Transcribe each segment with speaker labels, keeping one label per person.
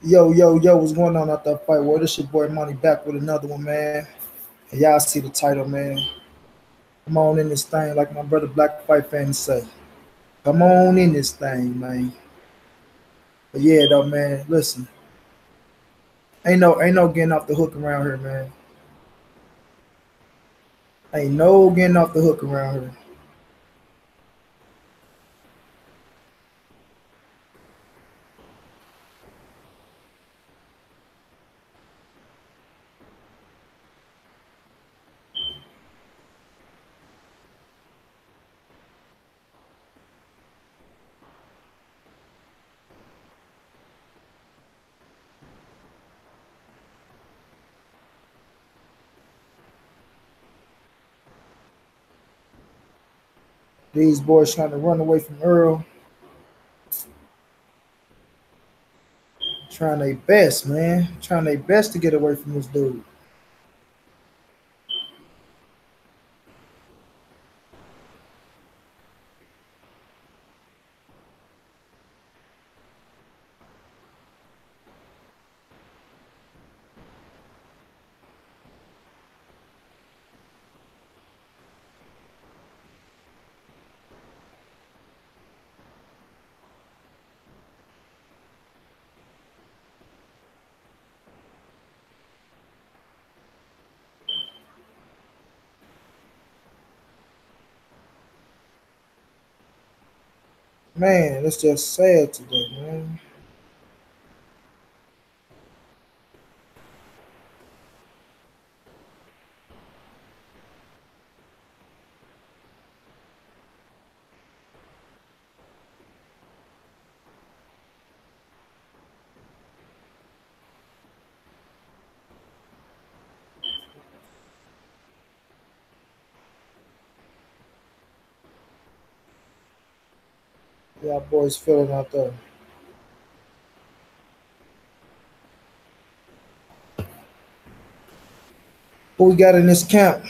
Speaker 1: Yo, yo, yo, what's going on out that fight? Well, this your boy Money back with another one, man. And y'all see the title, man. Come on in this thing, like my brother Black Fight fans say. Come on in this thing, man. But yeah, though, man, listen. Ain't no getting off the hook around here, man. Ain't no getting off the hook around here. These boys trying to run away from Earl, trying their best, man. Trying their best to get away from this dude. Man, it's just sad today, man. Y'all boys feeling out there. Who we got in this camp?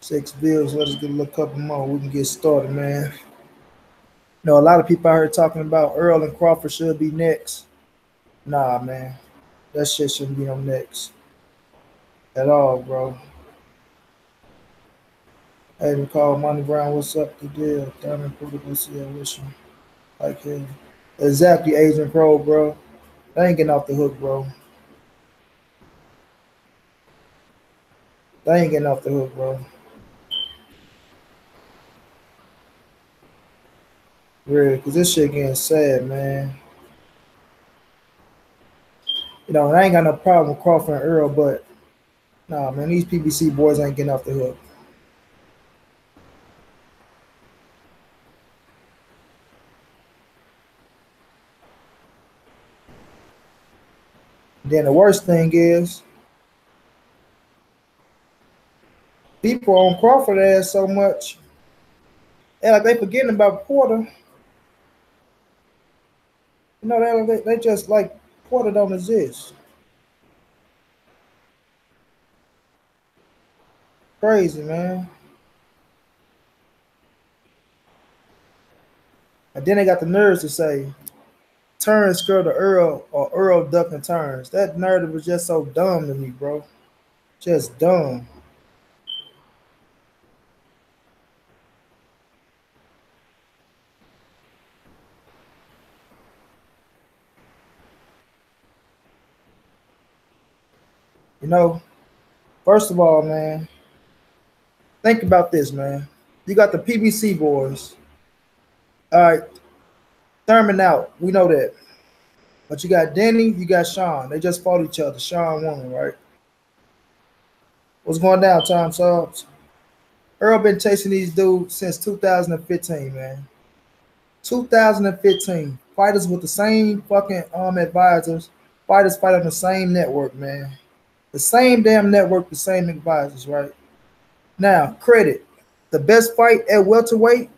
Speaker 1: Six bills. Let us get a little couple more. We can get started, man. You know, a lot of people out here talking about Earl and Crawford should be next. Nah, man. That shit shouldn't be on next at all, bro. Hey, call Money Brown. What's up? The deal. Diamond Political see. I wish you like him. Exactly, Agent Pro, bro. They ain't getting off the hook, bro. They ain't getting off the hook, bro. Really, because this shit getting sad, man. You know, I ain't got no problem with Crawford and Earl, but nah, man, these PBC boys ain't getting off the hook. Then the worst thing is, people on Crawford ass so much, and like they forgetting about Porter. You know, they just like Porter don't exist. Crazy, man. And then they got the nerves to say turns skirt to Earl or Earl ducking turns. That narrative was just so dumb to me, bro. Just dumb. You know, first of all, man, think about this, man. You got the PBC boys. All right, Thurman out. We know that. But you got Denny, you got Sean. They just fought each other. Sean won, right? What's going down, Tom Subs? Earl been chasing these dudes since 2015, man. 2015. Fighters with the same fucking advisors. Fighters fight on the same network, man. The same damn network, the same advisors, right? Now, credit. The best fight at welterweight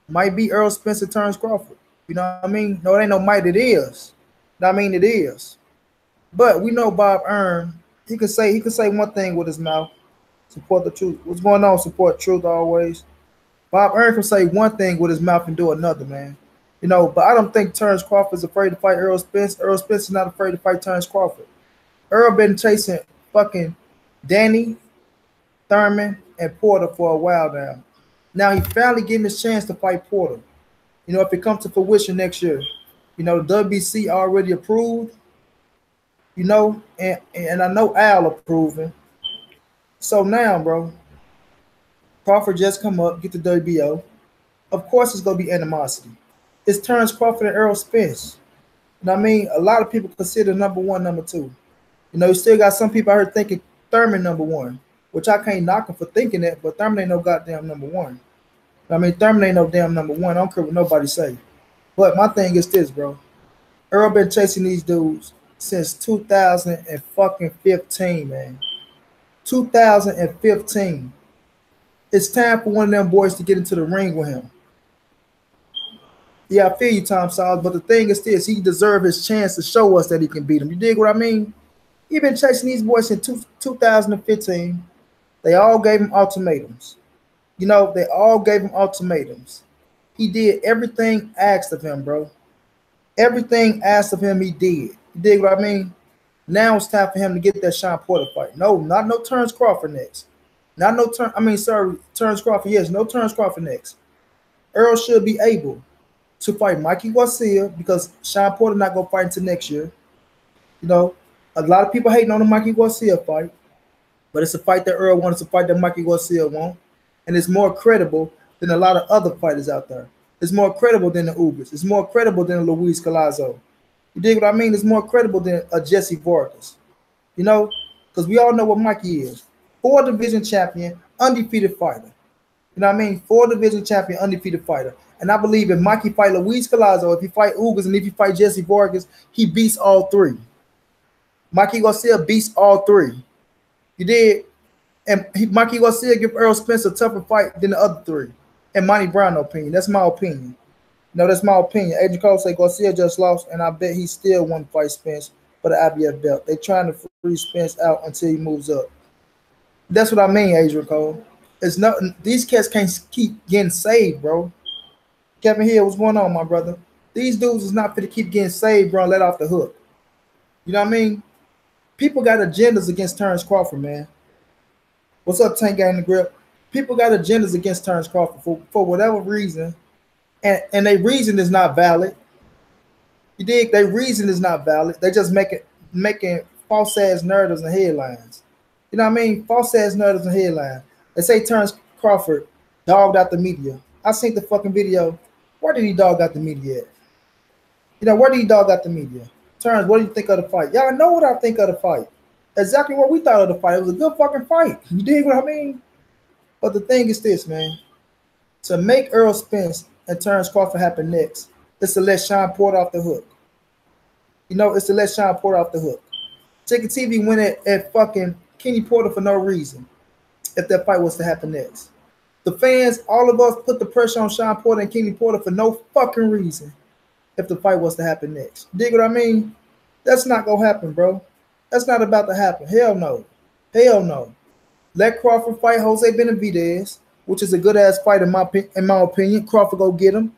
Speaker 1: might be Earl Spencer turns Crawford. You know what I mean? No, it ain't no might, it is. I mean, it is. But we know Bob Earn he could say one thing with his mouth, support the truth. What's going on? Support truth always. Bob Earn can say one thing with his mouth and do another, man. But I don't think Terrence Crawford is afraid to fight Errol Spence. Errol Spence is not afraid to fight Terrence Crawford. Earl been chasing fucking Danny, Thurman, and Porter for a while now. Now he finally getting his chance to fight Porter. If it comes to fruition next year, the WBC already approved, and I know Al approving. So now, bro, Crawford just come up, get the WBO. Of course, it's gonna be animosity. It's Terrence Crawford and Errol Spence. A lot of people consider number one, number two. You still got some people out here thinking Thurman number one, which I can't knock him for thinking that, but Thurman ain't no goddamn number one. Thurman ain't no damn number one. I don't care what nobody say. But my thing is this, bro. Earl been chasing these dudes since 2015, man. 2015. It's time for one of them boys to get into the ring with him. Yeah, I feel you, Tom Sauls, but the thing is this, he deserves his chance to show us that he can beat him. You dig what I mean? He been chasing these boys since 2015. They all gave him ultimatums. They all gave him ultimatums. He did everything asked of him, bro. Everything asked of him, he did. You dig what I mean? Now it's time for him to get that Sean Porter fight. No, not no Terrence Crawford next. Terrence Crawford, yes, no Terrence Crawford next. Earl should be able to fight Mikey Garcia because Sean Porter not going to fight until next year. A lot of people hating on the Mikey Garcia fight, but it's a fight that Earl wants, it's a fight that Mikey Garcia wants, and it's more credible than a lot of other fighters out there. It's more credible than the Ubers. It's more credible than Luis Collazo. You dig what I mean? It's more credible than a Jesse Vargas. Because we all know what Mikey is. 4-division champion, undefeated fighter. 4-division champion, undefeated fighter. And I believe if Mikey fight Luis Collazo, if he fight Ugas, and if he fight Jesse Vargas, he beats all three. Mikey Garcia beats all three. You did. And Mikey Garcia give Earl Spence a tougher fight than the other three. In Monty Brown's opinion. That's my opinion. That's my opinion. Adrian Cole say Garcia just lost, and I bet he still won't fight Spence for the IBF belt. They trying to free Spence out until he moves up. That's what I mean, Adrian Cole. It's nothing. These cats can't keep getting saved, bro. Kevin Hill, what's going on, my brother? These dudes is not fit to keep getting saved, bro, and let off the hook. You know what I mean? People got agendas against Terrence Crawford, man. What's up, Tank Gang in the Grip? People got agendas against Terrence Crawford for whatever reason, and their reason is not valid. You dig? Their reason is not valid. They just making false-ass narratives and headlines. You know what I mean? False-ass narratives and headlines. They say Terrence Crawford dogged out the media. I seen the fucking video. Where did he dog out the media at? Where did he dog out the media? Terrence, what do you think of the fight? Y'all know what I think of the fight. Exactly what we thought of the fight. It was a good fucking fight. You dig what I mean? But the thing is this, man. To make Errol Spence and Terrence Crawford happen next, it's to let Sean Porter off the hook. It's to let Sean Porter off the hook. Ticket TV went at fucking Kenny Porter for no reason if that fight was to happen next. The fans, all of us, put the pressure on Sean Porter and Kenny Porter for no fucking reason if the fight was to happen next. Dig what I mean? That's not going to happen, bro. That's not about to happen. Hell no. Hell no. Let Crawford fight Jose Benavidez, which is a good-ass fight in my opinion. Crawford go get him.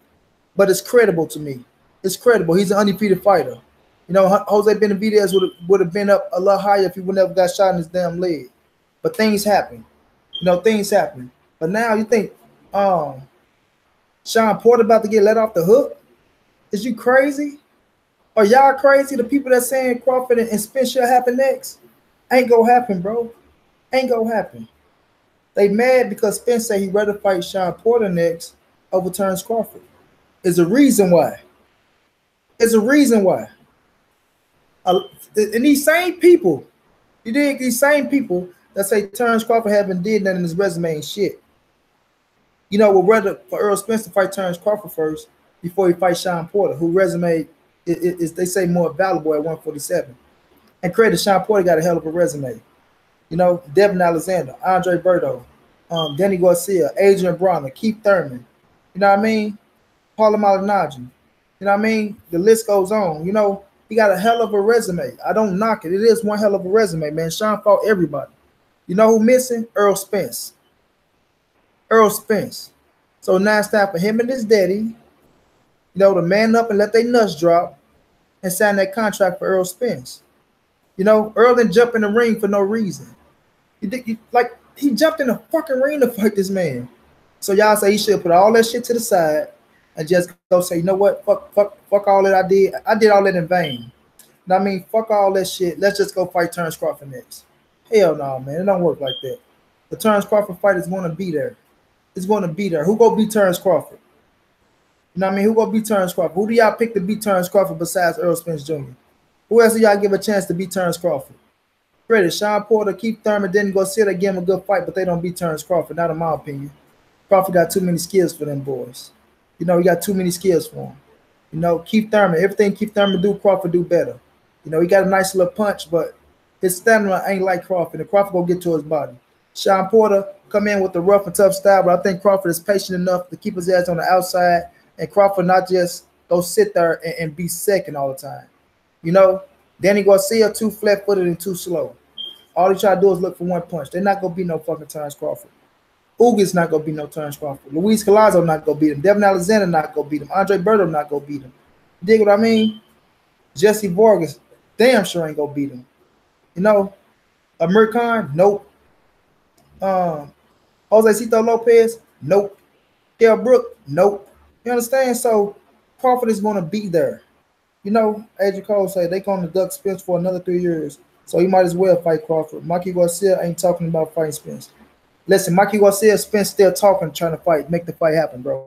Speaker 1: But it's credible to me. It's credible. He's an undefeated fighter. Jose Benavidez would have been up a lot higher if he would never got shot in his damn leg. But things happen. Things happen. But now you think Sean Porter about to get let off the hook? Is you crazy? Are y'all crazy? The people that saying Crawford and Spence should happen next? Ain't gonna happen, bro. Ain't gonna happen. They mad because Spence said he'd rather fight Sean Porter next over Terrence Crawford. There's a reason why. There's a reason why. And these same people, you dig? These same people that say Terrence Crawford haven't did nothing in his resume and shit. Would rather for Earl Spence to fight Terrence Crawford first before he fights Sean Porter, who resume is they say more valuable at 147. And credit, Sean Porter got a hell of a resume. Devin Alexander, Andre Berto, Danny Garcia, Adrian Bronner, Keith Thurman. You know what I mean? Paula Malignaggi. You know what I mean? The list goes on. He got a hell of a resume. I don't knock it. It is one hell of a resume, man. Sean fought everybody. You know who missing? Earl Spence. Earl Spence. So now it's time for him and his daddy, to man up and let their nuts drop and sign that contract for Earl Spence. Earl didn't jump in the ring for no reason. He jumped in the fucking ring to fight this man. So y'all say he should put all that shit to the side and just go say, you know what? Fuck all that I did. I did all that in vain. Fuck all that shit. Let's just go fight Terrence Crawford next. Hell no, man. It don't work like that. The Terrence Crawford fight is going to be there. It's going to be there. Who go beat Terrence Crawford? Who go beat Terrence Crawford? Who do y'all pick to beat Terrence Crawford besides Earl Spence Jr.? Who else do y'all give a chance to beat Terrence Crawford? Ready, Sean Porter, Keith Thurman didn't go sit there give him a good fight, but they don't beat Terrence Crawford, not in my opinion. Crawford got too many skills for them boys. He got too many skills for him. Keith Thurman, everything Keith Thurman do, Crawford do better. He got a nice little punch, but his stamina ain't like Crawford, and Crawford gonna get to his body. Sean Porter come in with the rough and tough style, but I think Crawford is patient enough to keep his ass on the outside, and Crawford not just go sit there and be second all the time. Danny Garcia too flat-footed and too slow. All he try to do is look for one punch. They're not gonna be no fucking Terrence Crawford. Uga's not gonna be no Terrence Crawford. Luis Collazo not gonna beat him. Devin Alexander not gonna beat him. Andre Berto not gonna beat him. You dig what I mean? Jesse Vargas damn sure ain't gonna beat him. Amir Khan, nope. Jose Cito Lopez, nope. Kell Brook, nope. You understand? So Crawford is gonna be there. Adrian Cole said they gonna duck Spence for another 3 years. So he might as well fight Crawford. Mikey Garcia ain't talking about fighting Spence. Listen, Mikey Garcia, Spence still talking, trying to fight, make the fight happen, bro.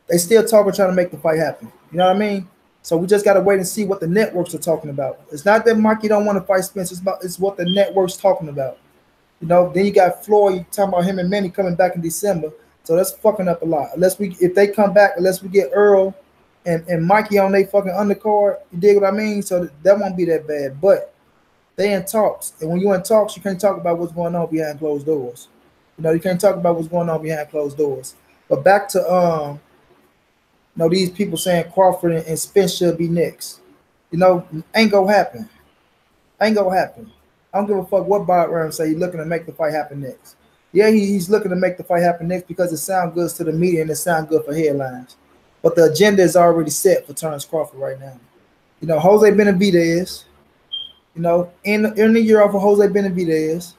Speaker 1: They still talking, trying to make the fight happen. You know what I mean? So we just gotta wait and see what the networks are talking about. It's not that Mikey don't want to fight Spence. It's what the network's talking about. Then you got Floyd talking about him and Manny coming back in December. So that's fucking up a lot. If they come back, unless we get Earl and Mikey on their fucking undercard, you dig what I mean? So that won't be that bad. But they in talks. And when you're in talks, you can't talk about what's going on behind closed doors. You can't talk about what's going on behind closed doors. But back to these people saying Crawford and Spence should be next. Ain't gonna happen. Ain't gonna happen. I don't give a fuck what Bob Arum say he's looking to make the fight happen next. Yeah, he's looking to make the fight happen next because it sounds good to the media and it sounds good for headlines. But the agenda is already set for Terrence Crawford right now. Jose Benavidez, in the year off of Jose Benavidez,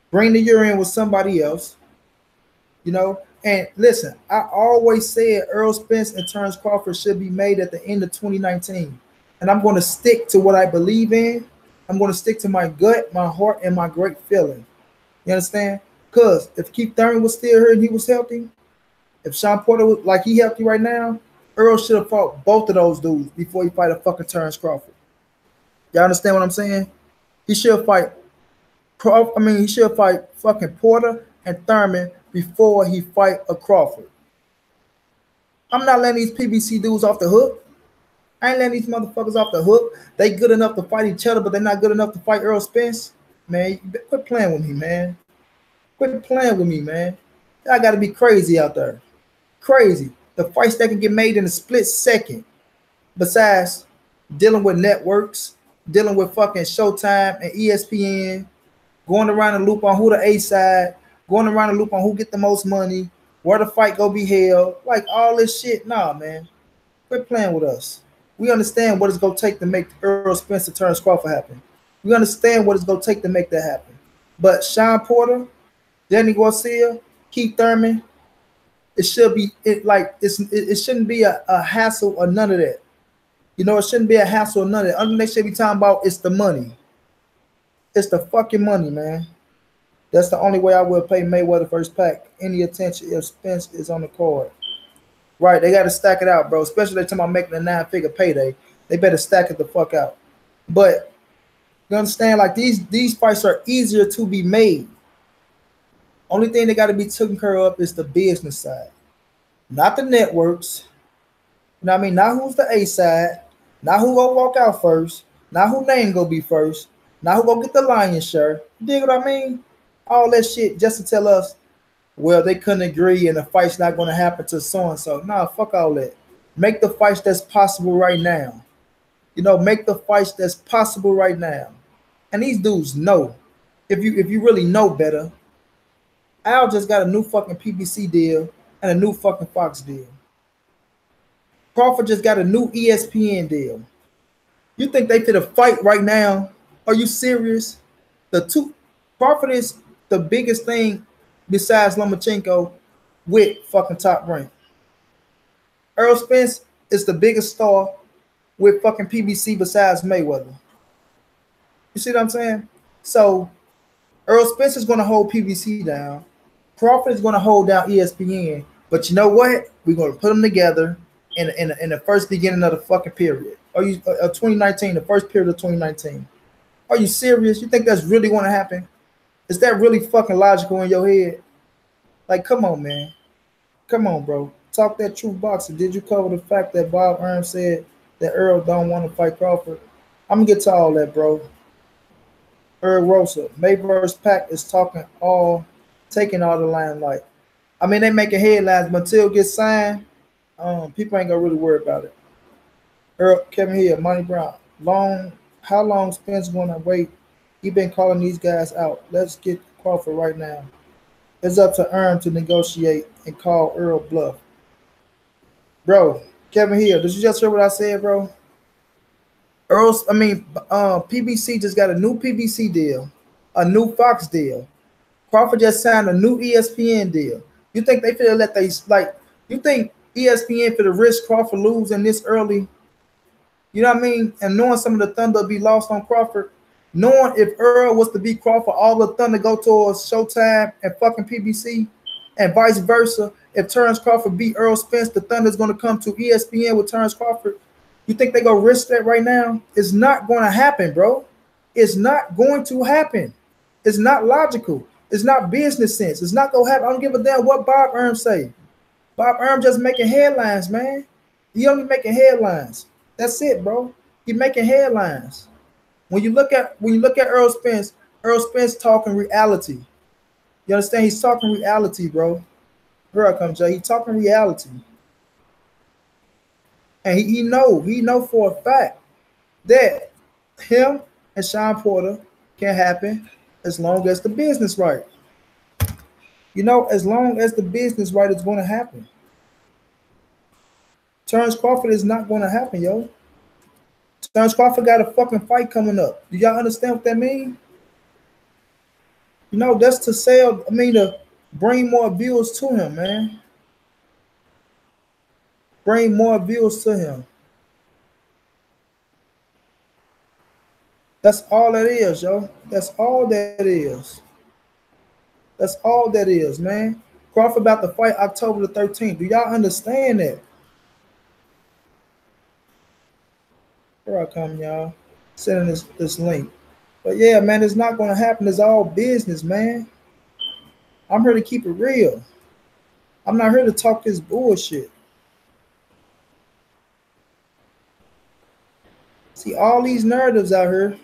Speaker 1: bring the year in with somebody else, And listen, I always said Earl Spence and Terrence Crawford should be made at the end of 2019. And I'm going to stick to what I believe in. I'm going to stick to my gut, my heart, and my great feeling. You understand? Because if Keith Thurman was still here and he was healthy, if Sean Porter was like he healthy right now, Earl should have fought both of those dudes before he fight a fucking Terrence Crawford. Y'all understand what I'm saying? He should fight he should fight fucking Porter and Thurman before he fight a Crawford. I'm not letting these PBC dudes off the hook. I ain't letting these motherfuckers off the hook. They good enough to fight each other, but they're not good enough to fight Earl Spence. Man, quit playing with me, man. Quit playing with me, man. Y'all got to be crazy out there. Crazy. The fights that can get made in a split second. Besides dealing with networks, dealing with fucking Showtime and ESPN, going around the loop on who the A side, going around the loop on who get the most money, where the fight go be held, like all this shit. Nah, man. Quit playing with us. We understand what it's going to take to make Earl Spence and Terrence Crawford happen. We understand what it's going to take to make that happen. But Sean Porter, Danny Garcia, Keith Thurman, it shouldn't be a hassle or none of that. It shouldn't be a hassle or none of that. Only they should be talking about it's the money. It's the fucking money, man. That's the only way I will pay Mayweather first pack any attention if Spence is on the card. Right, they got to stack it out, bro. Especially they talking about making a 9-figure payday. They better stack it the fuck out. But you understand, like these fights are easier to be made. Only thing they got to be taken care of is the business side, not the networks. You know what I mean? Not who's the A side, not who gonna walk out first, not who name gonna be first, not who gonna get the lion's share. You dig what I mean? All that shit just to tell us, well, they couldn't agree and the fight's not going to happen to so-and-so. Nah, fuck all that. Make the fights that's possible right now. Make the fights that's possible right now. And these dudes know. If you really know better, Al just got a new fucking PBC deal and a new fucking Fox deal. Crawford just got a new ESPN deal. You think they fit a fight right now? Are you serious? The two Crawford is the biggest thing besides Lomachenko with fucking Top Rank. Earl Spence is the biggest star with fucking PBC besides Mayweather. You see what I'm saying? So Earl Spence is going to hold PBC down. Crawford is going to hold down ESPN. But you know what? We're going to put them together in the first beginning of the fucking period. 2019, the first period of 2019. Are you serious? You think that's really going to happen? Is that really fucking logical in your head? Like, come on, man. Come on, bro. Talk that true boxing. Did you cover the fact that Bob Arum said that Earl don't want to fight Crawford? I'm going to get to all that, bro. Earl Rosa, May vs. Pac is taking all the limelight. I mean, they making headlines, but until it gets signed, people ain't gonna really worry about it. Earl, Kevin Hill, Monty Brown. How long Spence gonna wait? He been calling these guys out. Let's get Crawford right now. It's up to Earl to negotiate and call Earl bluff. Bro, Kevin Hill, did you just hear what I said, bro? PBC just got a new PBC deal, a new Fox deal. Crawford just signed a new ESPN deal. You think they feel that you think ESPN for the risk Crawford losing this early? You know what I mean? And knowing some of the thunder be lost on Crawford, knowing if Earl was to beat Crawford, all the thunder go towards Showtime and fucking PBC, and vice versa. If Terrence Crawford beat Earl Spence, the thunder's going to come to ESPN with Terrence Crawford. You think they gonna risk that right now? It's not going to happen, bro. It's not going to happen. It's not logical. It's not business sense. It's not gonna happen. I don't give a damn what Bob Arum say. Bob Arum just making headlines, man. He only making headlines. That's it, bro. He making headlines. When you look at Earl Spence talking reality. You understand? He's talking reality, bro. Here I come, Jay. He's talking reality. And he know for a fact that him and Sean Porter can happen as long as the business right. As long as the business right, it's going to happen. Terrence Crawford is not going to happen, yo. Terrence Crawford got a fucking fight coming up. Do y'all understand what that means? That's to sell, to bring more viewers to him, man. Bring more viewers to him. That's all that is, yo. That's all that is. That's all that is, man. Crawford about to fight October the 13th. Do y'all understand that? Here I come, y'all. Sending this link. But yeah, man, it's not going to happen. It's all business, man. I'm here to keep it real. I'm not here to talk this bullshit. See, all these narratives out here,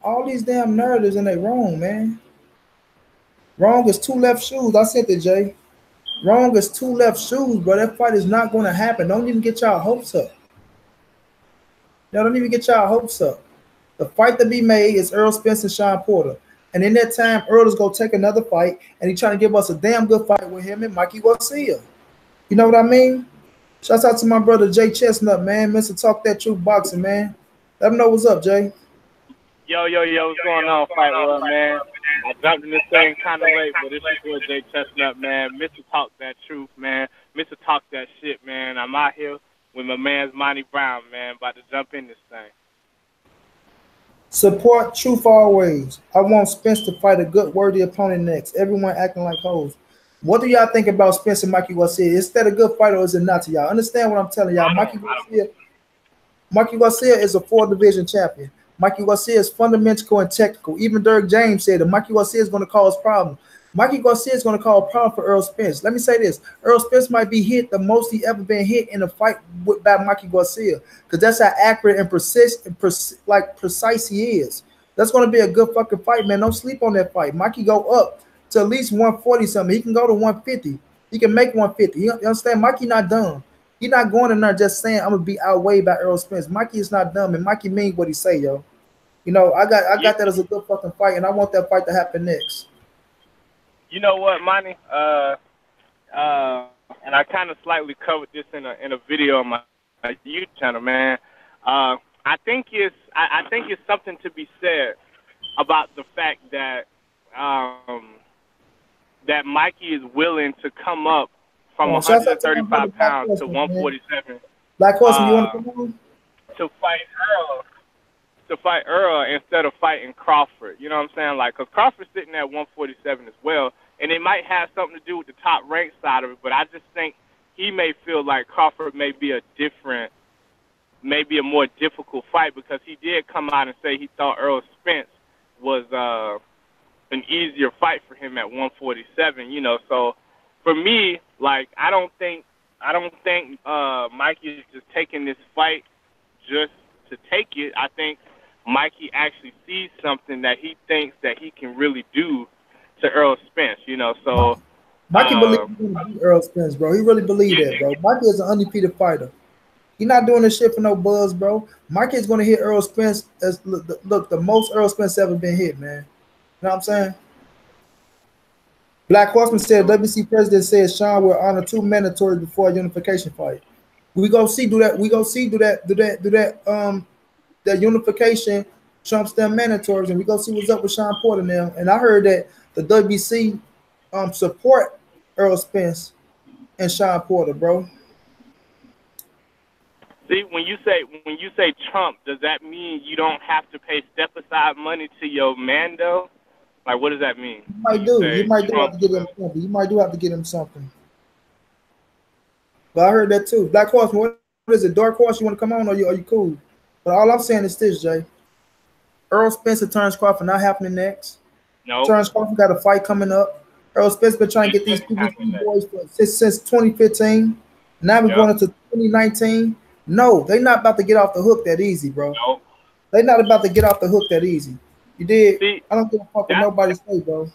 Speaker 1: all these damn narratives, and they wrong, man. Wrong is two left shoes. I said that, Jay. Wrong is two left shoes, bro. That fight is not going to happen. Don't even get y'all hopes up. Y'all don't even get y'all hopes up. The fight to be made is Earl Spence and Sean Porter. And in that time, Earl is going to take another fight, and he's trying to give us a damn good fight with him and Mikey Garcia. You know what I mean? Shouts out to my brother Jay Chestnut, man. Mr. Talk That True Boxing, man. Let him know what's up, Jay.
Speaker 2: Yo, what's going on, Fight World, man? I jumped in this thing kind of late, but this is for Jay Chestnut, man. Mr. Talk That Truth, man. Mr. Talk That Shit, man. I'm out here with my man's Monty Brown, man. About to jump in this thing.
Speaker 1: Support truth always. I want Spence to fight a good, worthy opponent next. Everyone acting like hoes. What do y'all think about Spence and Mikey Garcia? Is that a good fight or is it not to y'all? Understand what I'm telling y'all. Mikey Garcia is a 4-division champion. Mikey Garcia is fundamental and technical. Even Derek James said that Mikey Garcia is going to cause problems. Mikey Garcia is going to cause a problem for Earl Spence. Let me say this. Earl Spence might be hit the most he ever been hit in a fight by Mikey Garcia, because that's how accurate and precise he is. That's going to be a good fucking fight, man. Don't sleep on that fight. Mikey go up to at least 140 something. He can go to 150. He can make 150. You understand? Mikey not done. He not going in there just saying I'm gonna be outweighed by Errol Spence. Mikey is not dumb, and Mikey mean what he say, yo. You know, I got that as a good fucking fight, and I want that fight to happen next.
Speaker 2: You know what, Monty? And I kind of slightly covered this in a video on my YouTube channel, man. I think it's something to be said about the fact that that Mikey is willing to come up from 135 pounds to 147
Speaker 1: Black Horseman, you want to come on?
Speaker 2: to fight Earl instead of fighting Crawford. You know what I'm saying? Like, because Crawford's sitting at 147 as well, and it might have something to do with the top rank side of it, but I just think he may feel like Crawford may be a more difficult fight, because he did come out and say he thought Earl Spence was an easier fight for him at 147, you know. So for me, like, I don't think Mikey is just taking this fight just to take it. I think Mikey actually sees something that he thinks that he can really do to Earl Spence, you know. So
Speaker 1: Mikey believes he can beat Earl Spence, bro. He really believes that, bro. Mikey is an undefeated fighter. He not doing this shit for no buzz, bro. Mikey is going to hit Earl Spence as look the most Earl Spence ever been hit, man. You know what I'm saying? Black Horseman said WC president says Sean will honor 2 mandatories before a unification fight. We go see do that. We go see do that that unification trumps them mandatories, and we go see what's up with Sean Porter now. And I heard that the WC support Earl Spence and Sean Porter, bro.
Speaker 2: See, when you say Trump, does that mean you don't have to pay step aside money to your man though? Like, what does that mean?
Speaker 1: You might do. You might do have to get him something. You might do have to get him something. But I heard that too. Black Horse, what is it? Dark Horse, you want to come on, or are you cool? But all I'm saying is this, Jay. Earl Spence and Terrence Crawford not happening next.
Speaker 2: No.
Speaker 1: Terrence Crawford got a fight coming up. Earl Spence been trying to get these PBC boys since 2015. Now we're going into 2019. No, they not about to get off the hook that easy, bro.
Speaker 2: No.
Speaker 1: They not about to get off the hook that easy. You did.
Speaker 2: See,
Speaker 1: I don't give a fuck what nobody say, bro.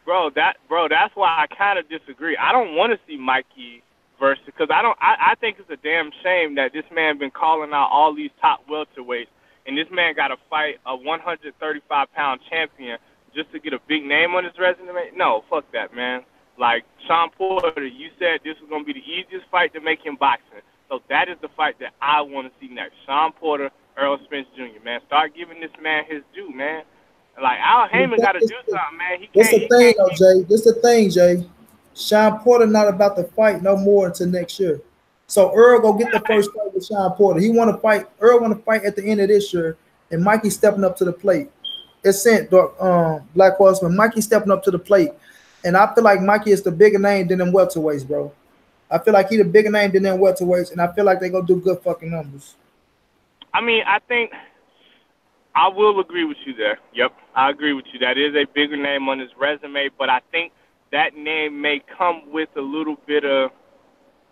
Speaker 2: Bro, that's why I kind of disagree. I don't want to see Mikey versus, because I think it's a damn shame that this man been calling out all these top welterweights, and this man got to fight a 135-pound champion just to get a big name on his resume. No, fuck that, man. Like, Sean Porter, you said this was going to be the easiest fight to make him boxing. So that is the fight that I want to see next. Sean Porter, Earl Spence Jr., man. Start giving this man his due, man. Like, Al Heyman got to do something, man.
Speaker 1: This the thing, Jay. Sean Porter not about to fight no more until next year. So Earl go get the first fight with Sean Porter. He want to fight. Earl want to fight at the end of this year, and Mikey stepping up to the plate. It's sent Black Horseman. Mikey stepping up to the plate, and I feel like Mikey is the bigger name than them welterweights, bro. I feel like he the bigger name than them welterweights, and I feel like they gonna do good fucking numbers.
Speaker 2: I mean, I think I will agree with you there. Yep, I agree with you. That is a bigger name on his resume, but I think that name may come with a little bit of,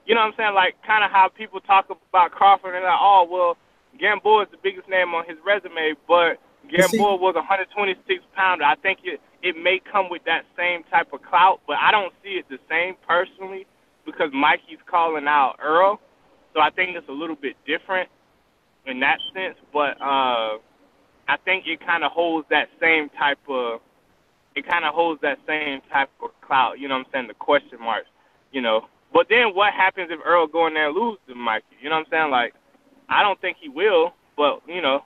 Speaker 2: you know what I'm saying, like kind of how people talk about Crawford and like, oh, well, Gamboa is the biggest name on his resume, but Gamboa was a 126-pounder. I think it may come with that same type of clout, but I don't see it the same personally because Mikey's calling out Earl, so I think it's a little bit different in that sense, but I think it kind of holds that same type of clout, you know what I'm saying, the question marks, you know. But then what happens if Earl go in there and lose to Mikey? You know what I'm saying? Like, I don't think he will, but, you know.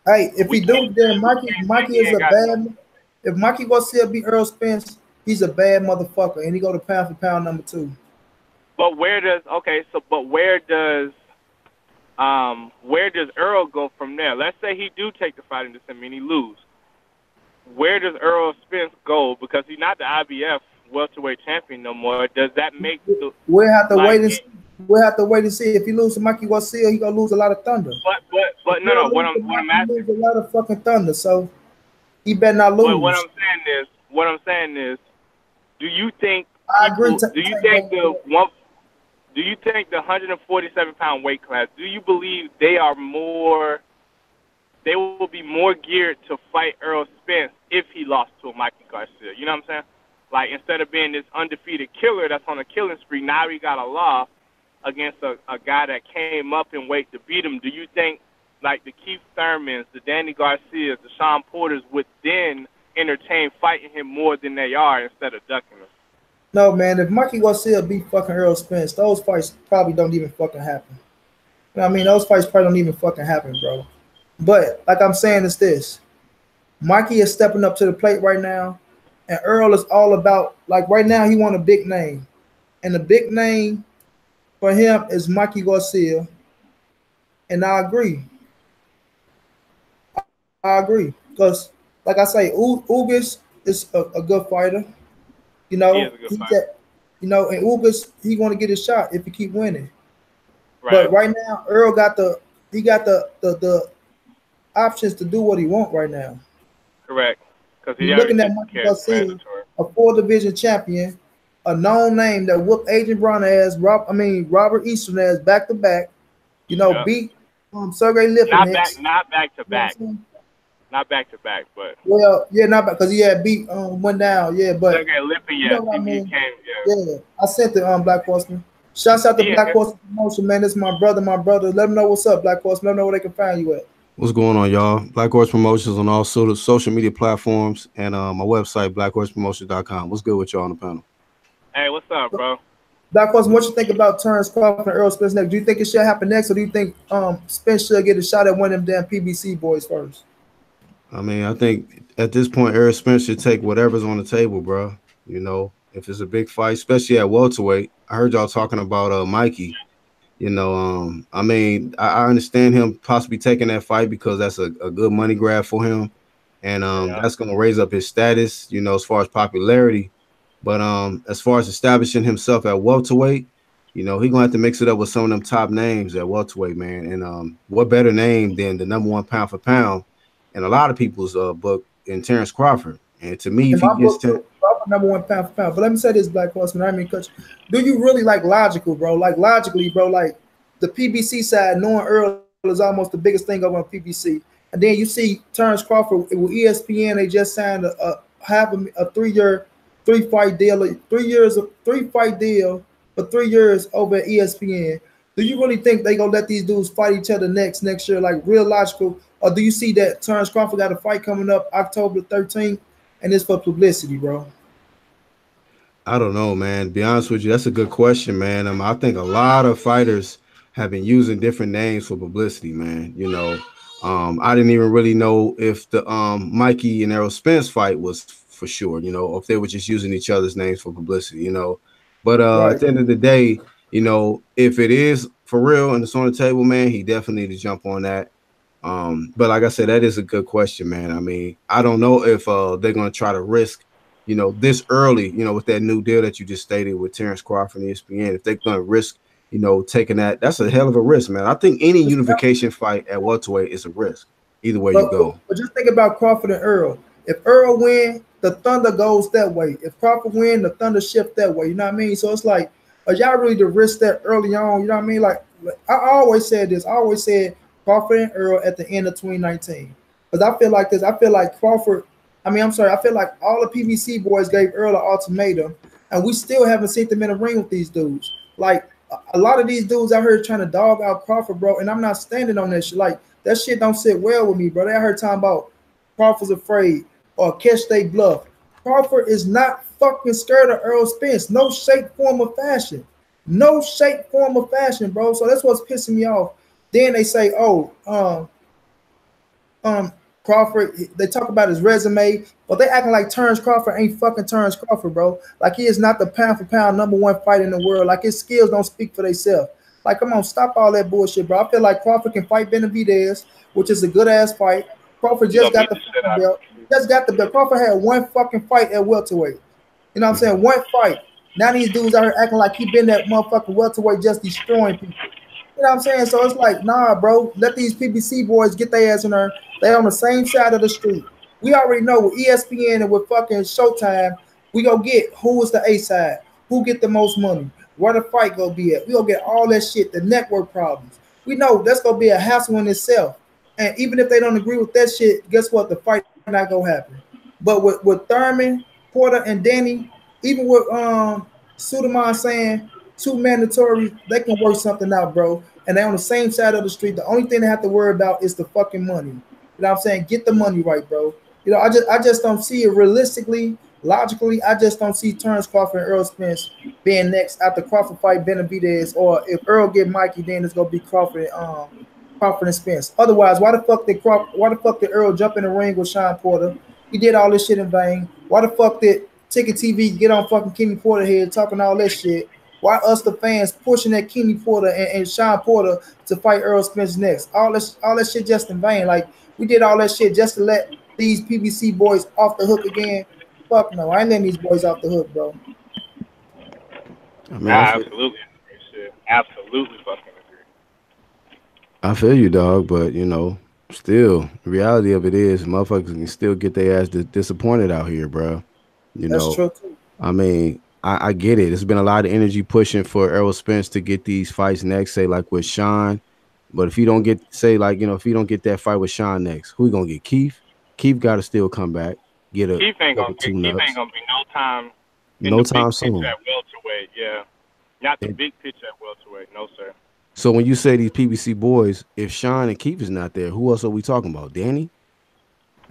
Speaker 1: Hey, if he do, then Mikey is a bad – if Mikey goes to beat Earl Spence, he's a bad motherfucker, and he go to pound for pound number 2.
Speaker 2: But where does Earl go from there? Let's say he do take the fight in December and he lose. Where does Earl Spence go? Because he's not the IBF welterweight champion no more. Does that make the
Speaker 1: we'll have to wait and see. We'll have to wait and see. If he loses to Mikey Garcia, he gonna lose a lot of thunder.
Speaker 2: But no. What I'm asking,
Speaker 1: lose a lot of fucking thunder. So he better not lose.
Speaker 2: What I'm saying is, do you think?
Speaker 1: I agree.
Speaker 2: Do you think the 147-pound weight class? Do you believe they will be more geared to fight Earl Spence if he lost to a Mikey Garcia? You know what I'm saying? Like, instead of being this undefeated killer that's on a killing spree, now he got a loss. against a guy that came up in weight to beat him, do you think like the Keith Thurmans, the Danny Garcias, the Sean Porters would then entertain fighting him more than they are instead of ducking him?
Speaker 1: No, man, if Mikey Garcia beat fucking Errol Spence, those fights probably don't even fucking happen. You know what I mean? Those fights probably don't even fucking happen, bro. But like I'm saying, it's this. Mikey is stepping up to the plate right now, and Earl is all about like right now he want a big name, and the big name for him is Mikey Garcia, and I agree. I agree because, like I say, Ugas is a good fighter. You
Speaker 2: He
Speaker 1: know,
Speaker 2: is a good
Speaker 1: he
Speaker 2: fighter.
Speaker 1: get, and Ugas he going to get his shot if he keep winning.
Speaker 2: Right.
Speaker 1: But right now, Earl got the options to do what he want right now.
Speaker 2: Correct. Because he
Speaker 1: You're
Speaker 2: already
Speaker 1: looking at
Speaker 2: took the
Speaker 1: Mikey
Speaker 2: care
Speaker 1: Garcia,
Speaker 2: mandatory.
Speaker 1: a four division champion, a known name that whooped Adrian Brown ass, Robert Eastern ass back to back. You know,
Speaker 2: Yep.
Speaker 1: beat Sergey Lipinets.
Speaker 2: Not back to
Speaker 1: You know what I'm
Speaker 2: back.
Speaker 1: saying?
Speaker 2: Not back to back, but
Speaker 1: Well, yeah, not because he had beat one down. Yeah, but
Speaker 2: Sergey Lippin,
Speaker 1: you
Speaker 2: yes,
Speaker 1: know what I
Speaker 2: he
Speaker 1: mean.
Speaker 2: came. Yeah.
Speaker 1: Yeah, I sent the Black Horseman. Shouts out to
Speaker 2: He in
Speaker 1: Black
Speaker 2: here.
Speaker 1: Horseman Promotion, man. This is my brother, Let them know what's up, Black Horseman. Let them know where they can find you at.
Speaker 3: What's going on, y'all? Black Horse Promotions on all social media platforms and my website, blackhorsepromotions.com. What's good with y'all on the panel?
Speaker 2: Hey, what's up, bro?
Speaker 1: Black Horseman, what you think about Terrence Crawford and Earl Spence next? Do you think it should happen next, or do you think Spence should get a shot at one of them damn PBC boys first?
Speaker 3: I mean, I think at this point, Eric Spence should take whatever's on the table, bro. You know, if it's a big fight, especially at welterweight. I heard y'all talking about Mikey. You know, I mean, I understand him possibly taking that fight because that's a good money grab for him, and
Speaker 2: Yeah.
Speaker 3: that's going to raise up his status. You know, as far as popularity. But as far as establishing himself at welterweight, you know, he's gonna have to mix it up with some of them top names at welterweight, man. And what better name than the number one pound for pound in a lot of people's book in Terrence Crawford. And to me,
Speaker 1: In
Speaker 3: if he
Speaker 1: my
Speaker 3: gets
Speaker 1: book,
Speaker 3: to
Speaker 1: Crawford number one pound for pound. But let me say this, Black Horseman. I mean, coach, do you really like logical, bro? Like logically, bro, like the PBC side, knowing Earl is almost the biggest thing over on PBC. And then you see Terrence Crawford with ESPN, they just signed a 3-year, 3-fight deal, 3 fight deal for 3 years over at ESPN. Do you really think they gonna let these dudes fight each other next year, like real logical? Or do you see that Terrence Crawford got a fight coming up October 13th and it's for publicity, bro?
Speaker 3: I don't know, man. To be honest with you, that's a good question, man. I think a lot of fighters have been using different names for publicity, man. You know, I didn't even really know if the Mikey and Errol Spence fight was for sure, you know, or if they were just using each other's names for publicity, you know. But at
Speaker 1: Right.
Speaker 3: the end of the day, you know, if it is for real and it's on the table, man, he definitely need to jump on that. But like I said, that is a good question, man. I mean, I don't know if they're gonna try to risk, you know, this early, you know, with that new deal that you just stated with Terrence Crawford and ESPN, if they're gonna risk, you know, taking that's a hell of a risk, man. I think any unification fight at welterweight is a risk, either way you
Speaker 1: But,
Speaker 3: go.
Speaker 1: but just think about Crawford and Earl. If Earl win, the Thunder goes that way. If Crawford win, the Thunder shift that way. You know what I mean? So it's like, are y'all really to risk that early on? You know what I mean? Like I always said this. I always said Crawford and Earl at the end of 2019. Because I feel like this. I feel like Crawford. I mean, I'm sorry. I feel like all the PBC boys gave Earl an ultimatum, and we still haven't seen them in a ring with these dudes. Like a lot of these dudes out here trying to dog out Crawford, bro, and I'm not standing on that shit. Like that shit don't sit well with me, bro. They out here talking about Crawford's afraid or catch they bluff. Crawford is not fucking scared of Earl Spence. No shape, form, or fashion. No shape, form, or fashion, bro. So that's what's pissing me off. Then they say, oh, Crawford, they talk about his resume, but they acting like Terrence Crawford ain't fucking Terrence Crawford, bro. Like he is not the pound for pound number one fighter in the world. Like his skills don't speak for themselves. Like, come on, stop all that bullshit, bro. I feel like Crawford can fight Benavidez, which is a good ass fight. Crawford
Speaker 2: You
Speaker 1: just
Speaker 2: gonna
Speaker 1: got
Speaker 2: beat
Speaker 1: the
Speaker 2: the shit
Speaker 1: fucking
Speaker 2: out of
Speaker 1: belt.
Speaker 2: him.
Speaker 1: Just got the belt. Crawford had one fucking fight at welterweight. You know what I'm saying? One fight. Now these dudes out here acting like he been that motherfucking welterweight just destroying people. You know what I'm saying? So it's like, nah, bro. Let these PBC boys get their ass in there. They on the same side of the street. We already know with ESPN and with fucking Showtime, we go get who is the A side, who get the most money, where the fight gonna be at. We gonna get all that shit, the network problems. We know that's gonna be a hassle in itself. And even if they don't agree with that shit, guess what? The fight not gonna happen. But with Thurman, Porter, and Danny, even with Suleiman saying two mandatory, they can work something out, bro. And they on the same side of the street. The only thing they have to worry about is the fucking money. You know what I'm saying? Get the money right, bro. You know, I just don't see it realistically, logically. I just don't see Terrence Crawford and Earl Spence being next after Crawford fight Benavidez, or if Earl get Mikey, then it's gonna be Crawford and Spence. Otherwise, why the fuck did Earl jump in the ring with Sean Porter? He did all this shit in vain. Why the fuck did Ticket TV get on fucking Kenny Porter head talking all that shit? Why us the fans pushing that Kenny Porter and Sean Porter to fight Earl Spence next? All that shit just in vain. Like, we did all that shit just to let these PBC boys off the hook again. Fuck no, I ain't letting these boys off the hook, bro.
Speaker 3: I mean,
Speaker 2: Absolutely agree, shit. Absolutely fucking agree.
Speaker 3: I feel you, dog, but you know, still, the reality of it is, motherfuckers can still get their ass disappointed out here, bro. You
Speaker 1: That's
Speaker 3: know,
Speaker 1: true too.
Speaker 3: I mean, I get it. It's been a lot of energy pushing for Errol Spence to get these fights next, say like with Sean. But if you don't get, say like, you know, if you don't get that fight with Sean next, who you gonna get? Keith. Keith got to still come back, get a
Speaker 2: Keith ain't
Speaker 3: couple
Speaker 2: gonna be no time in
Speaker 3: no
Speaker 2: the big
Speaker 3: time
Speaker 2: picture
Speaker 3: soon.
Speaker 2: at welterweight. Yeah, not the
Speaker 3: And
Speaker 2: big picture at welterweight. No, sir.
Speaker 3: so when you say these PBC boys, if Sean and Keith is not there, who else are we talking about? Danny?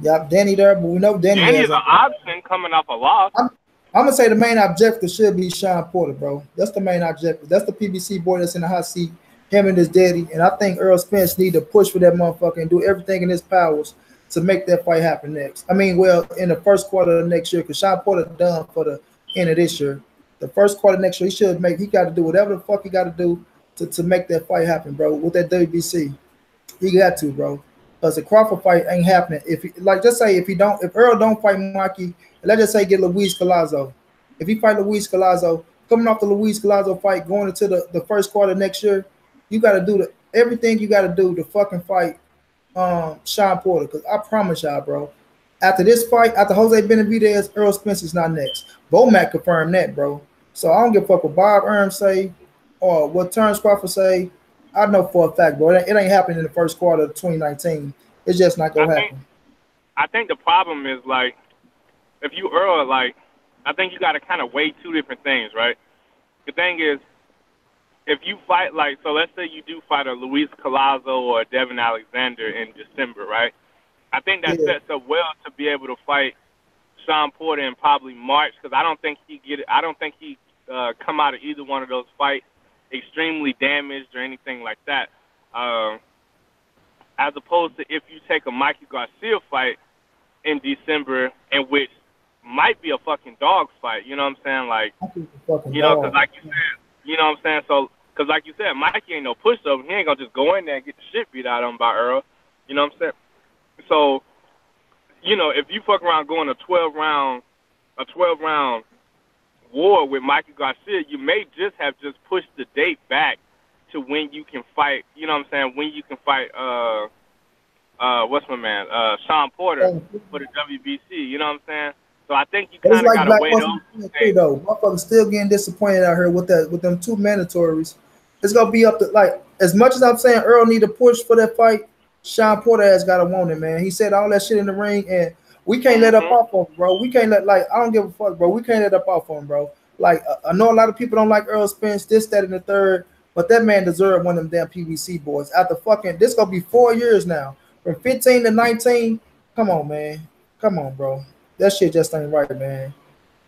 Speaker 1: Yep, Danny there, but we know Danny
Speaker 2: Danny
Speaker 1: has
Speaker 2: is an option coming off a loss.
Speaker 1: I'm gonna say the main objective should be Sean Porter, bro. That's the main objective. That's the PBC boy that's in the hot seat. Him and his daddy, and I think Earl Spence need to push for that motherfucker and do everything in his powers to make that fight happen next. I mean, well, in the first quarter of next year, because Sean Porter done for the end of this year. The first quarter next year, he got to do whatever the fuck he got to do to make that fight happen, bro. With that WBC, he got to, bro. Because the Crawford fight ain't happening. If he, like, just say if Earl don't fight Mikey, let's just say get Luis Collazo. If he fight Luis Collazo, coming off the Luis Collazo fight, going into the first quarter next year, you got to do everything you got to do to fucking fight Sean Porter. Because I promise y'all, bro, after this fight, after Jose Benavidez, Earl Spence is not next. Bomac confirmed that, bro. So I don't give a fuck what Bob Erm say or what Terrence Crawford say. I know for a fact, bro, it ain't happening in the first quarter of 2019. It's just not gonna happen.
Speaker 2: I think the problem is, like, if you Earl, like, I think you got to kind of weigh two different things, right? The thing is, if you fight, like, so let's say you do fight a Luis Collazo or a Devin Alexander in December, right? I think that sets up well to be able to fight Sean Porter in probably March, because I don't think he come out of either one of those fights extremely damaged or anything like that. As opposed to if you take a Mikey Garcia fight in December, in which might be a fucking dog fight, you know what I'm saying? Like, you know, because like you said, you know what I'm saying? So, because like you said, Mikey ain't no pushover. He ain't going to just go in there and get the shit beat out of him by Earl. You know what I'm saying? So, you know, if you fuck around going a 12-round war with Mikey Garcia, you may just have pushed the date back to when you can fight, you know what I'm saying, when you can fight what's my man? Sean Porter for the WBC, you know what I'm saying? So I think you kind of got to weigh those things.
Speaker 1: Though, motherfuckers still getting disappointed out here with them two mandatories. It's gonna be up to, like, as much as I'm saying Earl need to push for that fight, Sean Porter has got to want it, man. He said all that shit in the ring, and we can't let up off on him, bro. We can't let, like, I don't give a fuck, bro. We can't let up off on him, bro. Like, I know a lot of people don't like Earl Spence, this, that, and the third, but that man deserved one of them damn PBC boys. After fucking, this gonna be 4 years now, from 15 to 19. Come on, man. Come on, bro. That shit just ain't right, man.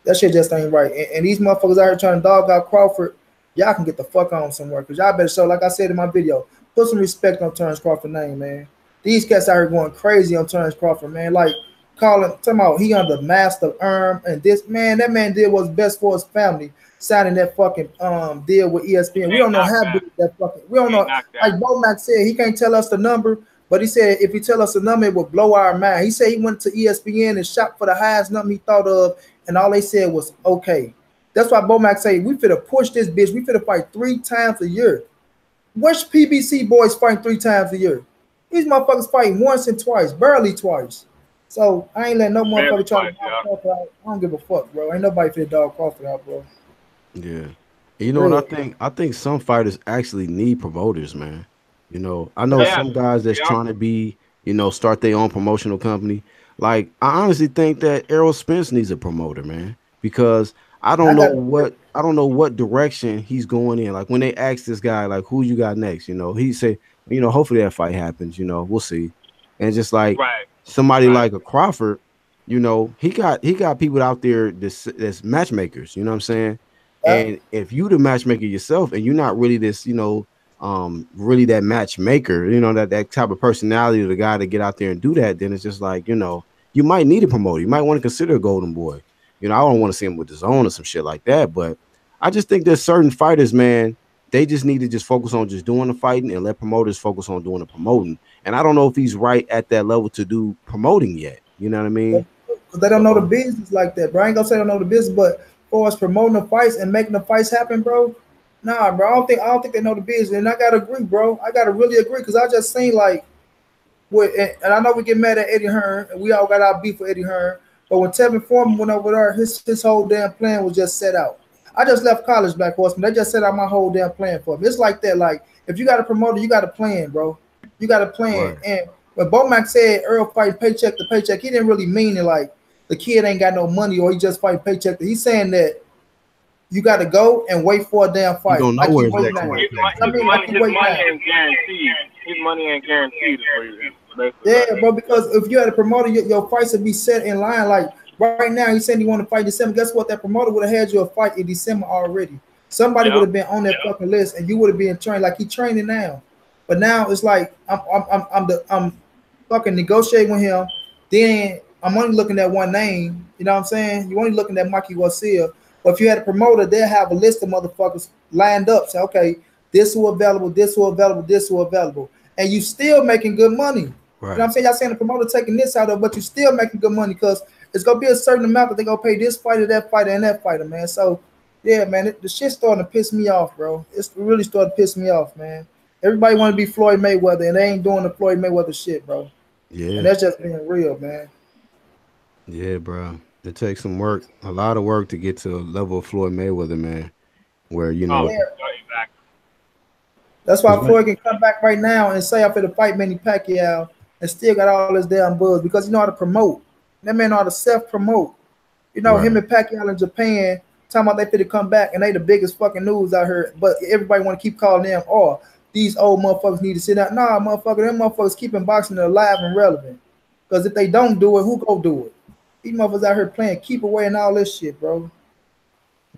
Speaker 1: That shit just ain't right. And these motherfuckers out here trying to dog out Crawford, y'all can get the fuck on somewhere, because y'all better show, like I said in my video, put some respect on Terrence Crawford's name, man. These cats out here going crazy on Terrence Crawford, man. Like, talking about he under master arm and this, man. That man did what's best for his family, signing that fucking deal with ESPN. We don't know how big that fucking. We don't know. Like Bomac said, he can't tell us the number, but he said if he tell us the number, it would blow our mind. He said he went to ESPN and shot for the highest number he thought of, and all they said was okay. That's why Bomac said we finna push this bitch. We finna fight 3 times a year. Which PBC boys fight 3 times a year? These motherfuckers fight once and twice, barely twice. So I ain't letting no motherfucker try to dog Crawford out. I don't give a fuck, bro. Ain't nobody finna dog Crawford out, bro.
Speaker 3: Yeah. You know what I think? I think some fighters actually need promoters, man. You know, I know some guys that's trying to be, you know, start their own promotional company. Like, I honestly think that Errol Spence needs a promoter, man, because I
Speaker 1: I
Speaker 3: don't know
Speaker 1: got
Speaker 3: what direction he's going in. Like when they ask this guy, like, who you got next, he say, hopefully that fight happens, we'll see. And just like
Speaker 2: Right.
Speaker 3: somebody
Speaker 2: Right.
Speaker 3: like a Crawford, he got people out there that's matchmakers, you know what I'm saying?
Speaker 1: that.
Speaker 3: And if you the matchmaker yourself and you're not really this, really that matchmaker, that type of personality of the guy to get out there and do that, then it's just like, you might need a promoter. You might want to consider a golden boy. I don't want to see him with his own or some shit like that. But I just think there's certain fighters, man, they just need to just focus on just doing the fighting and let promoters focus on doing the promoting. And I don't know if he's right at that level to do promoting yet. You know what I mean?
Speaker 1: Because they don't know the
Speaker 3: So,
Speaker 1: business like that, bro. I ain't gonna say they don't know the business, but for us promoting the fights and making the fights happen, bro. Nah, bro. I don't think they know the business, and I gotta agree, bro. I gotta really agree because I just seen like and I know we get mad at Eddie Hearn, and we all got our beef with Eddie Hearn. But when Tevin Foreman went over there, his whole damn plan was just set out. I just left college, Black Horseman. They just set out my whole damn plan for me. It's like that. Like if you got a promoter, you got a plan, bro. You got a plan.
Speaker 3: right.
Speaker 1: And when Bomac said Earl fighting paycheck to paycheck, he didn't really mean it like the kid ain't got no money or he just fighting paycheck. He's saying that you got to go and wait for a damn
Speaker 3: You
Speaker 1: fight,
Speaker 3: don't know
Speaker 1: like
Speaker 3: where
Speaker 1: you
Speaker 3: his
Speaker 1: wait
Speaker 3: next
Speaker 1: now.
Speaker 3: fight
Speaker 2: His,
Speaker 3: comes
Speaker 1: I
Speaker 3: from.
Speaker 1: mean, like you
Speaker 2: his
Speaker 1: wait
Speaker 2: money
Speaker 1: now.
Speaker 2: ain't guaranteed. His money ain't guaranteed. Is what it is. Basically,
Speaker 1: Yeah,
Speaker 2: right.
Speaker 1: bro. Because if you had a promoter, your fights would be set in line. Like right now, he said he want to fight December. Guess what? That promoter would have had you a fight in December already. Somebody would
Speaker 2: Yep.
Speaker 1: have been on that fucking list, and you would have been trained like he training now. But now it's like I'm fucking negotiating with him. Then I'm only looking at one name. You know what I'm saying? You only looking at Mikey Garcia. But if you had a promoter, they'll have a list of motherfuckers lined up. Say, okay, this who available, this who available, this who available, and you still making good money. You know what
Speaker 3: Right.
Speaker 1: I'm saying? Y'all saying the promoter taking this out of, but you still making good money because it's gonna be a certain amount that they gonna pay this fighter, that fighter, and that fighter, man. So yeah, man, the shit's starting to piss me off, bro. It's really starting to piss me off, man. Everybody want to be Floyd Mayweather, and they ain't doing the Floyd Mayweather shit, bro. And
Speaker 3: Yeah.
Speaker 1: that's just being real, man.
Speaker 3: Yeah, bro. It takes some work, a lot of work to get to a level of Floyd Mayweather, man, where,
Speaker 2: Oh,
Speaker 1: Yeah,
Speaker 2: exactly.
Speaker 1: that's why
Speaker 3: because
Speaker 1: Floyd can come back right now and say I'm for the fight Manny Pacquiao and still got all this damn buzz because you know how to promote. That man know how to self promote. You know, him
Speaker 3: right.
Speaker 1: and Pacquiao in Japan talking about they finna come back and they the biggest fucking news I heard. But everybody want to keep calling them, oh, these old motherfuckers need to sit down. Nah, motherfucker, them motherfuckers keeping boxing alive and relevant. Because if they don't do it, who go do it? These motherfuckers out here playing keep away and all this shit, bro.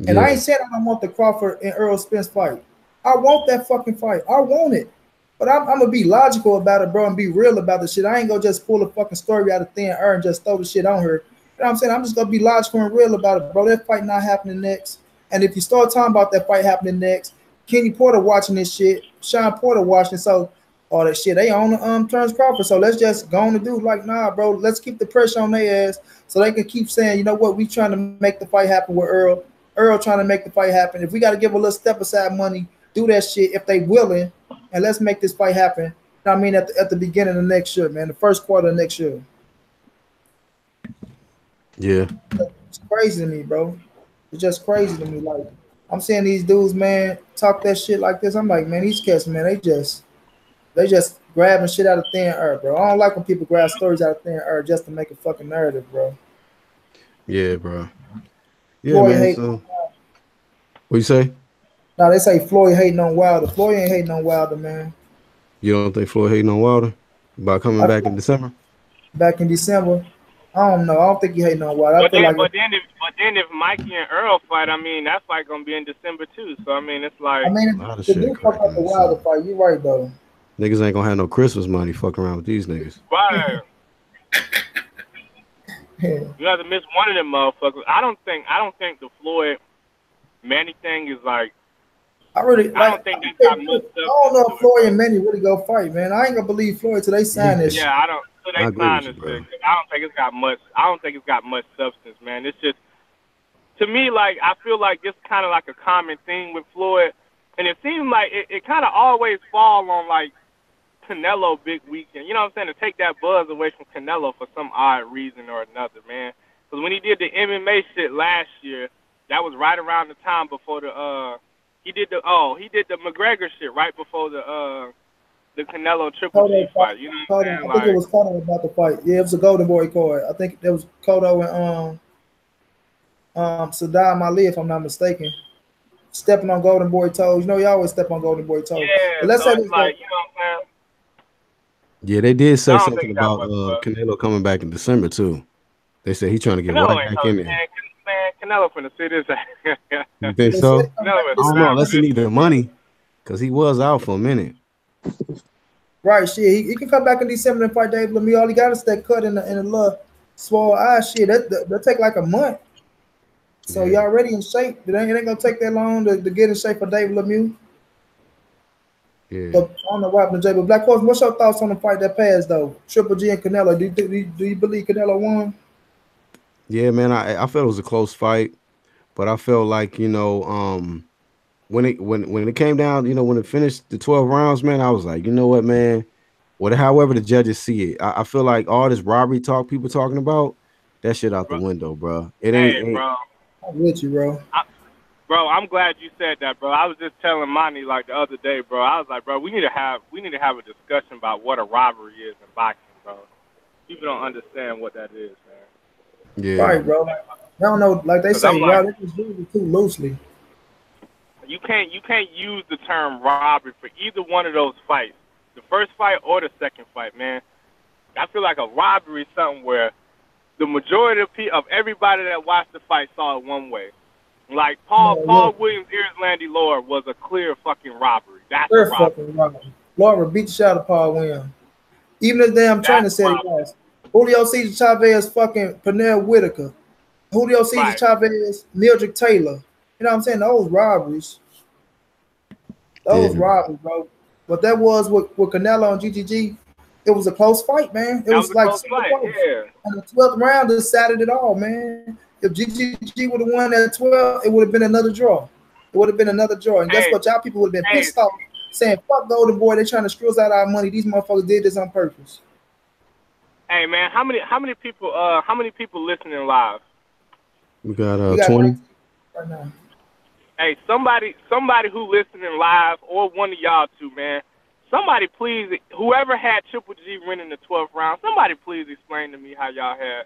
Speaker 1: And I
Speaker 3: Yeah.
Speaker 1: ain't saying I don't want the Crawford and Earl Spence fight. I want that fucking fight. I want it. But I'm gonna be logical about it, bro, and be real about the shit. I ain't gonna just pull a fucking story out of thin air and just throw the shit on her. You know what I'm saying? I'm just gonna be logical and real about it, bro. That fight not happening next. And if you start talking about that fight happening next, Kenny Porter watching this shit, Sean Porter watching, so all that shit, they on the Terrence Crawford. So let's just go on and do like, nah, bro. Let's keep the pressure on their ass so they can keep saying, you know what, we trying to make the fight happen with Earl. Earl trying to make the fight happen. If we got to give a little step aside money, do that shit if they willing, and let's make this fight happen. You know what I mean, at the beginning of next year, man, the first quarter of next year.
Speaker 3: Yeah.
Speaker 1: It's crazy to me, bro. It's just crazy to me. Like I'm seeing these dudes, man, talk that shit like this. I'm like, man, these cats, man, they just grabbing shit out of thin air, bro. I don't like when people grab stories out of thin air just to make a fucking narrative, bro.
Speaker 3: Yeah, bro. Yeah,
Speaker 1: Floyd
Speaker 3: man.
Speaker 1: hate.
Speaker 3: So what you say?
Speaker 1: Now they say Floyd hating on Wilder. Floyd ain't hating on Wilder, man.
Speaker 3: You don't think Floyd hating on Wilder about coming
Speaker 1: I
Speaker 3: back in
Speaker 1: feel
Speaker 3: December?
Speaker 1: back in December, I don't know. I don't think he hating on Wilder. I
Speaker 2: But
Speaker 1: feel
Speaker 2: then,
Speaker 1: like
Speaker 2: if Mikey and Earl fight, I mean, that fight gonna be in December too. So I mean, it's
Speaker 1: I
Speaker 2: like,
Speaker 3: A
Speaker 1: mean,
Speaker 3: lot of
Speaker 1: the
Speaker 3: shit
Speaker 1: dude fuck up
Speaker 3: cracking
Speaker 1: the
Speaker 3: in
Speaker 1: Wilder
Speaker 3: December.
Speaker 1: fight. You right though.
Speaker 3: Niggas ain't gonna have no Christmas money fucking around with these niggas.
Speaker 2: right,
Speaker 1: Yeah.
Speaker 2: you have to miss one of them motherfuckers. I don't think the Floyd Manny thing is like.
Speaker 1: I really
Speaker 2: I
Speaker 1: like.
Speaker 2: don't think
Speaker 1: I
Speaker 2: that's got much
Speaker 1: don't
Speaker 2: substance
Speaker 1: know
Speaker 2: to
Speaker 1: if
Speaker 2: it,
Speaker 1: Floyd
Speaker 2: bro.
Speaker 1: and Manny really go fight, man. I ain't gonna believe Floyd till they sign
Speaker 3: Yeah.
Speaker 1: this shit.
Speaker 2: Yeah, I don't. So
Speaker 3: I
Speaker 2: they
Speaker 3: agree with
Speaker 2: signed
Speaker 3: you,
Speaker 2: this
Speaker 3: bro.
Speaker 2: thing. I don't think it's got much. I don't think it's got much substance, man. It's just to me, like I feel like it's kind of like a common thing with Floyd, and it seems like it kind of always fall on like Canelo big weekend. You know what I'm saying? To take that buzz away from Canelo for some odd reason or another, man. Because when he did the MMA shit last year, that was right around the time before he did the McGregor shit right before the Canelo Triple G
Speaker 1: Cotto,
Speaker 2: fight. You know what I'm
Speaker 1: Cotto,
Speaker 2: saying?
Speaker 1: I think it
Speaker 2: Like,
Speaker 1: was Cotto about the fight. Yeah, it was a Golden Boy card. I think there was Cotto and Saddam Ali, if I'm not mistaken, stepping on Golden Boy toes. You know, you always step on Golden Boy toes.
Speaker 2: Yeah,
Speaker 1: But let's
Speaker 2: so
Speaker 1: say
Speaker 2: it's
Speaker 1: this though.
Speaker 2: like, you know what I'm saying?
Speaker 3: Yeah, they did
Speaker 2: I
Speaker 3: say
Speaker 2: don't
Speaker 3: something
Speaker 2: think that
Speaker 3: about
Speaker 2: much, bro.
Speaker 3: Canelo coming back in December too. They said he's trying to get
Speaker 2: Canelo
Speaker 3: right
Speaker 2: ain't
Speaker 3: back
Speaker 2: coming,
Speaker 3: in there.
Speaker 2: man. Canelo finna see this.
Speaker 3: You think
Speaker 1: They said
Speaker 3: so?
Speaker 1: come
Speaker 2: Canelo
Speaker 1: back
Speaker 2: finna
Speaker 3: I
Speaker 1: this
Speaker 3: don't know,
Speaker 2: snap
Speaker 3: unless
Speaker 2: for
Speaker 3: he
Speaker 2: this
Speaker 3: need the
Speaker 2: shit, bro.
Speaker 3: money, because he was out for a minute.
Speaker 1: right, shit. He can come back in December and fight Dave Lemieux. All he got is that cut in the little swole eye. Shit, that take like a month. So
Speaker 3: Yeah,
Speaker 1: y'all already in shape. It ain't gonna take that long to get in shape for David Lemieux.
Speaker 3: yeah.
Speaker 1: But I don't know what happened to Jay. But Black Horse, what's your thoughts on the fight that passed though? Triple G and Canelo. Do you believe Canelo won?
Speaker 3: Yeah, man. I felt it was a close fight, but I felt like, when it came down, when it finished the 12 rounds, man, I was like, you know what, man? However the judges see it, I feel like all this robbery talk people talking about, that shit out the
Speaker 2: Bro,
Speaker 3: window, bro. It
Speaker 2: hey,
Speaker 3: ain't
Speaker 2: bro.
Speaker 1: I'm with you, bro.
Speaker 2: Bro, I'm glad you said that, bro. I was just telling Monty like the other day, bro. I was like, bro, we need to have a discussion about what a robbery is in boxing, bro. People don't understand what that is, man.
Speaker 3: yeah.
Speaker 1: Right, bro. I don't know, like they
Speaker 2: Cause I'm
Speaker 1: say,
Speaker 2: like,
Speaker 1: bro, they just use it too loosely.
Speaker 2: you can't use the term robbery for either one of those fights, the first fight or the second fight, man. I feel like a robbery is something where the majority of everybody that watched the fight saw it one way. Like
Speaker 1: Yeah.
Speaker 2: Paul Williams, Landy Lord was a clear fucking robbery. That's a
Speaker 1: They're
Speaker 2: robbery.
Speaker 1: fucking wrong. Laura beat the shit out of Paul Williams. Even the damn trainer
Speaker 2: That's a
Speaker 1: said he
Speaker 2: robbery.
Speaker 1: was. Julio Cesar Chavez fucking Pernell Whitaker. Julio Cesar
Speaker 2: Right.
Speaker 1: Chavez, Mildred Taylor. You know what I'm saying? Those robberies. Those
Speaker 3: Yeah.
Speaker 1: robberies, bro. But that was with Canelo and GGG. It was a close fight, man. It
Speaker 2: That
Speaker 1: was
Speaker 2: was a
Speaker 1: like
Speaker 2: close
Speaker 1: super
Speaker 2: fight.
Speaker 1: close.
Speaker 2: Yeah.
Speaker 1: And the 12th round decided it all, man. If GGG would have won at 12, it would have been another draw. It would have been another draw. And guess
Speaker 2: Hey,
Speaker 1: what? Y'all people would have been
Speaker 2: hey,
Speaker 1: pissed off saying, fuck Golden Boy, they trying to screw us out of our money. These motherfuckers did this on purpose.
Speaker 2: hey, man. How many people listening live?
Speaker 3: We got
Speaker 1: We got
Speaker 3: 20.
Speaker 1: right now.
Speaker 2: Hey, somebody who listening live, or one of y'all two, man. Somebody please, whoever had Triple G winning the 12th round, somebody please explain to me how y'all had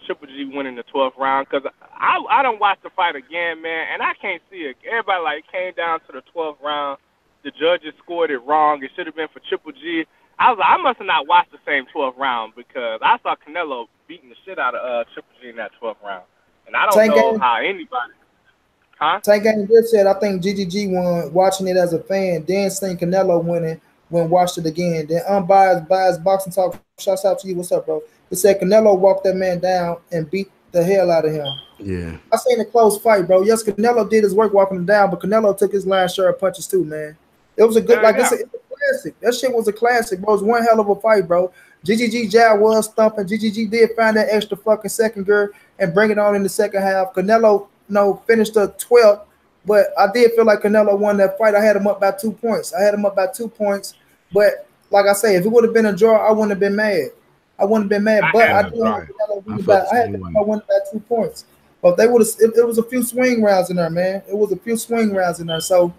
Speaker 2: Triple G winning the 12th round, because I don't watch the fight again, man, and I can't see it. Everybody like came down to the 12th round. The judges scored it wrong. It should have been for Triple G. I was like, I must have not watched the same 12th round, because I saw Canelo beating the shit out of Triple G in that 12th round, and I don't
Speaker 1: Tank
Speaker 2: know
Speaker 1: Game,
Speaker 2: how anybody, huh?
Speaker 1: Tank Game just said, I think GGG won watching it as a fan, then seen Canelo winning when watched it again. Then biased boxing talk, shouts out to you. What's up, bro? It said Canelo walked that man down and beat the hell out of him.
Speaker 3: Yeah.
Speaker 1: I seen a close fight, bro. Yes, Canelo did his work walking him down, but Canelo took his last share of punches too, man. It was a good, like
Speaker 2: Yeah.
Speaker 1: it's a classic. That shit was a classic, bro. It was one hell of a fight, bro. GGG jab was thumping. GGG did find that extra fucking second gear and bring it on in the second half. Canelo, finished the 12th, but I did feel like Canelo won that fight. I had him up by 2 points. But like I say, if it would have been a draw, I wouldn't have been mad. I wouldn't have been mad,
Speaker 2: I
Speaker 1: but
Speaker 2: had
Speaker 1: I
Speaker 2: him
Speaker 1: did have
Speaker 3: Right.
Speaker 1: Canelo
Speaker 3: I
Speaker 1: winning
Speaker 3: felt
Speaker 1: by.
Speaker 3: the
Speaker 1: I had
Speaker 3: same way.
Speaker 1: Canelo winning by 2 points. But they would have. It was a few swing rounds in there, man. It was a few swing rounds in there. So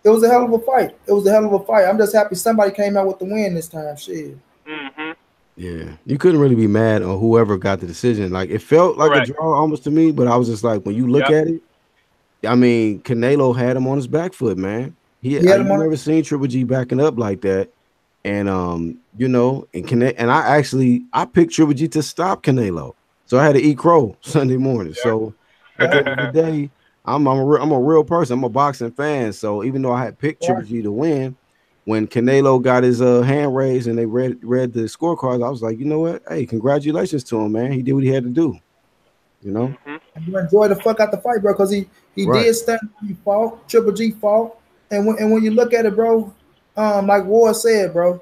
Speaker 1: it was a hell of a fight. It was a hell of a fight. I'm just happy somebody came out with the win this time. Shit.
Speaker 2: Mhm.
Speaker 3: Yeah. You couldn't really be mad on whoever got the decision. Like, it felt like a
Speaker 2: Correct.
Speaker 3: draw almost to me, but I was just like, when you look
Speaker 2: Yep.
Speaker 3: at it, I mean, Canelo had him on his back foot, man.
Speaker 1: He had him
Speaker 3: You
Speaker 1: on.
Speaker 3: never seen Triple G backing up like that. And I picked Triple G to stop Canelo. So I had to eat crow Sunday morning. So at the end of the day, I'm a real person. I'm a boxing fan. So even though I had picked Triple G to win, when Canelo got his hand raised and they read the scorecards, I was like, you know what? Hey, congratulations to him, man. He did what he had to do. You know?
Speaker 2: Mhm.
Speaker 1: You enjoy the fuck out the fight, bro, because he
Speaker 3: Right.
Speaker 1: did stand. He fought. Triple G fought. And when you look at it, bro, like Ward said, bro,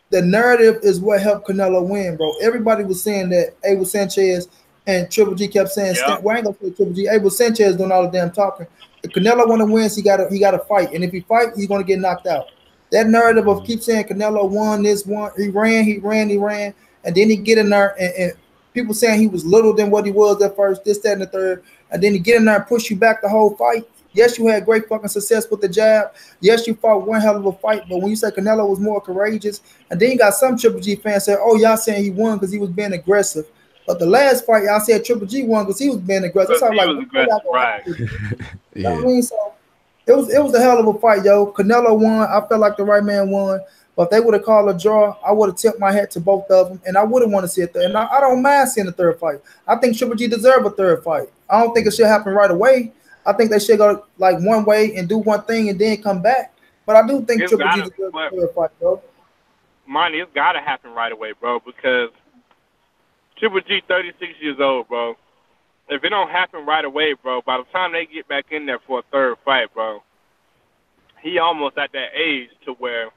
Speaker 1: the narrative is what helped Canelo win, bro. Everybody was saying that Abel Sanchez and Triple G kept saying,
Speaker 2: Yep.
Speaker 1: well, I ain't gonna say Triple G. Abel Sanchez doing all the damn talking. If Canelo want to win, he got to fight, and if he fight, he's gonna get knocked out. That narrative of keep saying Canelo won this one, he ran, and then he get in there and people saying he was little than what he was at first, this, that, and the third, and then he get in there and push you back the whole fight. Yes, you had great fucking success with the jab. Yes, you fought one hell of a fight, but when you say Canelo was more courageous, and then you got some Triple G fans say, "Oh, y'all saying he won because he was being aggressive." But the last fight, y'all said Triple G won because he was being aggressive. So I was like,
Speaker 2: was aggressive, right?
Speaker 1: You know what I mean? So it was a hell of a fight, yo. Canelo won. I felt like the right man won. But if they would have called a draw, I would have tipped my hat to both of them, and I wouldn't want to see a third. And I don't mind seeing a third fight. I think Triple G deserves a third fight. I don't think it should happen right away. I think they should go like one way and do one thing and then come back. But I do think Triple G deserves a third fight, bro.
Speaker 2: Money, it's got to happen right away, bro, because Triple G 36 years old, bro. If it don't happen right away, bro, by the time they get back in there for a third fight, bro, he almost at that age to where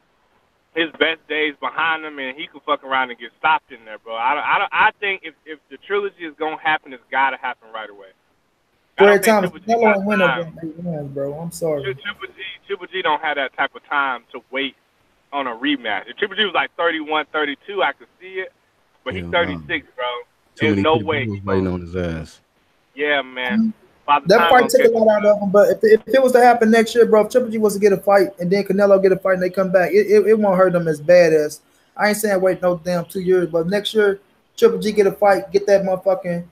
Speaker 2: his best days behind him, and he can fuck around and get stopped in there, bro. I think if the trilogy is gonna happen, it's gotta happen right away.
Speaker 1: Every time Canelo ain't win over 8 rounds, bro. I'm sorry.
Speaker 2: Triple G don't have that type of time to wait on a rematch. If Triple G was like 31, 32, I could see it, but he's 36, bro. There's no way
Speaker 3: he's waiting on his ass.
Speaker 2: Yeah, man.
Speaker 1: That fight took a lot out of him, but if it was to happen next year, bro, if Triple G was to get a fight and then Canelo get a fight and they come back, it won't hurt them as bad as I ain't saying wait no damn 2 years, but next year Triple G get a fight, get that motherfucking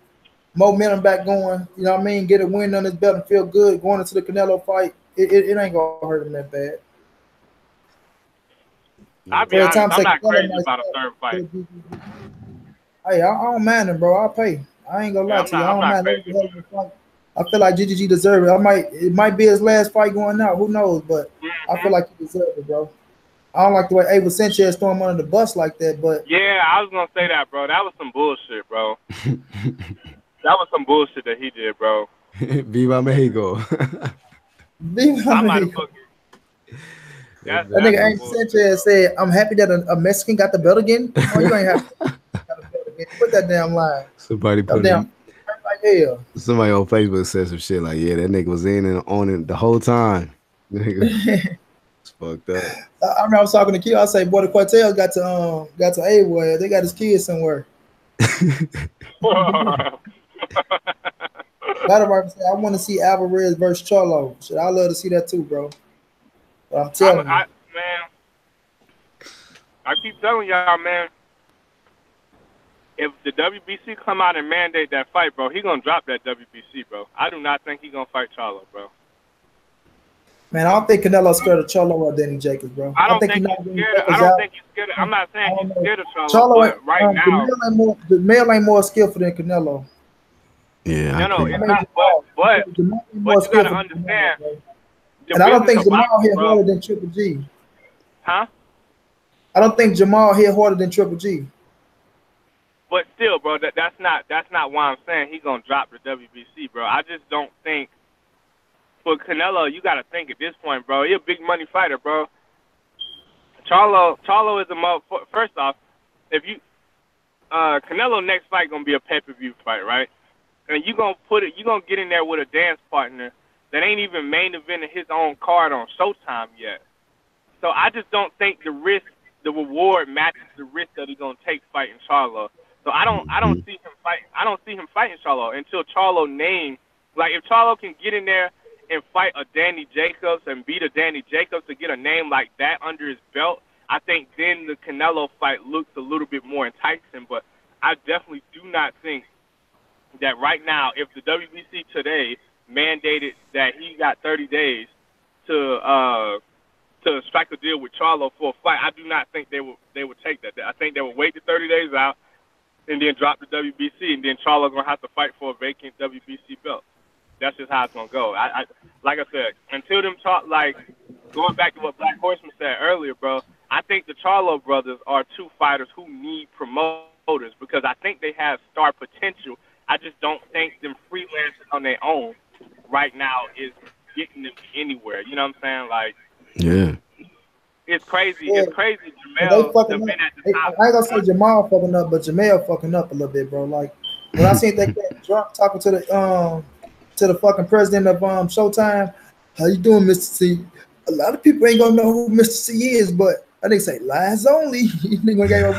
Speaker 1: momentum back going. You know what I mean? Get a win on his belt and feel good going into the Canelo fight. It ain't gonna hurt him that bad.
Speaker 2: I'll be honest, I'm not crazy about a third fight.
Speaker 1: Hey, I don't mind him, bro. I'll pay. I ain't gonna lie to you. I don't mind him. I feel like GGG deserves it. It might be his last fight going out. Who knows? But I feel like he deserves it, bro. I don't like the way Abel Sanchez threw him under the bus like that. But
Speaker 2: yeah, I was gonna say that, bro. That was some bullshit, bro. That was some bullshit that he did, bro.
Speaker 3: Viva Mexico.
Speaker 1: Viva Mexico. That nigga Abel Sanchez said, "I'm happy that a Mexican got the belt again." Oh, you ain't happy. Put that damn line.
Speaker 3: Somebody put
Speaker 1: damn. Like
Speaker 3: somebody on Facebook said some shit like, "Yeah, that nigga was in and on it the whole time." Nigga, it's fucked up.
Speaker 1: I remember I was talking to Q. I say, "Boy, the Quartels got to A-Way. They got his kids somewhere." I want to see Alvarez versus Charlo. Shit, I love to see that too, bro. But I'm telling you,
Speaker 2: man. I keep telling y'all, man. If the WBC come out and mandate that fight, bro, he gonna drop that WBC, bro. I do not think he gonna fight Charlo, bro.
Speaker 1: Man, I don't think Canelo's scared of Charlo or Danny Jacobs, bro.
Speaker 2: I don't think he's scared. I don't think he's scared. I'm not saying he's scared of Charlo, but right now,
Speaker 1: the male ain't more skillful than Canelo.
Speaker 3: Yeah,
Speaker 2: no, it's not. But you gotta understand.
Speaker 1: And I don't think Jamal hit harder than Triple G.
Speaker 2: Huh?
Speaker 1: I don't think Jamal hit harder than Triple G.
Speaker 2: But still, bro, that's not why I'm saying he's gonna drop the WBC, bro. I just don't think for Canelo, you gotta think at this point, bro. He's a big money fighter, bro. Charlo is a motherfucker. First off, if you Canelo next fight gonna be a pay-per-view fight, right? And you gonna get in there with a dance partner that ain't even main eventing his own card on Showtime yet. So I just don't think the reward matches the risk that he's gonna take fighting Charlo. So I don't see him fight. I don't see him fighting Charlo until Charlo name. Like if Charlo can get in there and fight a Danny Jacobs and beat a Danny Jacobs to get a name like that under his belt, I think then the Canelo fight looks a little bit more enticing. But I definitely do not think that right now, if the WBC today mandated that he got 30 days to strike a deal with Charlo for a fight, I do not think they would take that. I think they would wait the 30 days out and then drop the WBC, and then Charlo gonna have to fight for a vacant WBC belt. That's just how it's gonna go. I like I said, until them talk, like going back to what Black Horseman said earlier, bro. I think the Charlo brothers are two fighters who need promoters because I think they have star potential. I just don't think them freelancers on their own right now is getting them anywhere. You know what I'm saying? Like,
Speaker 3: yeah.
Speaker 2: It's crazy. Yeah. It's crazy. Jamal been at the top.
Speaker 1: I ain't gonna say Jamal fucking up, but Jamel fucking up a little bit, bro. Like when I seen that guy drunk talking to the fucking president of Showtime, how you doing, Mr. C? A lot of people ain't gonna know who Mr. C is, but I think say lies only. Nigga gave up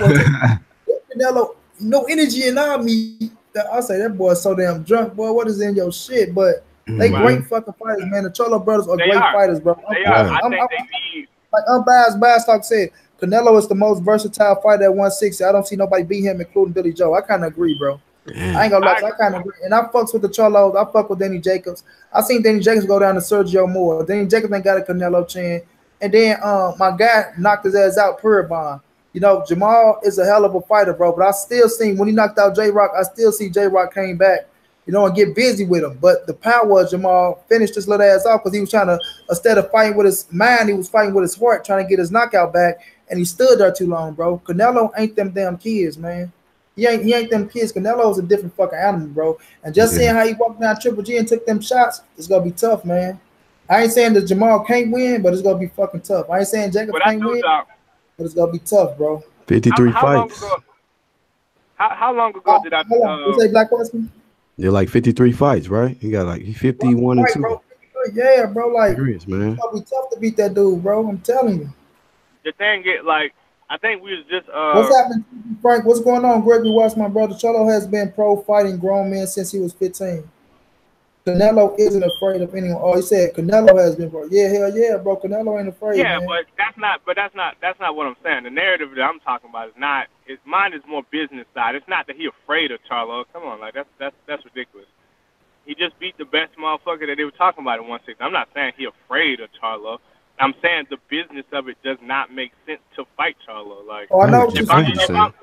Speaker 1: Canelo, no energy in me. I say that boy's so damn drunk, boy. What is in your shit? But they great fucking fighters, man. The Charlo brothers are great fighters, bro.
Speaker 2: They are. I think they need.
Speaker 1: Like unbiased talk said, Canelo is the most versatile fighter at 160. I don't see nobody beat him, including Billy Joe. I kind of agree, bro. I ain't gonna lie, I kind of agree. And I fucks with the Charlos. I fuck with Danny Jacobs. I seen Danny Jacobs go down to Sergio Moore. Danny Jacobs ain't got a Canelo chin. And then my guy knocked his ass out, Puribon. You know, Jamal is a hell of a fighter, bro. But I still see when he knocked out J Rock, I still see J Rock came back, you know, and get busy with him. But the power of Jamal finished his little ass off because he was trying to, instead of fighting with his mind, he was fighting with his heart, trying to get his knockout back. And he stood there too long, bro. Canelo ain't them damn kids, man. He ain't them kids. Canelo's a different fucking animal, bro. And just seeing how he walked down Triple G and took them shots, it's gonna be tough, man. I ain't saying that Jamal can't win, but it's gonna be fucking tough. I ain't saying Jacob can't win, but it's gonna be tough, bro.
Speaker 3: 53 fights.
Speaker 2: How long ago did I?
Speaker 1: You say Black Westman?
Speaker 3: They're like 53 fights, right? He got like 51 and 2.
Speaker 1: Bro. Yeah, bro. Like,
Speaker 3: serious, man.
Speaker 1: It's gonna be tough to beat that dude, bro. I'm telling you.
Speaker 2: The thing get like. I think we was just
Speaker 1: What's happening, Frank? What's going on? Gregory Watts, my brother. Charlo has been pro fighting grown men since he was 15. Canelo isn't afraid of anyone. Oh, he said Canelo has been pro. Yeah, hell yeah, bro. Canelo ain't afraid.
Speaker 2: Yeah,
Speaker 1: man.
Speaker 2: but that's not what I'm saying. The narrative that I'm talking about is not. Mine is more business side. It's not that he afraid of Charlo. Come on, like that's ridiculous. He just beat the best motherfucker that they were talking about at 160. I'm not saying he afraid of Charlo. I'm saying the business of it does not make sense to fight Charlo. Like,
Speaker 1: I know what you're saying.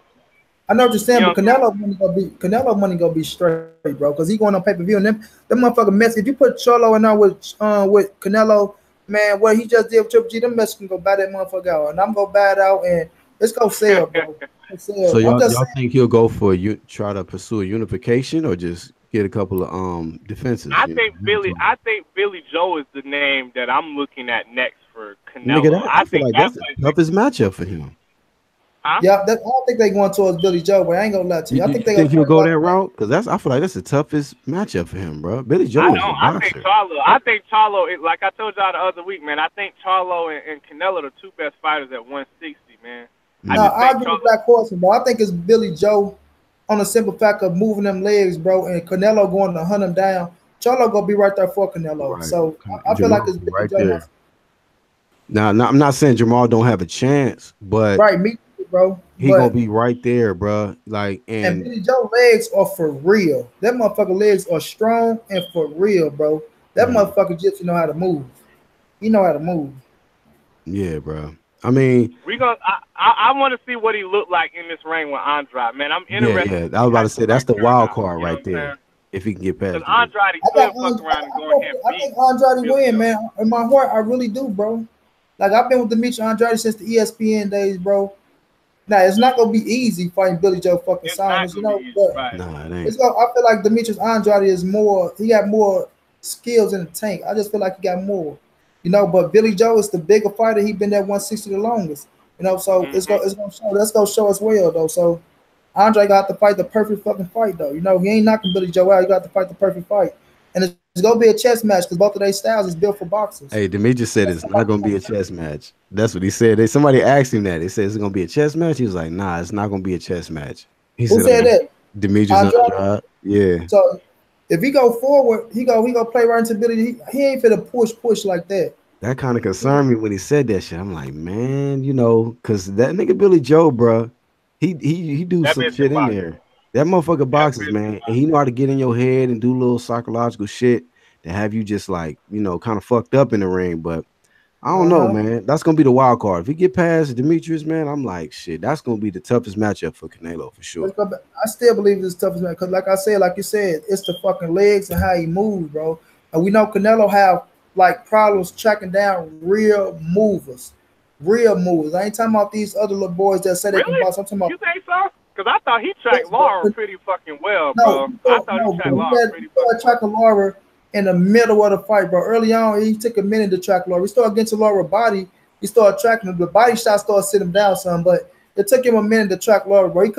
Speaker 1: I know what you're saying, but Canelo money gonna be straight, bro, because he going on pay-per-view and them motherfucking mess. If you put Charlo in there with Canelo, man, what he just did with Triple G, them mess can go buy that motherfucker out, and I'm gonna buy it out, and it's gonna sell, bro.
Speaker 3: So y'all think he'll go for try to pursue a unification or just get a couple of defenses?
Speaker 2: I think Billy Joe is the name that I'm looking at next for Canelo. Nigga,
Speaker 3: I feel like that's the toughest matchup for him.
Speaker 2: Huh?
Speaker 1: Yeah, I don't think they going towards Billy Joe, but I ain't gonna lie to you. I think
Speaker 3: he'll go that route because I feel like that's the toughest matchup for him, bro. Billy Joe is a boxer.
Speaker 2: I think Charlo, like I told y'all the other week, man. I think Charlo and Canelo are the two best fighters at 160, man.
Speaker 1: I agree with Black Horseman, but I think it's Billy Joe on the simple fact of moving them legs, bro, and Canelo going to hunt him down. Charlo gonna be right there for Canelo,
Speaker 3: right.
Speaker 1: So I feel like it's Billy
Speaker 3: right
Speaker 1: Joe.
Speaker 3: There. Now, I'm not saying Jamal don't have a chance, but
Speaker 1: me too, bro.
Speaker 3: He gonna be right there, bro. Like,
Speaker 1: and Billy Joe legs are for real. That motherfucker legs are strong and for real, bro. That motherfucker just know how to move. He know how to move.
Speaker 3: Yeah, bro. I mean,
Speaker 2: I want to see what he looked like in this ring with Andrade, man. I'm interested.
Speaker 3: Yeah. I was about to say that's the wild card right there. If he can get past.
Speaker 2: Because Andrade could fuck around and go ahead.
Speaker 1: I think Andrade win, man. In my heart, I really do, bro. Like I've been with Demetrius Andrade since the ESPN days, bro. Now it's not gonna be easy fighting Billy Joe fucking Simons, you know. But
Speaker 3: it ain't.
Speaker 1: I feel like Demetrius Andrade is more. He got more skills in the tank. I just feel like he got more. You know, but Billy Joe is the bigger fighter. He been at 160 the longest. You know, so it's gonna show. That's gonna show us well though. So Andre got to fight the perfect fucking fight though. You know, he ain't knocking Billy Joe out. He got to fight the perfect fight, and it's gonna be a chess match because both of their styles is built for boxers.
Speaker 3: Hey, Demetrius said it's not gonna be a chess match. That's what he said. Somebody asked him that. They said it's gonna be a chess match. He was like, "Nah, it's not gonna be a chess match." Who
Speaker 1: said that?
Speaker 3: Demetrius Andrade. Yeah.
Speaker 1: So if he go forward, he go play right into Billy. He ain't finna push like that.
Speaker 3: That kind of concerned me when he said that shit. I'm like, man, you know, because that nigga Billy Joe, bro, he do some shit in there. That motherfucker boxes, man, and he know how to get in your head and do little psychological shit to have you just like, you know, kind of fucked up in the ring. But I don't know, man. That's gonna be the wild card. If he get past Demetrius, man, I'm like, shit, that's gonna be the toughest matchup for Canelo for sure.
Speaker 1: I still believe it's the toughest match because, like you said, it's the fucking legs and how he moves, bro. And we know Canelo have like problems tracking down real movers. I ain't talking about these other little boys that say they can box. I'm talking about.
Speaker 2: You think so? Because I thought he tracked Laura pretty fucking well, bro. I thought he tracked Laura pretty fucking well.
Speaker 1: Tracking Laura in the middle of the fight, bro. Early on, he took a minute to track Laura. We started getting to Laura's body. He started tracking him. The body shot started sitting him down some, but it took him a minute to track Laura, bro. He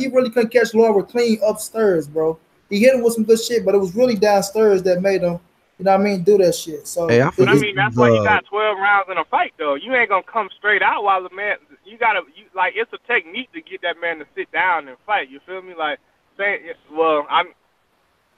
Speaker 1: really couldn't catch Laura clean upstairs, bro. He hit him with some good shit, but it was really downstairs that made him. You know what I mean? Do that shit. So,
Speaker 3: hey,
Speaker 2: but I mean, that's why you got 12 rounds in a fight, though. You ain't gonna come straight out while the man. Like it's a technique to get that man to sit down and fight. You feel me? Like, I'm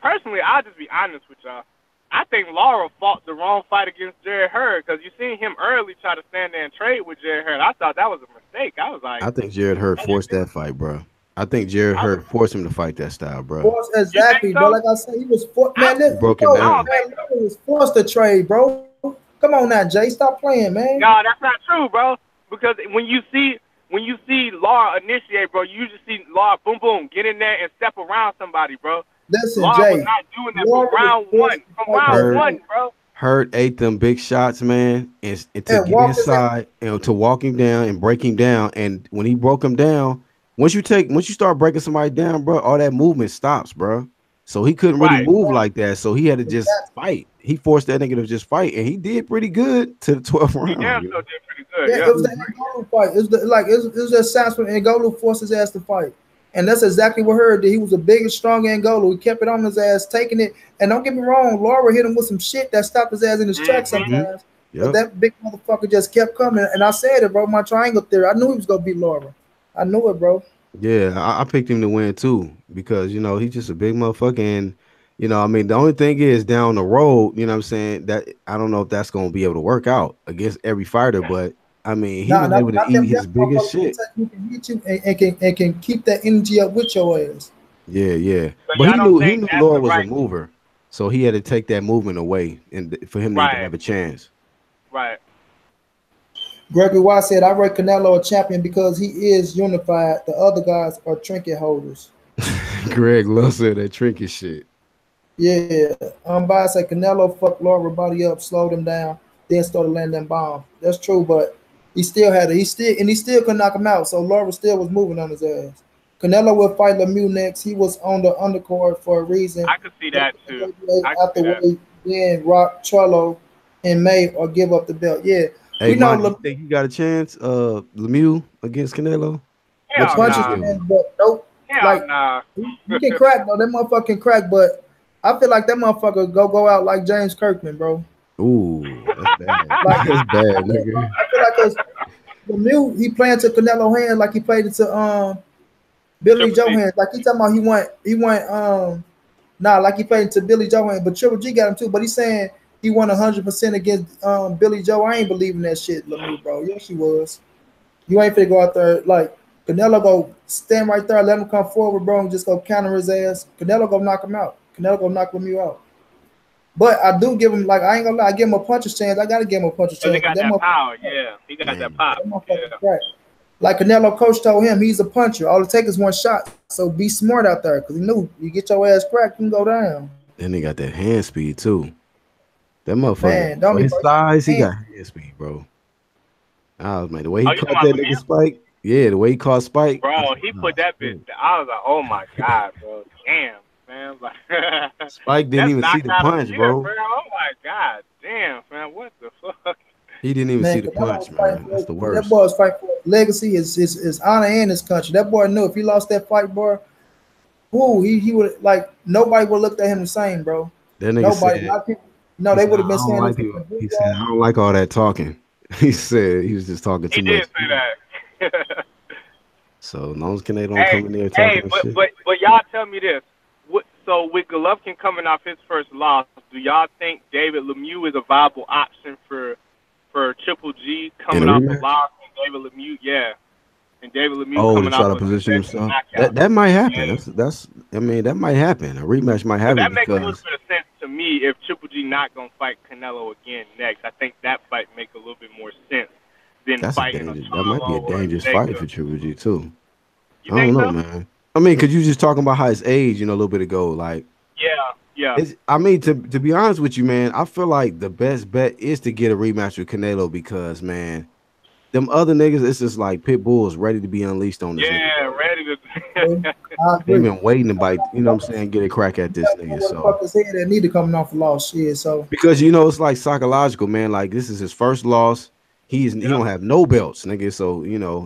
Speaker 2: personally, I'll just be honest with y'all. I think Laura fought the wrong fight against Jared Hurd because you seen him early try to stand there and trade with Jared Hurd. I thought that was a mistake. I was like,
Speaker 3: I think Jared Hurd forced that fight, bro. I think Jared Hurt forced him to fight that style, bro.
Speaker 1: Forced, exactly,
Speaker 2: so?
Speaker 1: bro. Like I said, he was forced. Man,
Speaker 3: He broke him down.
Speaker 1: He was forced to trade, bro. Come on now, Jay. Stop playing, man.
Speaker 2: No, that's not true, bro. Because when you see Laura initiate, bro, you just see Laura boom boom get in there and step around somebody, bro.
Speaker 1: Listen,
Speaker 2: Laura
Speaker 1: Jay.
Speaker 2: was not doing that from round one. From round one, bro.
Speaker 3: Hurt ate them big shots, man, and to get inside and to walk him down and break him down. And when he broke him down, once you start breaking somebody down, bro, all that movement stops, bro. So he couldn't really move like that. So he had to just fight. He forced that nigga to just fight, and he did pretty good to the 12th round.
Speaker 2: He damn sure did pretty good.
Speaker 1: Yeah, it was the N'Golo fight. It was just sounds when N'Golo forced his ass to fight. And that's exactly what Hurt did. He was the biggest, strong N'Golo. He kept it on his ass, taking it. And don't get me wrong, Laura hit him with some shit that stopped his ass in his tracks sometimes. But that big motherfucker just kept coming. And I said it, bro, my triangle theory. I knew he was going to beat Laura. I knew it, bro.
Speaker 3: Yeah, I picked him to win too because, you know, he's just a big motherfucker. And, you know, I mean, the only thing is down the road, you know what I'm saying, that I don't know if that's going to be able to work out against every fighter, but I mean, he was able to eat his biggest shit.
Speaker 1: He can hit you and can keep that energy up with your ass.
Speaker 3: Yeah. But he knew Laura was a mover, so he had to take that movement away and for him to have a chance.
Speaker 2: Right.
Speaker 1: Gregory White said, I rate Canelo a champion because he is unified. The other guys are trinket holders.
Speaker 3: Greg loves that trinket shit.
Speaker 1: Yeah. By said Canelo fucked Laura body up, slowed him down, then started landing bombs. That's true, but he still could knock him out. So Laura still was moving on his ass. Canelo will fight Lemieux next. He was on the undercard for a reason.
Speaker 2: I could see that too.
Speaker 1: Then Rock Trello in May or give up the belt. Yeah.
Speaker 3: Hey, we know you think he got a chance, Lemieux against Canelo?
Speaker 2: Hell
Speaker 1: nah. But nope.
Speaker 2: Nah.
Speaker 1: He can crack, though. That motherfucker can crack, but I feel like that motherfucker go out like James Kirkman, bro.
Speaker 3: Ooh, that's bad. That's bad, nigga.
Speaker 1: I feel like Lemieux, he playing to Canelo hands like he played it to Billy Joe hands. Like he talking about he went like he played it to Billy Joe hands, but Triple G got him too. But he's saying he won 100% against Billy Joe. I ain't believing that shit, Lemieux, bro. Yes, he was. You ain't finna go out there like Canelo go stand right there, let him come forward, bro, and just go counter his ass. Canelo go knock him out. Canelo go knock Lemieux out. But I do give him, like, I ain't gonna lie, I give him a puncher's chance. I gotta give him a puncher's chance.
Speaker 2: He got that power, yeah. He got that power.
Speaker 1: Right. Like Canelo coach told him, he's a puncher. All it takes is one shot. So be smart out there, because he knew you get your ass cracked, you can go down.
Speaker 3: Then he got that hand speed too. That motherfucker,
Speaker 1: man,
Speaker 3: his size, he got hand speed, bro. Man, the way he caught that nigga Spike, the way he caught Spike,
Speaker 2: bro, he put that bitch. I was like, oh my god, bro, damn, man. Like,
Speaker 3: Spike didn't even see the punch, bro.
Speaker 2: Oh my god, damn, man, what the fuck?
Speaker 3: He didn't even see the punch, man. That's the worst.
Speaker 1: That boy's fighting for legacy, his honor, and his country. That boy knew if he lost that fight, boy, he would, like, nobody would look at him the same, bro.
Speaker 3: That nigga
Speaker 1: nobody.
Speaker 3: Said,
Speaker 1: they would have been saying
Speaker 3: like he said, I don't like all that talking. He said he was just talking too much.
Speaker 2: He did say that.
Speaker 3: So as long as Canelo don't come in there talking shit.
Speaker 2: But y'all tell me this. So with Golovkin coming off his first loss, do y'all think David Lemieux is a viable option for Triple G coming off the loss and David Lemieux? Yeah. And David Lemieux coming
Speaker 3: to try to position himself. That might happen. Yeah. I mean, that might happen. A rematch might happen.
Speaker 2: That makes a little bit of sense to me if Triple G not gonna fight Canelo again next. I think that fight make a little bit more sense than fighting.
Speaker 3: That might be a dangerous fight for Triple G too. I don't know, man. I mean, cause you just talking about how his age, a little bit ago, like.
Speaker 2: Yeah.
Speaker 3: I mean, to be honest with you, man, I feel like the best bet is to get a rematch with Canelo because, man, them other niggas, it's just like pit bulls ready to be unleashed on this nigga.
Speaker 2: Ready to.
Speaker 3: They've been waiting to bite, what I'm saying, get a crack at this nigga. So
Speaker 1: that need to come off a loss, so
Speaker 3: because it's like psychological, man. Like this is his first loss. He don't have no belts, nigga. So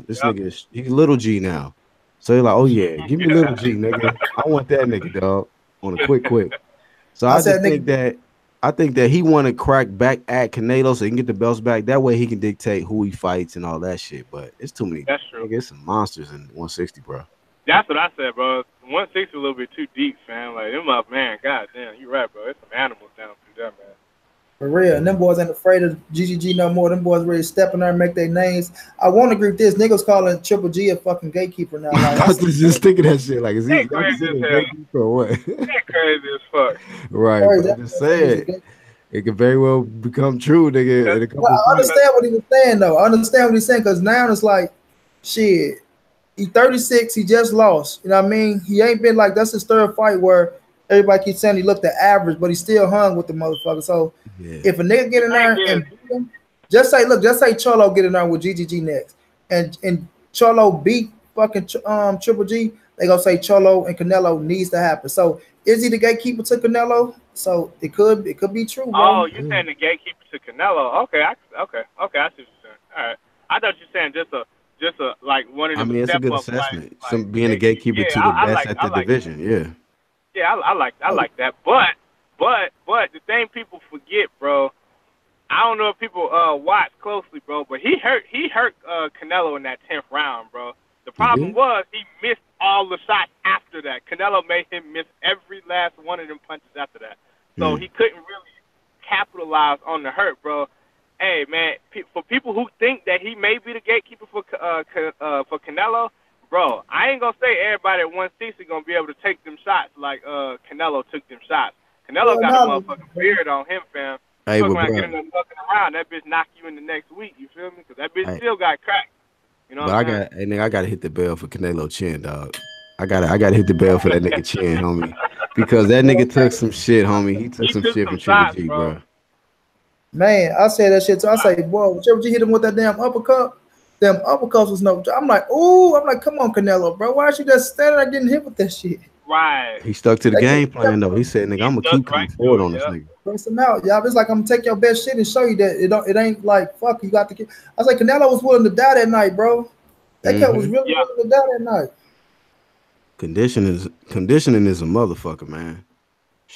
Speaker 3: this nigga, he's little G now. So you're like, oh yeah, give me little G, nigga. I want that nigga, dog, on a quick. So I think that he want to crack back at Canelo so he can get the belts back. That way he can dictate who he fights and all that shit. But it's too many.
Speaker 2: That's true.
Speaker 3: It's some monsters in 160, bro.
Speaker 2: That's what I said, bro. 160 a little bit too deep, fam. Like, them up, man. God damn, you right, bro. It's some animals down through there, man.
Speaker 1: For real. And them boys ain't afraid of GGG no more. Them boys ready to step in there and make their names. I want to agree with this. Niggas calling Triple G a fucking gatekeeper now. Like,
Speaker 3: I was just thinking that shit. Like, is he
Speaker 2: crazy as
Speaker 3: a
Speaker 2: hell.
Speaker 3: gatekeeper or what?
Speaker 2: That crazy as fuck.
Speaker 3: Right, but I'm just saying. It could very well become true, nigga. In a couple
Speaker 1: I understand what he was saying, though. I understand what he's saying, because now it's like, shit, he 36, he just lost. You know what I mean? He ain't been like, that's his third fight where everybody keeps saying he looked the average, but he still hung with the motherfucker. So if a nigga get in there and beat him, just say Cholo get in there with GGG next, and Cholo beat fucking Triple G, they gonna say Cholo and Canelo needs to happen. So is he the gatekeeper to Canelo? So it could be true, bro.
Speaker 2: Oh, you're saying the gatekeeper to Canelo? Okay, I see what you're saying. All right, I thought you're saying just a like one of them.
Speaker 3: I mean, it's a good assessment. Like being a gatekeeper to the best at the division. Yeah.
Speaker 2: Yeah, I like that. But the thing people forget, bro. I don't know if people watch closely, bro, but he hurt Canelo in that 10th round, bro. The problem was he missed all the shots after that. Canelo made him miss every last one of them punches after that. So he couldn't really capitalize on the hurt, bro. Hey, man, for people who think that he may be the gatekeeper for Canelo, bro, I ain't gonna say everybody at 160 gonna be able to take them shots like Canelo took them shots. Canelo got a motherfucking beard on him, fam.
Speaker 3: Hey,
Speaker 2: fucking around, getting them fucking around, that bitch knock you in the next week. You feel me? Because that bitch still got cracked. You know. But
Speaker 3: I gotta hit the bell for Canelo chin, dog. I gotta hit the bell for that nigga chin, homie, because that nigga took some shit, homie. He took some shit from Triple G, bro.
Speaker 1: Man, I say that shit too. I say, boy, Triple G hit him with that damn uppercut. Them uppercuts was no. I'm like, come on, Canelo, bro. Why is you just standing there getting hit with that shit?
Speaker 2: Right.
Speaker 3: He stuck to the game plan though. He said, "Nigga, I'm gonna keep coming forward on this nigga."
Speaker 1: Press him out, y'all. It's like I'm gonna take your best shit and show you that it ain't like fuck. You got to. I was like, Canelo was willing to die that night, bro. That cat was really willing to die that night.
Speaker 3: Conditioning is a motherfucker, man.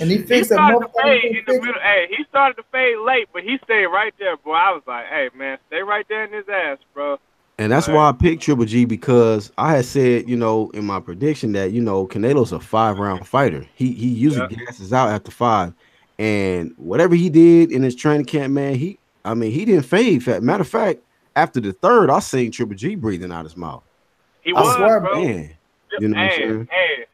Speaker 1: And he fixed
Speaker 2: that motherfucker in the middle. Hey, he started to fade late, but he stayed right there, boy. I was like, hey, man, stay right there in his ass, bro.
Speaker 3: And that's why I picked Triple G, because I had said, you know, in my prediction that, you know, Canelo's a 5-round fighter. He usually gasses out after 5. And whatever he did in his training camp, man, he didn't fade. Matter of fact, after the 3rd, I seen Triple G breathing out his mouth.
Speaker 2: He was, bro.
Speaker 3: Man. You know what I'm saying?
Speaker 2: Hey,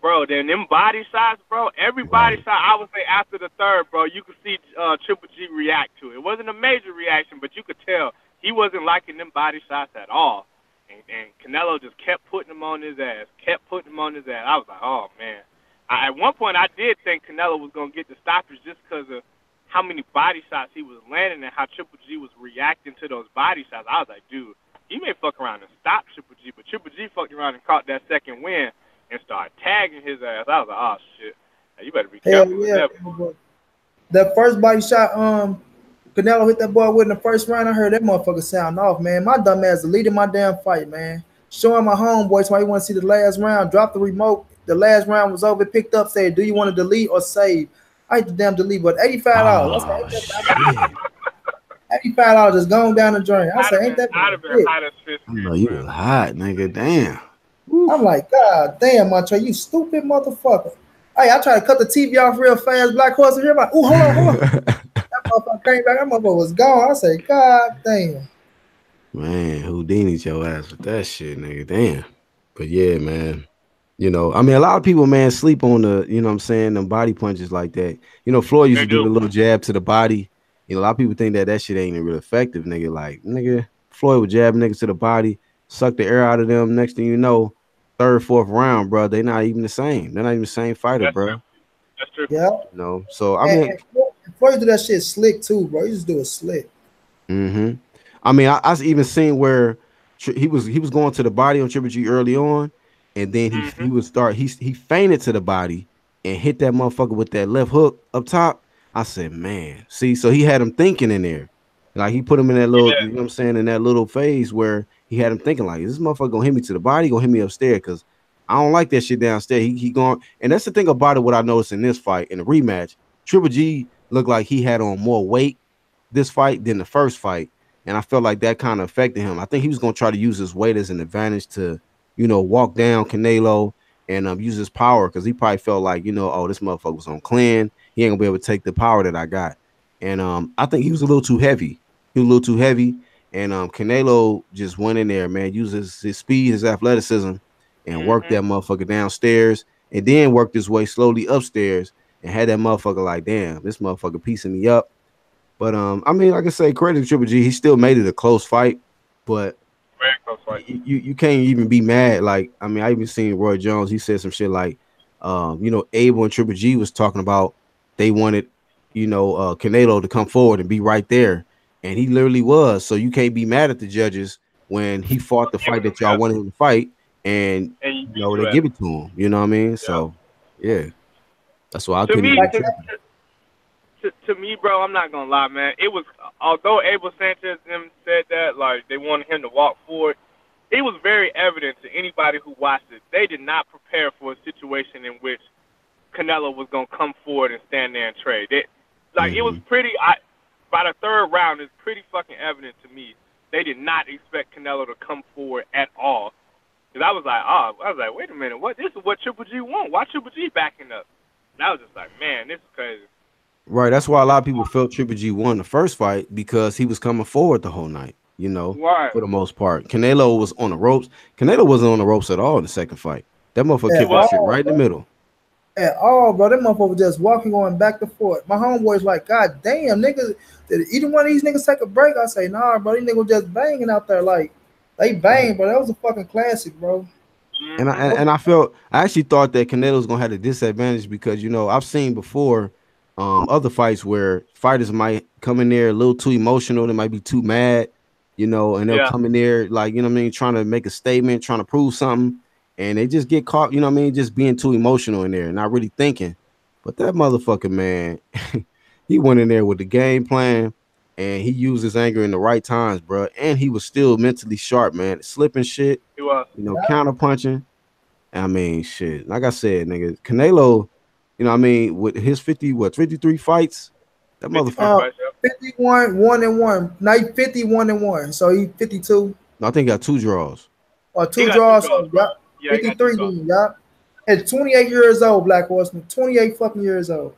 Speaker 2: bro, then them body shots, bro, every body shot, I would say after the 3rd, bro, you could see Triple G react to it. It wasn't a major reaction, but you could tell he wasn't liking them body shots at all. And Canelo just kept putting him on his ass, I was like, oh, man. At one point, I did think Canelo was going to get the stoppage just because of how many body shots he was landing and how Triple G was reacting to those body shots. I was like, dude, he may fuck around and stop Triple G, but Triple G fucked around and caught that second win and started tagging his ass. I was like, oh, shit. You better be careful with that.
Speaker 1: That first body shot, Canelo hit that boy with in the first round. I heard that motherfucker sound off, man. My dumb ass deleted my damn fight, man. Showing my homeboys why you want to see the last round. Dropped the remote. The last round was over. Picked up, said, do you want to delete or save? I hate the damn delete, but $85. $85 just going down the drain. I said, ain't that bad?
Speaker 3: I know you was hot, nigga. Damn.
Speaker 1: I'm like, God damn, Montre, you stupid motherfucker. Hey, I tried to cut the TV off real fast. Black Horse in here, like, ooh, hold on. That motherfucker came back. That motherfucker was gone. I said, God damn.
Speaker 3: Man, Houdini'd your ass with that shit, nigga. Damn. But yeah, man. You know, I mean, a lot of people, man, sleep on the, you know what I'm saying, them body punches like that. You know, Floyd used to do a little jab to the body. You know, a lot of people think that shit ain't real effective, nigga. Like, nigga, Floyd would jab niggas to the body, suck the air out of them. Next thing you know, 3rd, 4th round, bro, they not even the same. They're not even the same fighter,
Speaker 2: That's
Speaker 3: bro.
Speaker 2: True. That's true.
Speaker 1: Yeah.
Speaker 3: You know, so I mean,
Speaker 1: Floyd do that shit slick too, bro. He just do it slick.
Speaker 3: Mm-hmm. I mean, I even seen where he was going to the body on Triple G early on, and then he feinted to the body and hit that motherfucker with that left hook up top. I said, man, see, so he had him thinking in there. Like he put him in that little, you know what I'm saying, in that little phase where he had him thinking like, is this motherfucker gonna hit me to the body, gonna hit me upstairs? Because I don't like that shit downstairs. He going, and that's the thing about it, what I noticed in this fight, in the rematch, Triple G looked like he had on more weight this fight than the first fight. And I felt like that kind of affected him. I think he was gonna try to use his weight as an advantage to, you know, walk down Canelo and use his power, because he probably felt like, you know, oh, this motherfucker was on clean. He ain't gonna be able to take the power that I got. and I think he was a little too heavy. He was a little too heavy, and Canelo just went in there, man, uses his speed, his athleticism, and worked that motherfucker downstairs, and then worked his way slowly upstairs, and had that motherfucker like, damn, this motherfucker piecing me up. But I mean, like I say, credit to Triple G, he still made it a close fight, but
Speaker 2: Very close fight.
Speaker 3: you can't even be mad. Like, I mean, I even seen Roy Jones. He said some shit like, Abel and Triple G was talking about they wanted, Canelo to come forward and be right there, and he literally was. So you can't be mad at the judges when he fought the fight that y'all wanted him to fight, and they give it to him. You know what I mean? So yeah, that's why I couldn't.
Speaker 2: To me, bro, I'm not gonna lie, man. It was, although Abel Sanchez them said that, like, they wanted him to walk forward, it was very evident to anybody who watched it. They did not prepare for a situation in which Canelo was gonna come forward and stand there and trade. It was pretty. By the third round, it's pretty fucking evident to me they did not expect Canelo to come forward at all. Because I was like, wait a minute, what? This is what Triple G want. Why Triple G backing up? And I was just like, man, this is crazy.
Speaker 3: Right, that's why a lot of people felt Triple G won the first fight, because he was coming forward the whole night, for the most part. Canelo was on the ropes. Canelo wasn't on the ropes at all in the second fight. That motherfucker kept that shit right in the middle.
Speaker 1: At all, bro. That motherfucker just walking, going back and forth. My homeboy's like, God damn, niggas, did either one of these niggas take a break? I say, nah, bro, these niggas just banging out there. Like, they bang, bro. That was a fucking classic, bro.
Speaker 3: And I actually thought that Canelo was gonna have a disadvantage, because I've seen before other fights where fighters might come in there a little too emotional, they might be too mad, and they'll come in there like, trying to make a statement, trying to prove something, and they just get caught, just being too emotional in there, not really thinking. But that motherfucker, man, he went in there with the game plan, and he used his anger in the right times, bro. And he was still mentally sharp, man. Slipping shit,
Speaker 2: He was.
Speaker 3: counter punching. I mean, shit. Like I said, nigga, Canelo, with his 53 fights, that motherfucker.
Speaker 1: 51, 1-1. Now he 51-1. So he 52.
Speaker 3: No, I think he got 2 draws.
Speaker 1: Or 2 draws. So 53, yeah. At 28 years old, Black Horseman. 28 fucking years old.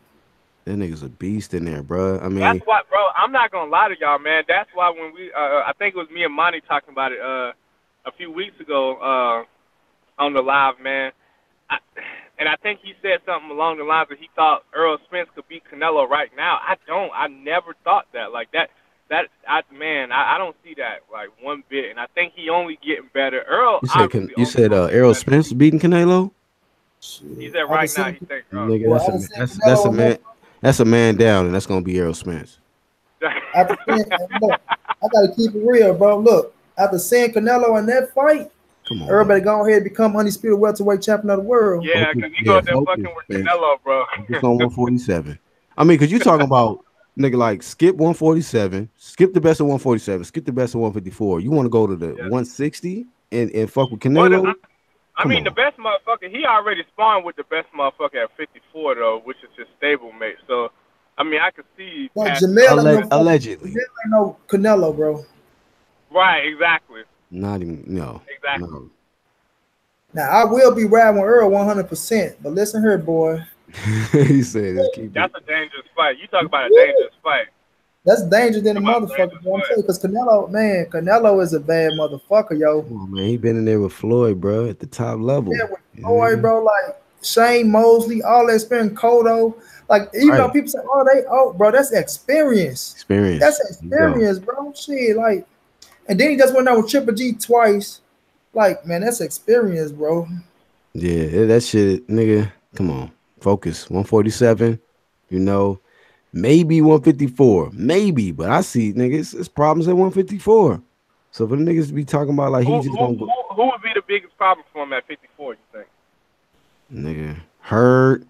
Speaker 3: That nigga's a beast in there, bro. I mean,
Speaker 2: that's why, bro. I'm not gonna lie to y'all, man. That's why when we, I think it was me and Monty talking about it a few weeks ago on the live, man. And I think he said something along the lines that he thought Earl Spence could beat Canelo right now. I never thought that. Like that, I don't see that like one bit. And I think he only getting better. Earl,
Speaker 3: you said Errol Spence beating Canelo?
Speaker 2: He said right now he thinks
Speaker 3: nigga, that's a man down, and that's gonna be Errol Spence.
Speaker 1: Look, I gotta keep it real, bro. Look, after seeing Canelo in that fight, come on, everybody go ahead and become undisputed welterweight champion of the world.
Speaker 2: Yeah, because you go there fucking with Canelo, bro.
Speaker 3: Just on 147. I mean, because you talking about nigga like skip 147, skip the best of 147, skip the best of 154. You want to go to the 160 and fuck with Canelo?
Speaker 2: I mean, the best motherfucker, he already spawned with the best motherfucker at 54, though, which is his stablemate. So, I mean, I could see.
Speaker 3: Allegedly.
Speaker 1: Jamel ain't no Canelo, bro.
Speaker 2: Right, exactly.
Speaker 3: Not even, no.
Speaker 2: Exactly.
Speaker 3: No.
Speaker 1: Now, I will be riding with Earl 100%, but listen here, boy.
Speaker 3: He said,
Speaker 2: that's a dangerous fight. You talk about a dangerous fight.
Speaker 1: That's dangerous than a motherfucker, bro. I'm telling you, because Canelo is a bad motherfucker, yo.
Speaker 3: Oh, man, he been in there with Floyd, bro, at the top level.
Speaker 1: Yeah, with Floyd, bro, like Shane Mosley, all that experience, Cotto. Like, even though people say, bro, that's experience. That's experience, bro. Shit, like, and then he just went down with Triple G twice. Like, man, that's experience, bro.
Speaker 3: Yeah, that shit, nigga. Come on, focus. 147, maybe 154, maybe, but I see niggas, it's problems at 154. So for the niggas to be talking about like he's just gonna go.
Speaker 2: Who would be the biggest problem for him at 54? You think?
Speaker 3: Nigga, Hurd.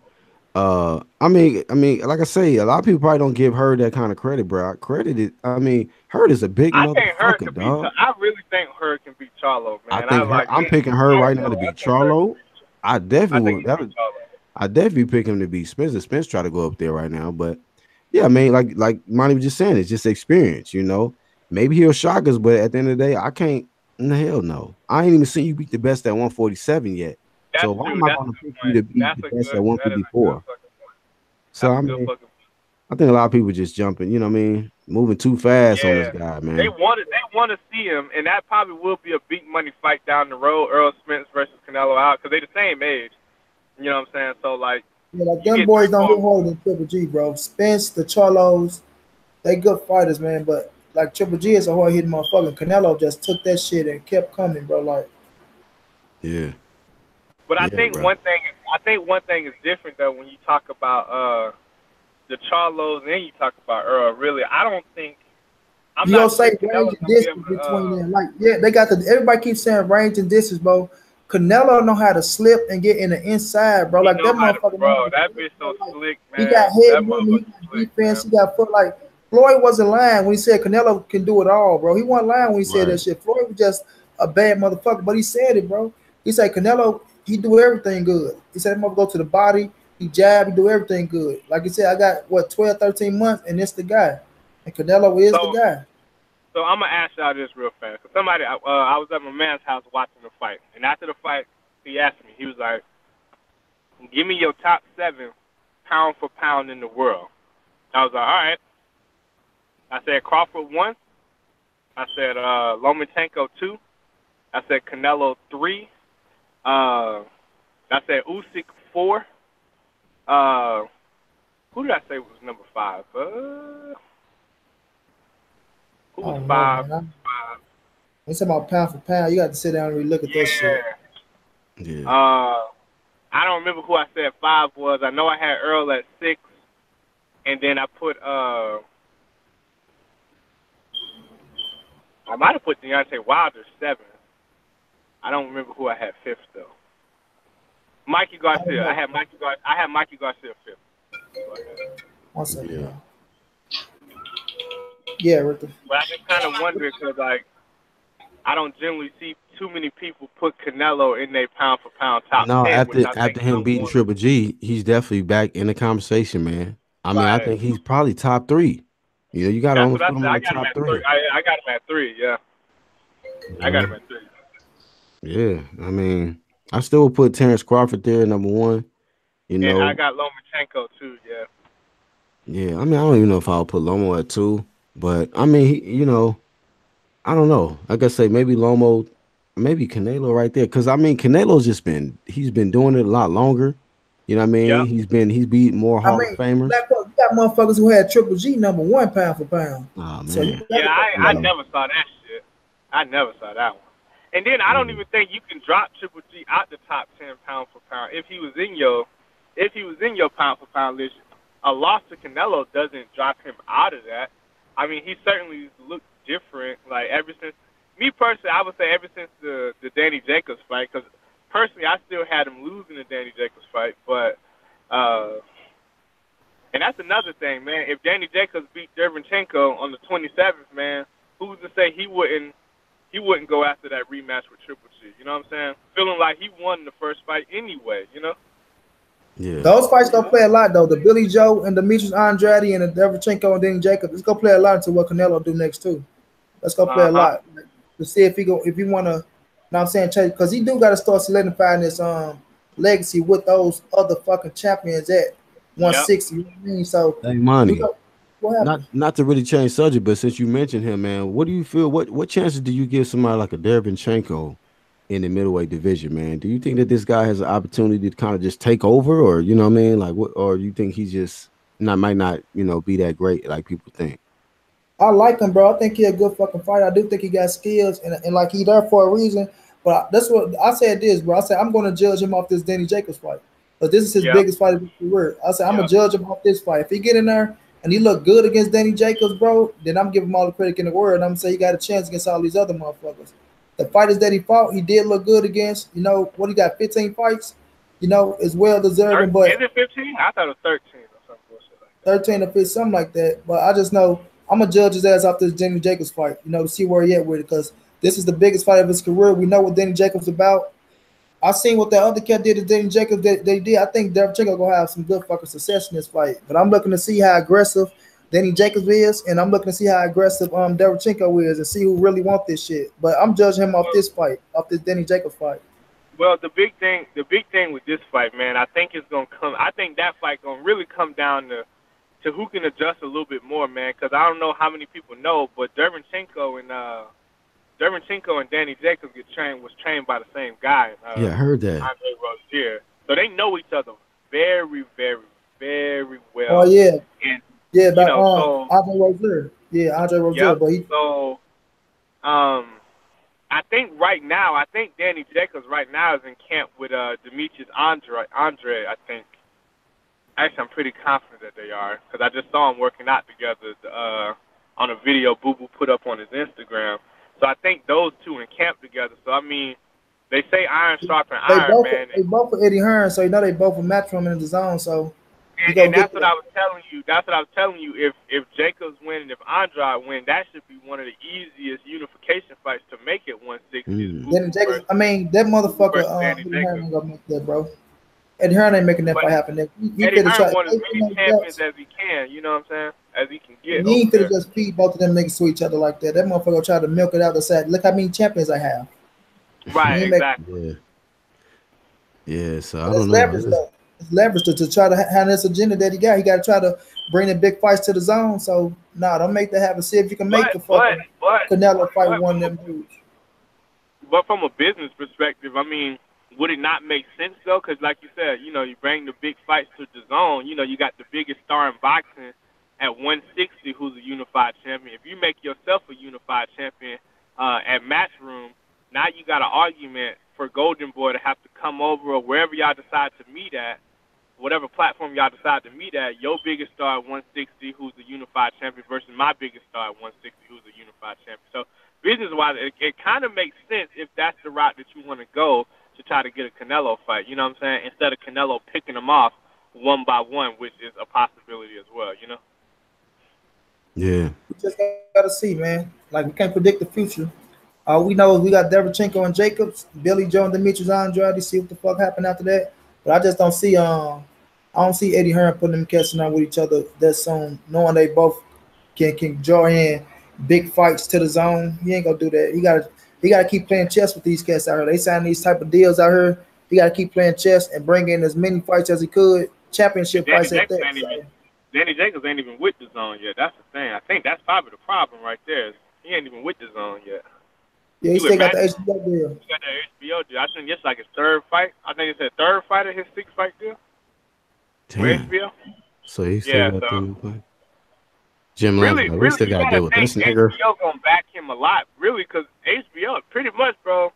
Speaker 3: I mean, like I say, a lot of people probably don't give Hurd that kind of credit, bro. Hurd is a big motherfucker, dog.
Speaker 2: I really think Hurd can beat Charlo, man.
Speaker 3: I'm picking Hurd right now to beat Charlo. I definitely pick him to beat Spence. Spence try to go up there right now, but yeah, I mean, like Monty was just saying, it's just experience, Maybe he'll shock us, but at the end of the day, I can't. Hell no, I ain't even seen you beat the best at 147 yet. So why am I going to pick you to beat the best at 154? So I mean, I think a lot of people just jumping, you know what I mean, moving too fast on this
Speaker 2: Yeah,
Speaker 3: guy,
Speaker 2: they
Speaker 3: man.
Speaker 2: want to see him, and that probably will be a big money fight down the road. Earl Spence versus Canelo out because they the same age. You know what I'm saying? So like,
Speaker 1: Yeah, like
Speaker 2: you
Speaker 1: them
Speaker 2: get three,
Speaker 1: boys don't
Speaker 2: four.
Speaker 1: hit harder than Triple G, bro. Spence, the Charlos, they good fighters, man. But like Triple G is a hard hitting motherfucker. Canelo just took that shit and kept coming, bro. Like,
Speaker 3: Yeah,
Speaker 2: But
Speaker 3: yeah, bro.
Speaker 2: I think one thing is different though when you talk about the Charlos and you talk about Earl. Really, I don't think I'm
Speaker 1: you
Speaker 2: not
Speaker 1: gonna say
Speaker 2: sure
Speaker 1: range
Speaker 2: Canelo's
Speaker 1: and
Speaker 2: gonna be
Speaker 1: distance
Speaker 2: able to.
Speaker 1: between them. Like, yeah, they got the everybody keeps saying range and distance, bro. Canelo know how to slip and get in the inside, bro.
Speaker 2: He
Speaker 1: Like
Speaker 2: know
Speaker 1: that
Speaker 2: how to,
Speaker 1: motherfucker know how
Speaker 2: bro.
Speaker 1: to
Speaker 2: That
Speaker 1: slip,
Speaker 2: bitch
Speaker 1: bro.
Speaker 2: so
Speaker 1: Like
Speaker 2: slick,
Speaker 1: he got
Speaker 2: man.
Speaker 1: head
Speaker 2: That
Speaker 1: movement,
Speaker 2: motherfucker
Speaker 1: he got
Speaker 2: slick, man.
Speaker 1: defense, he got foot. Like Floyd wasn't lying when he said Canelo can do it all, bro. He wasn't lying when he said that
Speaker 3: Right.
Speaker 1: shit. Floyd was just a bad motherfucker, but he said it, bro. He said Canelo, he do everything good. He said him go to the body, he jab, he do everything good. Like he said, I got what 12, 13 months, and it's the guy. And Canelo is the
Speaker 2: So,
Speaker 1: guy.
Speaker 2: so I'm gonna ask y'all this real fast. 'Cause somebody, I was at my man's house watching the fight, and after the fight, he asked me. He was like, "Give me your top 7 pound for pound in the world." I was like, "All right." I said Crawford 1. I said Lomachenko 2. I said Canelo 3. I said Usyk 4. Uh, who did I say was number 5? Who
Speaker 1: I
Speaker 2: was
Speaker 1: don't know,
Speaker 2: 5?
Speaker 1: man. It's about pound for pound. You got to sit down and really look at that shit.
Speaker 2: Yeah.
Speaker 3: Yeah.
Speaker 2: I don't remember who I said 5 was. I know I had Earl at 6, and then I put I might have put Deontay Wilder 7. I don't remember who I had 5th though. Mikey
Speaker 1: I don't
Speaker 2: Garcia.
Speaker 1: know.
Speaker 2: I had Mikey Garcia 5th.
Speaker 1: One second,
Speaker 3: Yeah.
Speaker 1: y'all. Yeah, Rick.
Speaker 2: But I just kind of wonder because like I don't generally see too many people put Canelo in their pound for pound top
Speaker 3: No,
Speaker 2: 10, which I think
Speaker 3: after him
Speaker 2: number
Speaker 3: beating
Speaker 2: one.
Speaker 3: Triple G, he's definitely back in the conversation, man. I mean, I
Speaker 2: Right.
Speaker 3: think he's probably top 3. You know, you got to
Speaker 2: That's what
Speaker 3: almost
Speaker 2: I
Speaker 3: put him
Speaker 2: said.
Speaker 3: in
Speaker 2: I
Speaker 3: the
Speaker 2: got him
Speaker 3: top
Speaker 2: at 3.
Speaker 3: 3.
Speaker 2: I got him at 3. Yeah, I got him
Speaker 3: Mhm.
Speaker 2: at 3.
Speaker 3: Yeah, I mean, I still would put Terrence Crawford there, number 1. You
Speaker 2: And I
Speaker 3: know,
Speaker 2: got Lomachenko too. Yeah.
Speaker 3: yeah. I mean, I don't even know if I'll put Lomo at 2, but I mean, you know, I don't know. Like I say, maybe Lomo, maybe Canelo right there. Because I mean, Canelo's just he's been doing it a lot longer. You know what I mean?
Speaker 2: Yep.
Speaker 3: He's beat more
Speaker 1: I
Speaker 3: Hall of
Speaker 1: mean,
Speaker 3: Famers.
Speaker 1: Black Buck, you got motherfuckers who had Triple G number 1 pound for pound.
Speaker 3: Oh
Speaker 1: So you
Speaker 3: man.
Speaker 1: got
Speaker 2: Yeah,
Speaker 1: to
Speaker 2: I
Speaker 3: Yeah.
Speaker 2: never saw that shit. I never saw that one. And then I don't
Speaker 3: Yeah.
Speaker 2: even think you can drop Triple G out the top 10 pound for pound if he was in your pound for pound list. A loss to Canelo doesn't drop him out of that. I mean, he certainly looked different. Like ever since me personally, I would say ever since the Danny Jacobs fight, because personally I still had him losing the Danny Jacobs fight, but and that's another thing, man. If Danny Jacobs beat Derevchenko on the 27th, man, who's to say he wouldn't go after that rematch with Triple G? You know what I'm saying? Feeling like he won the first fight anyway. You know?
Speaker 3: Yeah.
Speaker 1: those fights gonna play a lot though. The Billy Joe and Demetrius Andrade and the Derevchenko and Danny Jacobs. It's gonna play a lot into what Canelo do next too. That's gonna play
Speaker 2: Uh
Speaker 1: a
Speaker 2: huh.
Speaker 1: lot to see if he wanna. You know what I'm saying, because he do got to start solidifying this legacy with those other fucking champions at
Speaker 2: Yep.
Speaker 1: 160. You know what I mean? So
Speaker 3: Hey,
Speaker 1: we
Speaker 3: Monty.
Speaker 1: go. What happened?
Speaker 3: Not to really change subject, but since you mentioned him, man, what do you feel? What chances do you give somebody like a Derevchenko in the middleweight division, man? Do you think that this guy has an opportunity to kind of just take over, or you know what I mean, like what, or you think he's just not might not be that great like people think?
Speaker 1: I like him, bro. I think he a good fucking fighter. I do think he got skills, and like he there for a reason. But that's what I said. This, bro. I said I'm going to judge him off this Danny Jacobs fight, but this is his
Speaker 2: Yep.
Speaker 1: biggest fight of his career. I said I'm gonna
Speaker 2: Yep.
Speaker 1: judge him off this fight. If he get in there and he look good against Danny Jacobs, bro, then I'm giving him all the credit in the world. And I'm gonna say he got a chance against all these other motherfuckers. The fighters that he fought, he did look good against. You know what? He got 15 fights. You know, is well deserving,
Speaker 2: Is
Speaker 1: but
Speaker 2: it 15? I thought it was 13 or something bullshit like that.
Speaker 1: 13 or 15, something like that. But I just know I'm gonna judge his ass after this Danny Jacobs fight, you know, to see where he at with it, because this is the biggest fight of his career. We know what Danny Jacobs about. I seen what that other cat did to Danny Jacobs. They did. I think Derevchenko gonna have some good fucking success in this fight. But I'm looking to see how aggressive Danny Jacobs is, and I'm looking to see how aggressive Derevchenko is, and see who really want this shit. But I'm judging him off this fight, off this Danny Jacobs fight.
Speaker 2: Well, the big thing with this fight, man, I think it's gonna come. I think that fight gonna really come down to to who can adjust a little bit more, man. Because I don't know how many people know, but Derevchenko and Danny Jacobs was trained by the same guy.
Speaker 3: Yeah, I heard that.
Speaker 2: Andre Rozier. So they know each other very, very, very well.
Speaker 1: Oh yeah,
Speaker 2: and,
Speaker 1: yeah. But Andre Rozier. Yeah, Andre Rozier.
Speaker 2: Yep.
Speaker 1: But he.
Speaker 2: So, I think Danny Jacobs right now is in camp with Demetrius Andre. I think. Actually, I'm pretty confident that they are because I just saw them working out together on a video Boo Boo put up on his Instagram. So I think those two in camp together. So I mean, they say iron sharpen iron, man.
Speaker 1: They both for Eddie Hearn, so you know they both will match him in the zone. So.
Speaker 2: And that's what I was telling you. That's what I was telling you. If Jacobs win and if Andrade win, that should be one of the easiest unification fights to make it 160.
Speaker 1: Then Jacobs, I mean, that motherfucker Eddie Hearn ain't gonna make that, bro. Eddie Hearn ain't making that fight happen.
Speaker 2: Eddie Hearn won as many champions as he can. You know what I'm saying? As he can get.
Speaker 1: He ain't finna just feed both of them niggas to each other like that. That motherfucker try to milk it out the side. Look how many champions I have.
Speaker 2: Right. Exactly.
Speaker 3: Yeah. So I don't know.
Speaker 1: It's leverage to try to have this agenda that he got. He got to try to bring the big fights to the zone. So, don't make that happen. See if you can make the fucking Canelo fight one of them dudes.
Speaker 2: But from a business perspective, I mean, would it not make sense, though? Because like you said, you bring the big fights to the zone. You got the biggest star in boxing at 160 who's a unified champion. If you make yourself a unified champion at Matchroom, now you got an argument for Golden Boy to have to come over or wherever y'all decide to meet at, whatever platform y'all decide to meet at, your biggest star at 160 who's a unified champion versus my biggest star at 160 who's a unified champion. So business-wise, it kind of makes sense if that's the route that you want to go to try to get a Canelo fight, you know what I'm saying, instead of Canelo picking them off one by one, which is a possibility as well,
Speaker 3: Yeah.
Speaker 1: We just got to see, man. Like, we can't predict the future. All we know is we got Derevchenko and Jacobs, Billy Joe and Demetrius Andrade. See what the fuck happened after that. But I just don't see I don't see Eddie Hearn putting them cats on with each other that soon, knowing they both can draw in big fights to the zone. He ain't gonna do that. He gotta keep playing chess with these cats out here. They sign these type of deals out here. He gotta keep playing chess and bring in as many fights as he could, championship fights at that.
Speaker 2: Danny Jacobs ain't even with the zone yet. That's the thing. I think that's probably the problem right there. He ain't even with the zone yet.
Speaker 1: Yeah, he still got the HBO deal.
Speaker 2: He got the HBO deal. I think it's like his third fight. I think it's his third fight of his 6-fight deal.
Speaker 3: Damn.
Speaker 2: HBO.
Speaker 3: So he still got the Jim Lamb. We still got to deal with this nigga.
Speaker 2: HBO gonna back him a lot, really, because HBO pretty much, bro.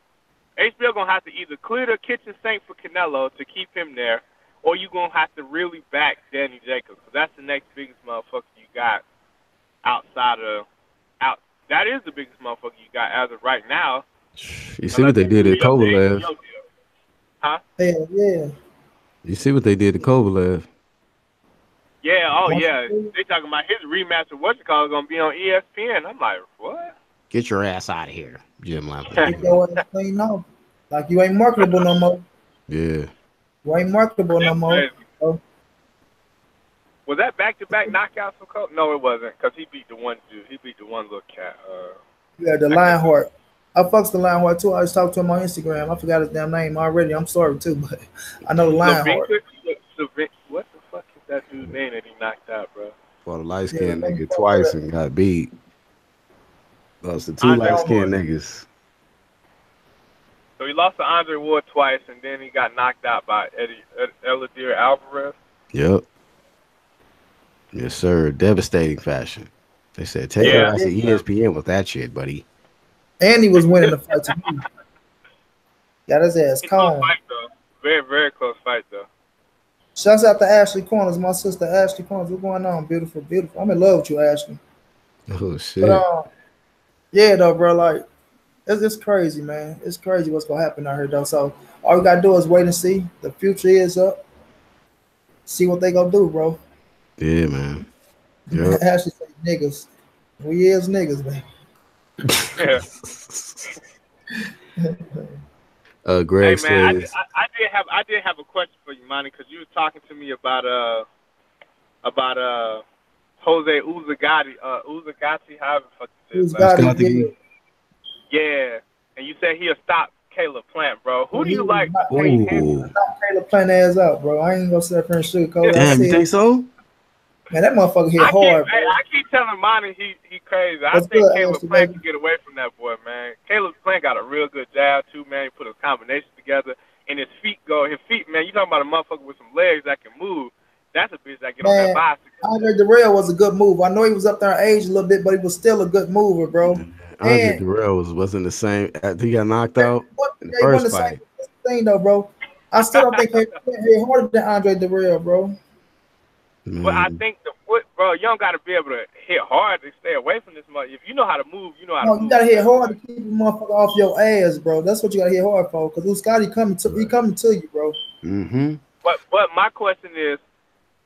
Speaker 2: HBO gonna have to either clear the kitchen sink for Canelo to keep him there, or you gonna have to really back Danny Jacobs. Cause that's the next biggest motherfucker you got outside of. That is the biggest motherfucker you got as of right now.
Speaker 3: You see what they did at Kovalev?
Speaker 2: Huh?
Speaker 1: Hell yeah.
Speaker 3: You see what they did to Kovalev?
Speaker 2: Yeah, oh yeah. They talking about his rematch of what's it called gonna be on ESPN. I'm like, what?
Speaker 3: Get your ass out of here, Jim Lamb.
Speaker 1: Like you ain't marketable no more.
Speaker 3: Yeah.
Speaker 1: You ain't marketable no more. Oh.
Speaker 2: Was that back-to-back knockouts for Cole? No, it wasn't, because he beat the one dude. He beat the one little cat.
Speaker 1: Yeah, the Lionheart. I fucks the Lionheart, too. I always talk to him on Instagram. I forgot his damn name already. I'm sorry, too, but I know the Lionheart.
Speaker 2: What the fuck is that dude's name that he knocked out, bro?
Speaker 3: Well, the light-skinned nigga twice and got beat. Lost to two light-skinned niggas.
Speaker 2: So he lost to Andre Ward twice, and then he got knocked out by Elidir Alvarez.
Speaker 3: Yep. Yes, sir. Devastating fashion. They said, take your ass to ESPN with that shit, buddy.
Speaker 1: And he was winning the fight to me. Got his ass calm.
Speaker 2: Very, very close fight, though.
Speaker 1: Shouts out to Ashley Corners, my sister Ashley Corners. What's going on? Beautiful, beautiful. I'm in love with you, Ashley.
Speaker 3: Oh, shit.
Speaker 1: But, yeah, though, bro, like, it's crazy, man. It's crazy what's going to happen out here, though. So all we got to do is wait and see. The future is up. See what they going to do, bro.
Speaker 3: Yeah, man. Yep.
Speaker 1: Ashley say niggas. We is niggas, man.
Speaker 3: Greg
Speaker 2: hey, man,
Speaker 3: says,
Speaker 2: I did have a question for you, Monty, because you were talking to me about Jose Uzagati, however the fuck you say it. Yeah, and you said he'll stop Caleb Plant, bro. Who do you like?
Speaker 1: Knock Caleb Plant ass out, bro. I ain't gonna sit up here and sugarcoat.
Speaker 3: Damn, you think so?
Speaker 1: Man, that motherfucker hit
Speaker 2: I
Speaker 1: hard, bro.
Speaker 2: keep telling Monty he crazy. I
Speaker 1: What's
Speaker 2: think
Speaker 1: good,
Speaker 2: Caleb
Speaker 1: Ashley,
Speaker 2: Plant
Speaker 1: baby?
Speaker 2: can get away from that boy, man. Caleb Plant got a real good jab too, man. He put his combination together, and his feet, man. You talking about a motherfucker with some legs that can move? That's a bitch that get on that
Speaker 1: Man,
Speaker 2: bicycle.
Speaker 1: Andre Darrell was a good move. I know he was up there in age a little bit, but he was still a good mover, bro.
Speaker 3: Andre
Speaker 1: And
Speaker 3: Darrell wasn't the same. He got knocked out in the
Speaker 1: he won
Speaker 3: first
Speaker 1: the same
Speaker 3: fight.
Speaker 1: thing though, bro. I still don't think he hit harder than Andre Darrell, bro.
Speaker 2: But I
Speaker 3: Man.
Speaker 2: think the foot, bro, you don't got to be able to hit hard to stay away from this mother. If you know how to move, you know how to move.
Speaker 1: You gotta hit hard to keep the motherfucker off your ass, bro. That's what you gotta hit hard for. Cause Scotty coming to you, bro.
Speaker 3: Mm-hmm.
Speaker 2: But my question is,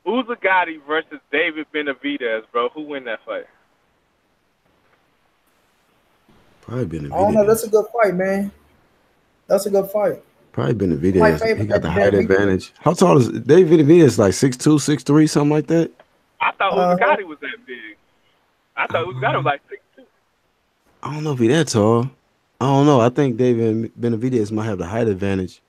Speaker 2: Uzagati versus David Benavidez, bro. Who win that fight?
Speaker 3: Probably Benavidez.
Speaker 1: I don't know. That's a good fight, man. That's a good fight.
Speaker 3: Probably Benavidez. He got the height advantage. How tall is David Benavidez? Like 6'2", 6'3", something like that?
Speaker 2: I thought Uzagati was that big. I thought Uzagati was like 6'2".
Speaker 3: I don't know if he that tall. I don't know. I think David Benavidez might have the height advantage.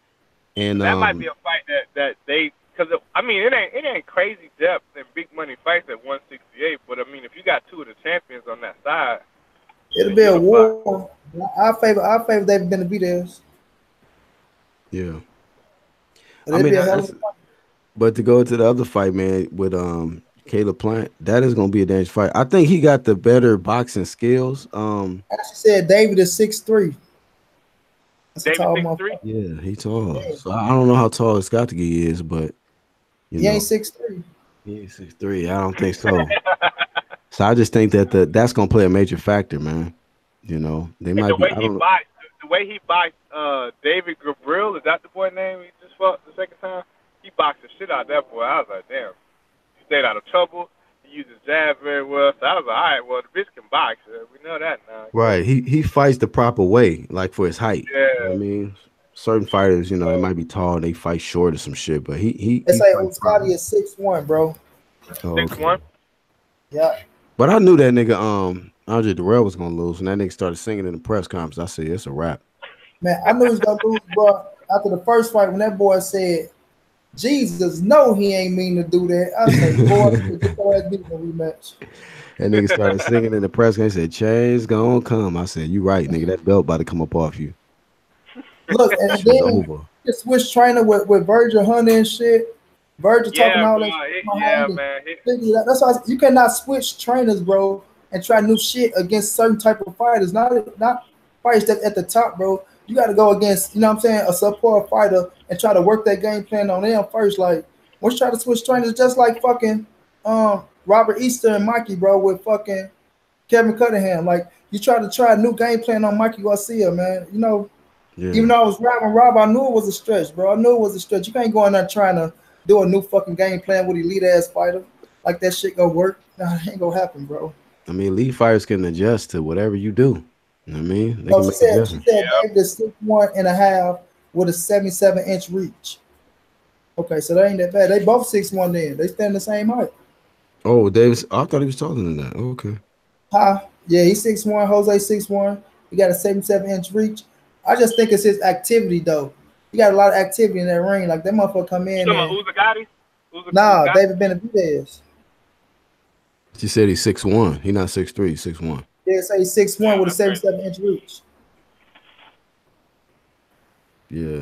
Speaker 3: And
Speaker 2: that might be a fight that they, because I mean it ain't crazy depth and big money fights at 168. But I mean if you got two of the champions on that side,
Speaker 1: it'll be a war. I favor David Benavidez.
Speaker 3: Yeah. I mean, but to go to the other fight, man, with Caleb Plant, that is gonna be a dangerous fight. I think he got the better boxing skills.
Speaker 1: As she said, David is 6'3".
Speaker 2: David 6'3"?
Speaker 3: Yeah, he's tall. Yeah. So I don't know how tall Scotty is, but
Speaker 1: he ain't 6'3".
Speaker 3: He ain't 6'3". I don't think so. So I just think that that's gonna play a major factor, man. You know, they might be.
Speaker 2: The way he boxed David Gabriel, is that the boy's name he just fought the second time? He boxed the shit out of that boy. I was like, damn. He stayed out of trouble. He used his jab very well. So I was like, all right, well, the bitch can box. We know that now.
Speaker 3: Right. He fights the proper way, like for his height.
Speaker 2: Yeah.
Speaker 3: You know what I mean? Certain fighters, you know, they might be tall, they fight short or some shit, but he
Speaker 1: they say Scotty is 6'1", bro.
Speaker 2: 6'1"?
Speaker 1: Yeah.
Speaker 3: But I knew that nigga Andre Darrell was gonna lose, and that nigga started singing in the press conference. I said, it's a wrap.
Speaker 1: Man, I knew he was gonna lose, bro. After the first fight, when that boy said, Jesus, no, he ain't mean to do that. I said, boy, get your ass beat in the rematch.
Speaker 3: That nigga started singing in the press conference. He said, change gonna come. I said, you right, nigga. That belt about to come up off you.
Speaker 1: Look, and then you switch trainer with Virgil Hunter and shit. Virgil talking all that shit.
Speaker 2: Yeah, man.
Speaker 1: That's why you cannot switch trainers, bro, and try new shit against certain type of fighters. Not fighters that at the top, bro. You got to go against, you know what I'm saying, a support fighter and try to work that game plan on them first. Like, once you try to switch trainers, just like fucking Robert Easter and Mikey, bro, with fucking Kevin Cunningham. Like, you try a new game plan on Mikey Garcia, man. You know, even though I was rapping Rob, I knew it was a stretch, bro. I knew it was a stretch. You can't go in there trying to do a new fucking game plan with elite ass fighter. Like that shit gonna work. Nah, it ain't gonna happen, bro.
Speaker 3: I mean, elite fighters can adjust to whatever you do. You know what I mean? They
Speaker 1: can make adjustments. She said David is 6'1.5" with a 77-inch reach. Okay, so that ain't that bad. They both 6'1" then. They stand the same height.
Speaker 3: Oh, Davis. I thought he was taller than that. Oh, okay.
Speaker 1: Yeah, he's 6'1", Jose 6'1". He got a 77-inch reach. I just think it's his activity, though. He got a lot of activity in that ring. Like, that motherfucker come in.
Speaker 2: Uzagati?
Speaker 1: Nah, David Benavidez.
Speaker 3: She said he's 6'1". He's not 6'3", 6'1".
Speaker 1: Yeah, say he's 6'1" with a 77-inch reach.
Speaker 3: Yeah.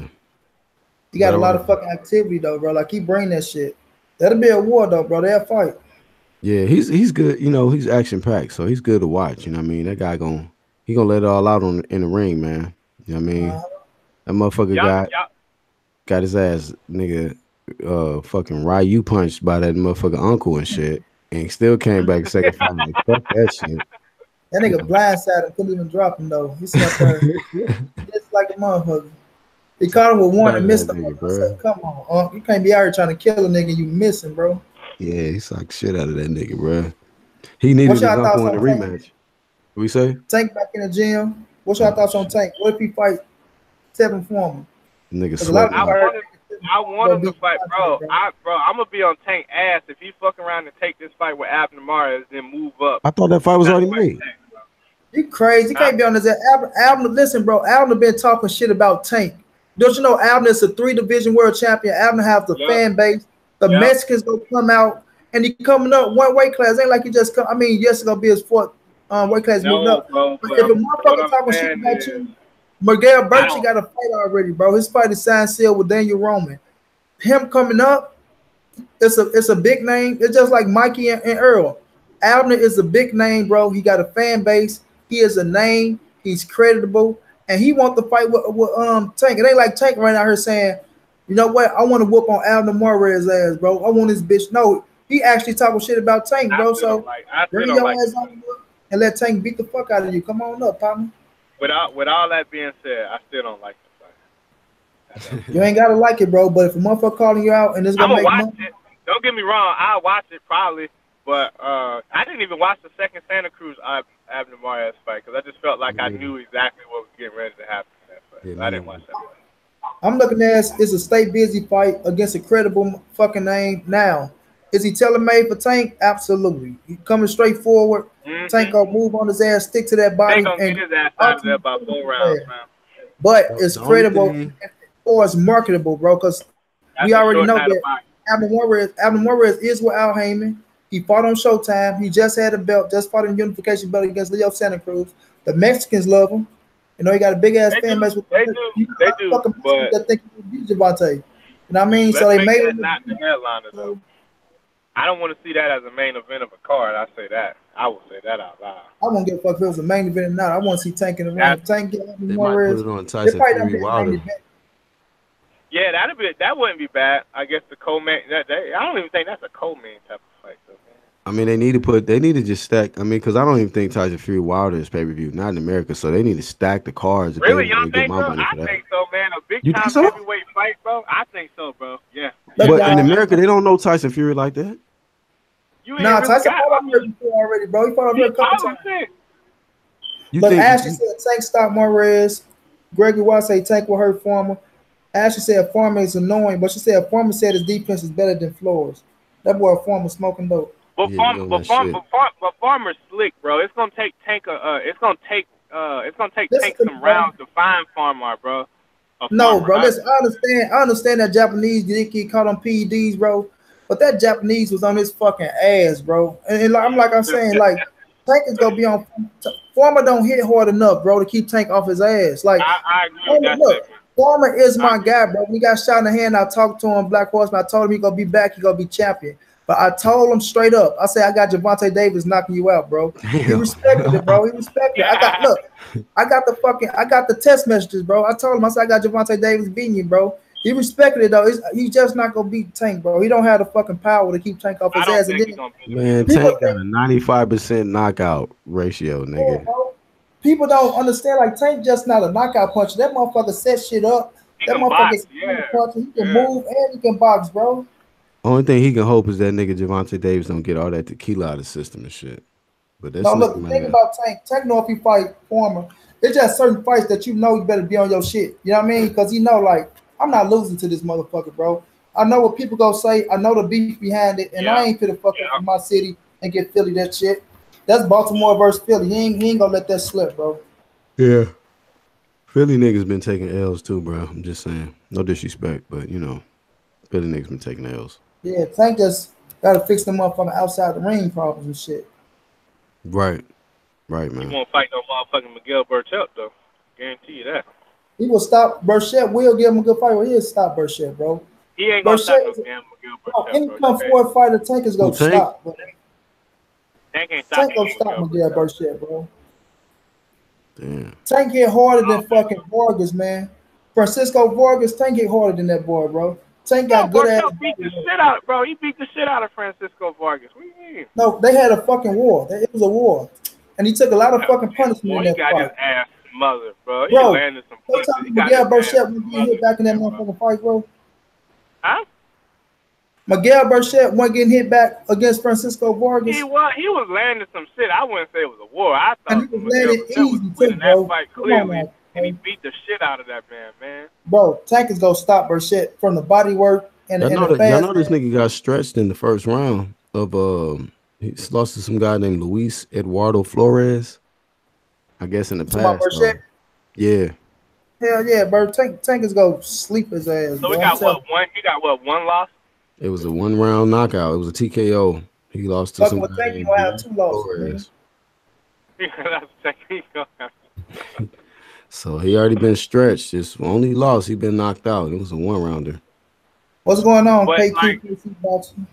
Speaker 1: He got a lot of fucking activity, though, bro. Like, he bring that shit. That'll be a war, though, bro. They'll fight.
Speaker 3: Yeah, he's good. You know, he's action-packed, so he's good to watch. You know what I mean? That guy gonna let it all out in the ring, man. You know what I mean? That motherfucker got his ass, nigga, fucking Ryu punched by that motherfucker uncle and shit, and he still came back a second time. Like, fuck that shit.
Speaker 1: That nigga blindsided, couldn't even drop him, though. He slept there just like a motherfucker. He caught him with one and missed him. Said, come on, you can't be out here trying to kill a nigga you missing, bro.
Speaker 3: Yeah, he sucked shit out of that nigga, bro. He needed his uncle in the rematch. What we say?
Speaker 1: Tank back in the gym. What's your thoughts on Tank? What if he fight Tevin Foreman?
Speaker 3: Nigga sweat.
Speaker 2: I want him to fight, bro. I'm gonna be on Tank ass if he fuck around and take this fight with Abner Mares, then move up.
Speaker 3: I thought that fight was already made.
Speaker 1: You crazy? You can't be on this. Abner, listen, bro. Abner been talking shit about Tank. Don't you know Abner is a 3-division world champion? Abner has the fan base. The Mexicans gonna come out and he coming up one weight class. Ain't like he just come. I mean, yes, it's gonna be his fourth weight class moving
Speaker 2: No,
Speaker 1: up.
Speaker 2: bro.
Speaker 1: But if a
Speaker 2: What
Speaker 1: motherfucker
Speaker 2: I'm
Speaker 1: talking shit
Speaker 2: saying
Speaker 1: about
Speaker 2: is,
Speaker 1: you, Miguel
Speaker 2: I
Speaker 1: Burchi
Speaker 2: don't.
Speaker 1: got a fight already, bro. His fight is signed sealed with Daniel Roman. Him coming up, it's a big name. It's just like Mikey and Earl. Abner is a big name, bro. He got a fan base. He is a name. He's creditable, and he want to fight with Tank. It ain't like Tank right out here saying, you know what? I want to whoop on Abner Morales' ass, bro. I want this bitch. No, he actually talking shit about Tank, bro. So
Speaker 2: I still
Speaker 1: bring
Speaker 2: don't
Speaker 1: your
Speaker 2: like
Speaker 1: ass on up and let Tank beat the fuck out of you. Come on up, partner.
Speaker 2: With all that being said, I still don't like the fight.
Speaker 1: You ain't gotta like it, bro. But if a motherfucker calling you out and it's
Speaker 2: I'm
Speaker 1: gonna
Speaker 2: gonna
Speaker 1: make
Speaker 2: watch
Speaker 1: money,
Speaker 2: it. Don't get me wrong. I'll watch it probably, but I didn't even watch the second Santa Cruz Abner Marias fight because I just felt like I knew exactly what was getting ready to happen in that fight. So I didn't watch that fight.
Speaker 1: I'm looking at it's a stay busy fight against a credible fucking name. Now, is he tailor-made for Tank? Absolutely. He coming straight forward. Tank gonna move on his ass, stick to that body,
Speaker 2: They gonna
Speaker 1: and
Speaker 2: get his ass out of there by 4 rounds, man.
Speaker 1: but it's
Speaker 3: The only
Speaker 1: credible
Speaker 3: thing-
Speaker 1: or it's marketable, bro. Because we already know that Abner Juarez is with Al Heyman. He fought on Showtime. He just had a belt, just fought in the unification belt against Leo Santa Cruz. The Mexicans love him. You know, he got a big ass fan base.
Speaker 2: They do. But
Speaker 1: that think he beat Javante. You know what I mean?
Speaker 2: let's
Speaker 1: So they
Speaker 2: make
Speaker 1: made
Speaker 2: that
Speaker 1: him
Speaker 2: not the headliner though. I don't want to see that as a main event of a card. I say that. I will say that out loud.
Speaker 1: I won't give a fuck if it was a main event or not. I want to see Tank in the ring. Tank get
Speaker 3: They
Speaker 1: Juarez.
Speaker 3: might put it on Tyson Fury Wilder.
Speaker 2: Yeah, that wouldn't be bad. I guess the co-main. I don't even think that's a co-main type of fight, though. Man.
Speaker 3: I mean, they need to just stack. I mean, because I don't even think Tyson Fury Wilder is pay-per-view, not in America. So they need to stack the cards.
Speaker 2: Really, y'all think so? I think so, man. A big time heavyweight fight, bro. I think so, bro. Yeah.
Speaker 3: But in America, they don't know Tyson Fury like that.
Speaker 1: Nah, Tyson fought on here before already, bro. He fought on here a couple times. But Ashley said Tank stopped Juarez. Gregory Watt said Tank will hurt Farmer. Ashley said Farmer is annoying, but she said Farmer said his defense is better than Floyd's. That boy Farmer smoking dope.
Speaker 2: But Farmer's slick, bro. It's gonna take Tank. It's gonna take Tank some rounds to find Farmer, bro.
Speaker 1: No, bro. Listen, I understand that Japanese did get caught on PEDs, bro. But that Japanese was on his fucking ass, bro. And I'm saying, like, Tank is gonna be on. Farmer don't hit hard enough, bro, to keep Tank off his ass. Like,
Speaker 2: I agree with that.
Speaker 1: Look, Farmer is my guy, bro. When he got shot in the hand, I talked to him, Black Horseman. I told him he gonna be back. He gonna be champion. But I told him straight up. I said, I got Javante Davis knocking you out, bro. He respected it, bro. He respected it. I got the text messages, bro. I told him, I said, I got Javante Davis beating you, bro. He respected it though. He's just not gonna beat Tank, bro. He don't have the fucking power to keep Tank off his ass.
Speaker 3: Man, Tank got a 95% knockout ratio, nigga.
Speaker 1: Yeah, people don't understand. Like Tank just not a knockout puncher. That motherfucker set shit up. That motherfucker's puncher. He can move and he can box, bro.
Speaker 3: Only thing he can hope is that nigga Javante Davis don't get all that tequila out of the system and shit. But that's
Speaker 1: look. The thing about Tank know if he fight Farmer, it's just certain fights that you know you better be on your shit. You know what I mean? Because like. I'm not losing to this motherfucker, bro. I know what people gonna say. I know the beef behind it, and I ain't finna fuck up in my city and get Philly that shit. That's Baltimore versus Philly. He ain't gonna let that slip, bro.
Speaker 3: Yeah. Philly niggas been taking L's too, bro. I'm just saying. No disrespect, but you know, Philly niggas been taking L's.
Speaker 1: Yeah, Tank just gotta fix them motherfucking outside the ring problems and shit.
Speaker 3: Right, man.
Speaker 2: He won't fight no motherfucking Miguel Burchett though. Guarantee you that.
Speaker 1: He will stop Burchett. Will give him a good fight. Well, he'll stop Burchett, bro.
Speaker 2: He ain't gonna stop no damn Miguel Burchett.
Speaker 1: Any come forward fighter, Tank is gonna stop. Bro.
Speaker 2: Tank ain't stopping.
Speaker 1: Tank gonna stop Miguel Burchett, bro.
Speaker 3: Damn.
Speaker 1: Tank hit harder than fucking Vargas, man. Francisco Vargas, Tank hit harder than that boy, bro. Tank got good ass.
Speaker 2: Beat the shit out, bro. He beat the shit out of Francisco Vargas. What do you mean?
Speaker 1: No, they had a fucking war. It was a war, and he took a lot of fucking punishment in that fight.
Speaker 2: He got his ass smothered, bro.
Speaker 1: Bro,
Speaker 2: he landed some punches.
Speaker 1: Miguel Burchett was getting hit back in that motherfucking fight, bro.
Speaker 2: Huh?
Speaker 1: Miguel Burchett wasn't getting hit back against Francisco Vargas.
Speaker 2: He was landing some shit. I wouldn't say it was a war. I thought
Speaker 1: he was landing easy too,
Speaker 2: bro. That fight clearly, and he beat the shit out of that man.
Speaker 1: Bro, Tank is gonna stop Burchett from the body work and the fast.
Speaker 3: Y'all know this nigga got stretched in the first round of he lost to some guy named Luis Eduardo Flores. I guess in the past. Yeah.
Speaker 1: Hell yeah, bro. Tank is gonna sleep his ass.
Speaker 2: So he got one loss?
Speaker 3: It was a 1-round knockout. It was a TKO. He lost to
Speaker 1: Fucking with
Speaker 3: somebody
Speaker 1: Tank, you
Speaker 3: named
Speaker 1: gonna have
Speaker 3: Deontay
Speaker 1: 2 losses, nigga.
Speaker 3: Flores.
Speaker 2: That's technical.
Speaker 3: So he already been stretched. Just only loss, he been knocked out. It was a 1-rounder.
Speaker 1: What's going on,
Speaker 2: But like,
Speaker 1: KQ Boxing?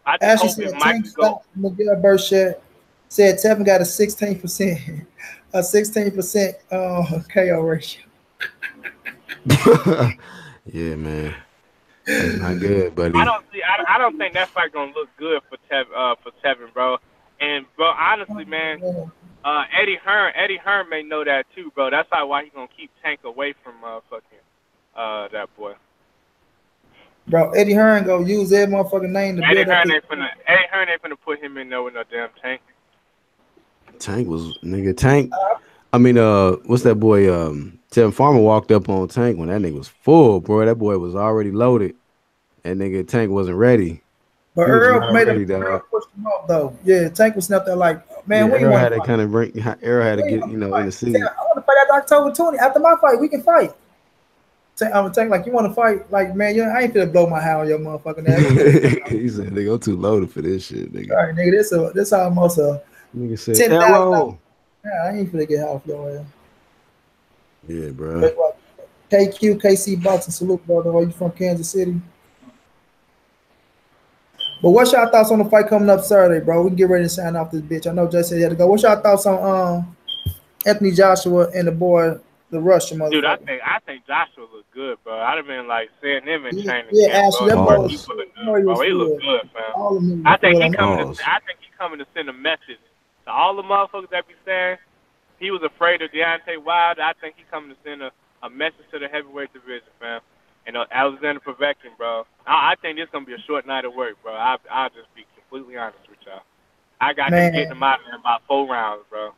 Speaker 2: I just
Speaker 1: Ashley
Speaker 2: hope if
Speaker 1: said
Speaker 2: Mike
Speaker 1: Tank
Speaker 2: could go.
Speaker 1: stopped Miguel Burchett. Said Tevin got a 16%, a 16% KO ratio.
Speaker 3: Yeah, man. That's not good,
Speaker 2: I
Speaker 3: buddy.
Speaker 2: don't see. I don't think that fight gonna look good for Tevin, bro. And bro, honestly, man, Eddie Hearn may know that too, bro. That's why he gonna keep Tank away from that boy.
Speaker 1: Bro, Eddie Hearn go use that motherfucking name to build up his.
Speaker 2: Eddie Hearn ain't finna put him in there with no damn Tank.
Speaker 3: Tank was nigga Tank. I mean, what's that boy? Tevin Farmer walked up on Tank when that nigga was full, bro. That boy was already loaded. That nigga Tank wasn't ready.
Speaker 1: But
Speaker 3: He was
Speaker 1: Earl
Speaker 3: not
Speaker 1: made
Speaker 3: ready,
Speaker 1: him
Speaker 3: dog.
Speaker 1: push him up though. Yeah, Tank was snapped there like,
Speaker 3: Yeah,
Speaker 1: man, we
Speaker 3: Earl
Speaker 1: want
Speaker 3: had
Speaker 1: to
Speaker 3: to
Speaker 1: fight.
Speaker 3: kind of bring. Earl had to
Speaker 1: We
Speaker 3: get,
Speaker 1: want
Speaker 3: in
Speaker 1: to
Speaker 3: the
Speaker 1: fight.
Speaker 3: seat.
Speaker 1: I want to fight after October 20. After my fight, we can fight. Tank like, you want to fight? Like, man, I ain't finna blow my hat on your motherfucking ass.
Speaker 3: He said, "Nigga, I'm too loaded for this shit, nigga."
Speaker 1: All right, nigga, this almost a
Speaker 3: Nigga said,
Speaker 1: $10,000.
Speaker 3: "Arrow."
Speaker 1: Yeah, I ain't finna get half your ass.
Speaker 3: Yeah, bro.
Speaker 1: KQ KC Boxing, salute, brother. Are you from Kansas City? But what's your thoughts on the fight coming up Saturday, bro? We can get ready to sign off this bitch. I know Jay said he had to go. What's your thoughts on Anthony Joshua and the boy, the Russian
Speaker 2: Dude, I
Speaker 1: motherfucker?
Speaker 2: think Joshua look good, bro. I'd have been like seeing him in training
Speaker 1: Yeah,
Speaker 2: camp,
Speaker 1: Ashley,
Speaker 2: bro.
Speaker 1: that boy
Speaker 3: Pause.
Speaker 1: was,
Speaker 2: He look
Speaker 1: you know, he
Speaker 2: good,
Speaker 1: was
Speaker 2: bro. He look
Speaker 1: good.
Speaker 2: good, fam.
Speaker 1: All of them
Speaker 2: I think
Speaker 1: was
Speaker 3: Pause.
Speaker 2: he coming to send a message to all the motherfuckers that be saying he was afraid of Deontay Wilder. I think he coming to send a message to the heavyweight division, fam. And Alexander Povetkin, bro. I think this gonna be a short night of work, bro. I'll just be completely honest with y'all. I got him getting him out in about 4 rounds, bro.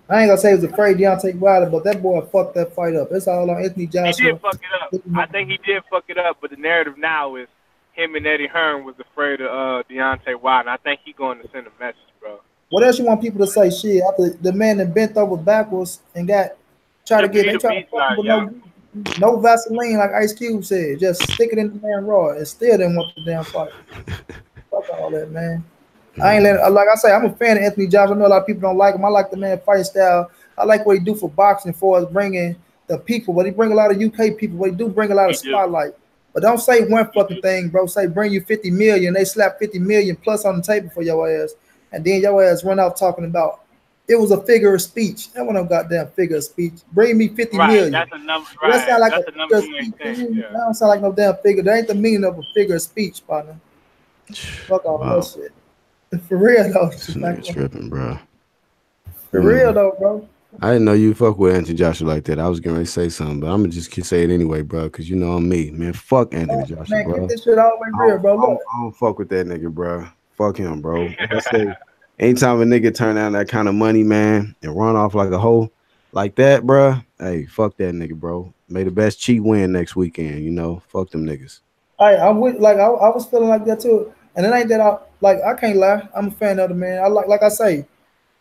Speaker 1: I ain't gonna say he was afraid of Deontay Wilder, but that boy fucked that fight up. It's all on Anthony Joshua.
Speaker 2: He did fuck it up. I think he did fuck it up, but the narrative now is him and Eddie Hearn was afraid of Deontay Wilder. I think he going to send a message, bro.
Speaker 1: What else you want people to say? Shit, after the man that bent over backwards and they try to fuck him with no Vaseline, like Ice Cube said. Just stick it in the man raw and still didn't want the damn fight. Fuck all that, man. I ain't like I say, I'm a fan of Anthony Joshua. I know a lot of people don't like him. I like the man fighting style. I like what he do for boxing for us bringing the people, but he bring a lot of UK people, but he do bring a lot of spotlight. But don't say one fucking thing, bro. Say bring you 50 million. They slap 50 million plus on the table for your ass. And then your ass run out talking about it was a figure of speech. That one no goddamn figure of speech. Bring me 50 million.
Speaker 2: That's a number. Right.
Speaker 1: That sound like
Speaker 2: that's a number you ain't saying. Yeah.
Speaker 1: That don't sound like no damn figure. That ain't the meaning of a figure of speech, partner. Fuck all that shit. For real though.
Speaker 3: Nigga tripping, bro.
Speaker 1: For real though, bro.
Speaker 3: I didn't know you fuck with Anthony Joshua like that. I was gonna say something, but I'm gonna just say it anyway, bro, because you know I'm me, man. Fuck Anthony Joshua, bro.
Speaker 1: Keep this shit all the way real, bro. Look.
Speaker 3: I don't fuck with that nigga, bro. Fuck him, bro. Like I say, anytime a nigga turn down that kind of money, man, and run off like a hoe like that, bro. Hey, fuck that nigga, bro. May the best cheat win next weekend. You know, fuck them niggas.
Speaker 1: I'm with I was feeling like that too. And it ain't that I can't lie. I'm a fan of the man. I like I say,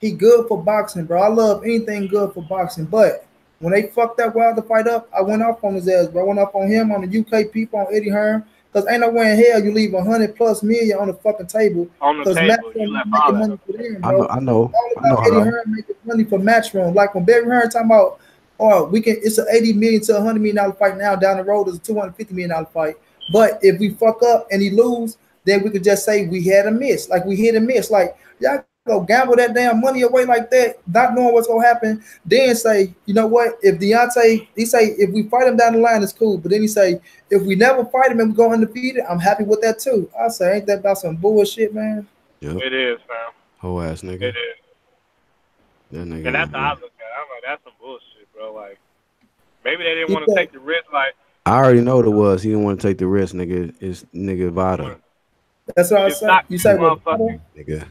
Speaker 1: he good for boxing, bro. I love anything good for boxing. But when they fucked that Wilder fight up, I went off on his ass, bro. I went off on him, on the UK people, on Eddie Hearn. Because ain't no way in hell you leave 100+ million on the fucking table. Because Matchroom making money for them, bro.
Speaker 3: I know.
Speaker 1: Eddie Hearn making money for Matchroom. Like when Barry Hearn talking about, it's an $80 million to $100 million fight now. Down the road is a $250 million fight. But if we fuck up and he lose, then we could just say we had a miss. Like we hit and miss. Like y'all go gamble that damn money away like that, not knowing what's gonna happen. Then say, you know what? If Deontay, he say if we fight him down the line, it's cool. But then he say if we never fight him and we go undefeated, I'm happy with that too. I say, ain't that about some bullshit, man?
Speaker 3: Yep.
Speaker 2: It is, fam.
Speaker 3: Whole ass nigga.
Speaker 2: It is.
Speaker 3: That nigga.
Speaker 2: And that's how I look at it. I'm like, that's some bullshit, bro. Like maybe they didn't want to take the risk. Like
Speaker 3: I already know what it was. He didn't want to take the risk, nigga. It's nigga Vada.
Speaker 1: That's what I said. You say what?
Speaker 3: Nigga.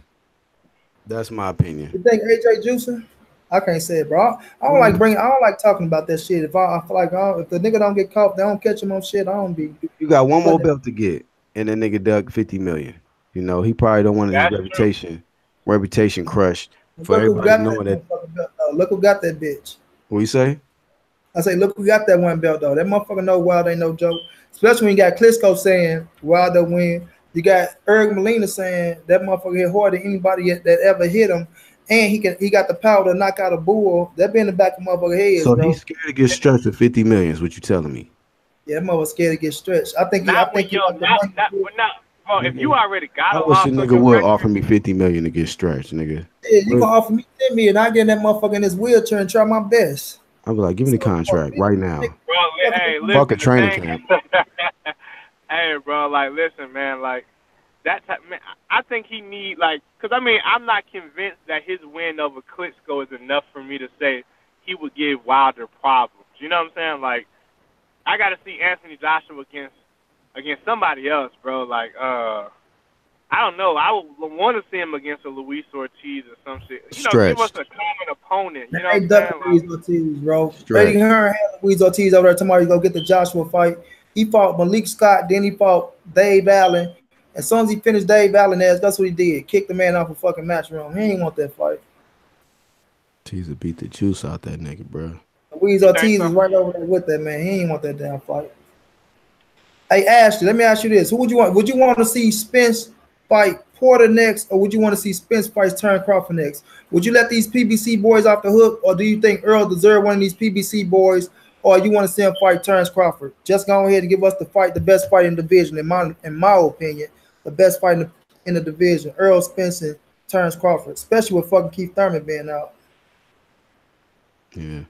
Speaker 3: That's my opinion.
Speaker 1: You think AJ Juicer? I can't say it, bro. I don't like talking about that shit. If I feel like if the nigga don't get caught, they don't catch him on shit. I don't be.
Speaker 3: You got one more belt to get, and that nigga dug 50 million. You know he probably don't want his reputation crushed for everybody knowing that.
Speaker 1: Look who got that bitch.
Speaker 3: What you say?
Speaker 1: I say, look, we got that one belt though. That motherfucker know Wilder ain't no joke. Especially when you got Klitschko saying Wilder win. You got Eric Molina saying that motherfucker hit harder than anybody that ever hit him, and he got the power to knock out a bull. That be in the back of motherfucker heads,
Speaker 3: So
Speaker 1: bro.
Speaker 3: he's scared to get stretched for 50 million. Is what you telling me?
Speaker 1: Yeah, that motherfucker scared to get stretched. I think
Speaker 2: Not
Speaker 1: he
Speaker 2: yo, not, bro. If you already got
Speaker 3: I
Speaker 2: a
Speaker 3: wish a nigga would
Speaker 2: record,
Speaker 3: offer me 50 million to get stretched, nigga.
Speaker 1: Yeah, you can offer me 10 million. I get in that motherfucker in this wheelchair and try my best.
Speaker 3: I'll be like, give me the contract right now.
Speaker 2: bro. Hey, listen,
Speaker 3: Fuck a training camp.
Speaker 2: Hey, bro, like, listen, man, like that type, man. I think he need cause I mean, I'm not convinced that his win over Klitschko is enough for me to say he would give Wilder problems. You know what I'm saying? Like, I got to see Anthony Joshua against somebody else, bro. Like, I don't know. I would want to see him against a Luis Ortiz or some shit. You know, give us a common opponent. You know what I'm saying?
Speaker 1: Luis Ortiz, bro. Brady Hearn had Luis Ortiz over there tomorrow. You go get the Joshua fight. He fought Malik Scott, then he fought Dave Allen. As soon as he finished Dave Allen ass, that's what he did. Kicked the man off a fucking match room. He ain't want that fight.
Speaker 3: Teaser beat the juice out that nigga, bro.
Speaker 1: Luis Ortiz is right over there with that man. He ain't want that damn fight. Hey, Ashley, let me ask you this. Who would you want? Would you want to see Spence fight Porter next, or would you want to see Spence fight Crawford next? Would you let these PBC boys off the hook, or do you think Earl deserves one of these PBC boys, or you want to see him fight Crawford? Just go ahead and give us the best fight in the division, in my opinion, the best fight in the division. Earl Spence and Crawford, especially with fucking Keith Thurman being out.
Speaker 3: Yeah.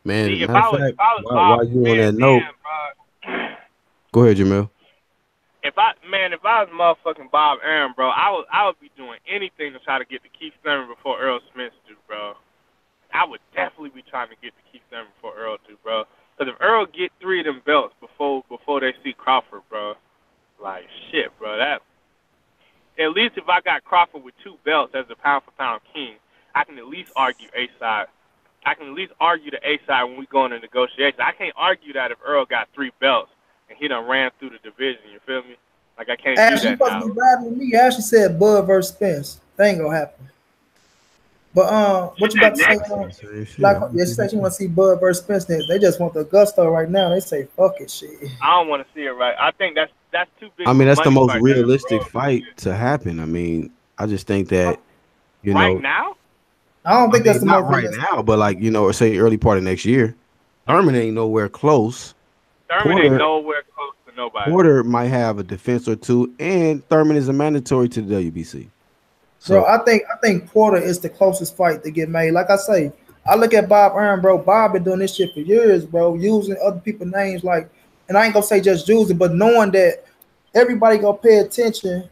Speaker 3: Man,
Speaker 2: see, if I was
Speaker 3: while you on that note, go ahead, Jamil.
Speaker 2: If I was motherfucking Bob Arum, bro, I would be doing anything to try to get to Keith Thurman before Earl Spence do, bro. I would definitely be trying to get to Keith Thurman before Earl do, bro. Because if Earl get 3 of them belts before they see Crawford, bro, like shit, bro. That at least if I got Crawford with 2 belts as a pound for pound king, I can at least argue A side. I can at least argue the A side when we go into negotiation. I can't argue that if Earl got 3 belts and he done ran through the division. You feel me? Like I can't do that now.
Speaker 1: Ashley supposed to be riding with me. Ashley said Bud versus Spence. That ain't gonna happen. But what you about to say? Like, she said she want to see Bud versus Spence next. They just want the gusto right now. They say fuck it, shit.
Speaker 2: I don't want to see it right. I think that's too big.
Speaker 3: I mean, that's the most realistic fight to happen. I mean, I just think that
Speaker 2: right now.
Speaker 1: I don't think that's the
Speaker 3: not
Speaker 1: most
Speaker 3: right now, but like or say early part of next year. Thurman ain't nowhere close.
Speaker 2: Thurman ain't nowhere close to nobody.
Speaker 3: Porter might have a defense or 2, and Thurman is a mandatory to the WBC.
Speaker 1: So I think Porter is the closest fight to get made. Like I say, I look at Bob Arum, bro. Bob been doing this shit for years, bro, using other people's names, like, and I ain't gonna say just using, but knowing that everybody gonna pay attention.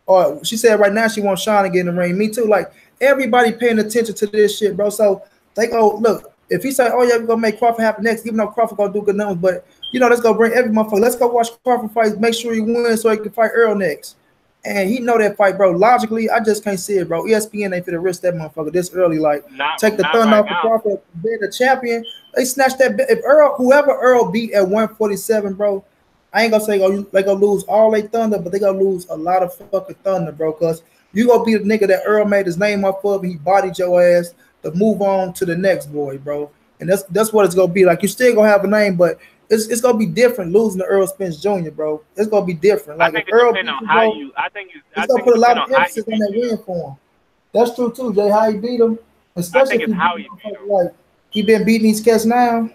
Speaker 1: Or she said right now she wants Sean to get in the ring. Me too. Like, everybody paying attention to this shit, bro. So they go, look, if he say, oh yeah, we're gonna make Crawford happen next, even though Crawford gonna do good numbers, but let's go bring every motherfucker. Let's go watch Crawford fight, make sure he wins so he can fight Earl next. And he know that fight, bro. Logically, I just can't see it, bro. ESPN ain't finna risk that motherfucker this early. Like, take the thunder off the Crawford, be the champion. They snatch that. If whoever Earl beat at 147, bro, I ain't gonna say they gonna lose all their thunder, but they gonna lose a lot of fucking thunder, bro. Cause you gonna be the nigga that Earl made his name up of, and he bodied your ass to move on to the next boy, bro. And that's what it's gonna be. Like, you still gonna have a name, but it's gonna be different losing to Earl Spence Jr., bro. It's gonna be different. Like, if Earl beat you, bro, it's gonna put a lot of emphasis on that win for him. That's true too, Jay. How he beat him, especially if like he been beating these cats now.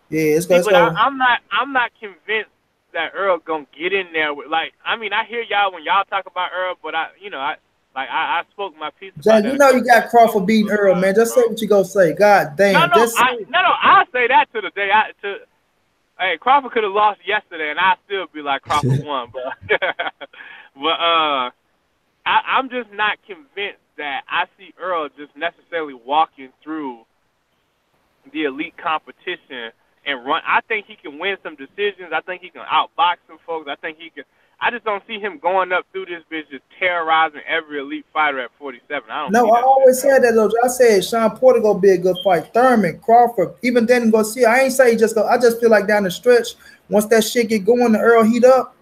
Speaker 1: Yeah, it's gonna.
Speaker 2: I'm not convinced that Earl gonna get in there with, like, I mean, I hear y'all when y'all talk about Earl, but I spoke my piece.
Speaker 1: Jay, you know you got Crawford beating Earl, man. Just say what you gonna say. God damn.
Speaker 2: No, I'll say that to the day. Hey, Crawford could have lost yesterday, and I'd still be like, Crawford won. But I'm just not convinced that I see Earl just necessarily walking through the elite competition and run. I think he can win some decisions. I think he can outbox some folks. I just don't see him going up through this bitch just terrorizing every elite fighter at 47. I
Speaker 1: always said that, though. I said Sean Porter gonna be a good fight. Thurman, Crawford, even Danny Garcia. I ain't say just go. I just feel like down the stretch, once that shit get going, the Earl heat up,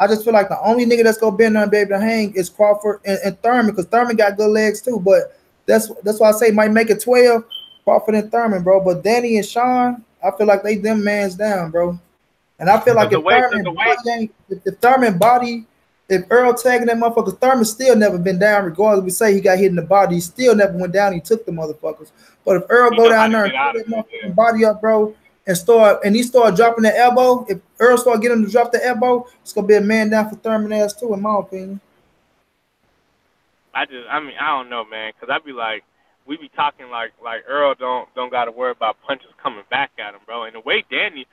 Speaker 1: I just feel like the only nigga that's gonna be in there and be able to hang is Crawford and Thurman, because Thurman got good legs too. But that's why I say might make it 12. Crawford and Thurman, bro. But Danny and Sean, I feel like they them mans down, bro. And I feel like if Thurman body, if Earl tagging that motherfucker, Thurman still never been down. Regardless, we say he got hit in the body, he still never went down. He took the motherfuckers. But if Earl go down there and pull that motherfucking body up, bro, and he start dropping the elbow, if Earl start getting him to drop the elbow, it's gonna be a man down for Thurman ass too, in my opinion.
Speaker 2: I mean, I don't know, man, because I be like, we be talking like Earl don't got to worry about punches coming back at him, bro. And the way Danny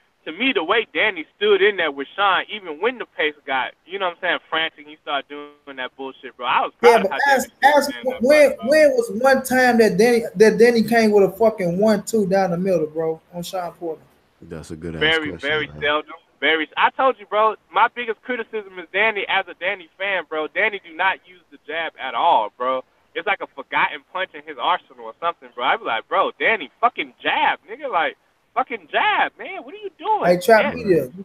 Speaker 2: stood in there with Sean, even when the pace got, you know what I'm saying, frantic, he started doing that bullshit, bro. I was proud of how
Speaker 1: when was one time that Danny came with a fucking 1-2 down the middle, bro, on Sean Porter?
Speaker 3: That's a good ass question.
Speaker 2: Very seldom. I told you, bro, my biggest criticism is Danny as a Danny fan, bro. Danny do not use the jab at all, bro. It's like a forgotten punch in his arsenal or something, bro. I be like, bro, Danny, fucking jab, nigga, like, fucking jab, man. What are you doing?
Speaker 1: Hey, Trap Media, he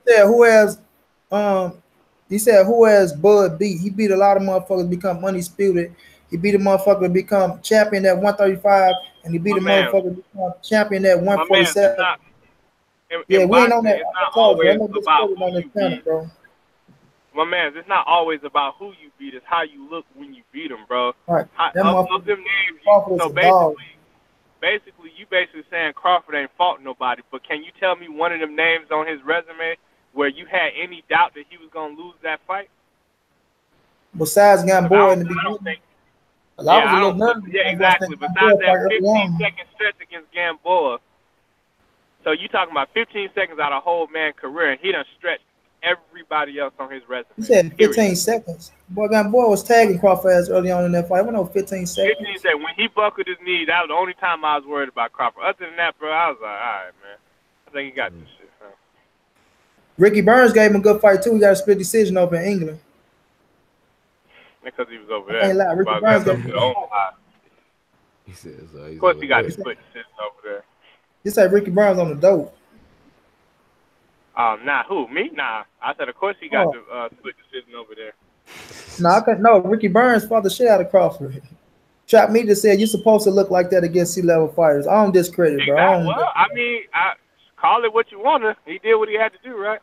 Speaker 1: said who has Bud beat? He beat a lot of motherfuckers become undisputed. He beat a motherfucker to become champion at 135, and he beat a motherfucker to become champion at 147. Yeah, we ain't on that.
Speaker 2: It's not always about who you beat,
Speaker 1: bro.
Speaker 2: My man, it's not always about who you beat. It's how you look when you beat them, bro.
Speaker 1: Right.
Speaker 2: Of them names, so basically, you saying Crawford ain't fought nobody. But can you tell me one of them names on his resume where you had any doubt that he was gonna lose that fight?
Speaker 1: Besides Gamboa in the beginning.
Speaker 2: Exactly. Besides that 15-second stretch against Gamboa. So you talking about 15 seconds out of a whole man's career, and he done stretched everybody else on his resume.
Speaker 1: He said 15 seconds. Boy was tagging Crawford as early on in that fight. I went over 15 seconds.
Speaker 2: 15 seconds. When he buckled his knee, that was the only time I was worried about Crawford. Other than that, bro, I was like, all right, man. I think he got this shit, man.
Speaker 1: Ricky Burns gave him a good fight, too. He got a split decision over in England.
Speaker 2: Because he was over there.
Speaker 1: I ain't lie. Ricky Burns got
Speaker 3: He says,
Speaker 2: of course he got a split decision over there.
Speaker 1: You said Ricky Burns on the dope.
Speaker 2: Nah, who? Me? Nah. I said, of course he got the split decision over there.
Speaker 1: No, Ricky Burns fought the shit out of Crawford. Trap Media said you're supposed to look like that against C-level fighters. I don't discredit, bro.
Speaker 2: I mean, call it what you want to. He did what he had to do, right?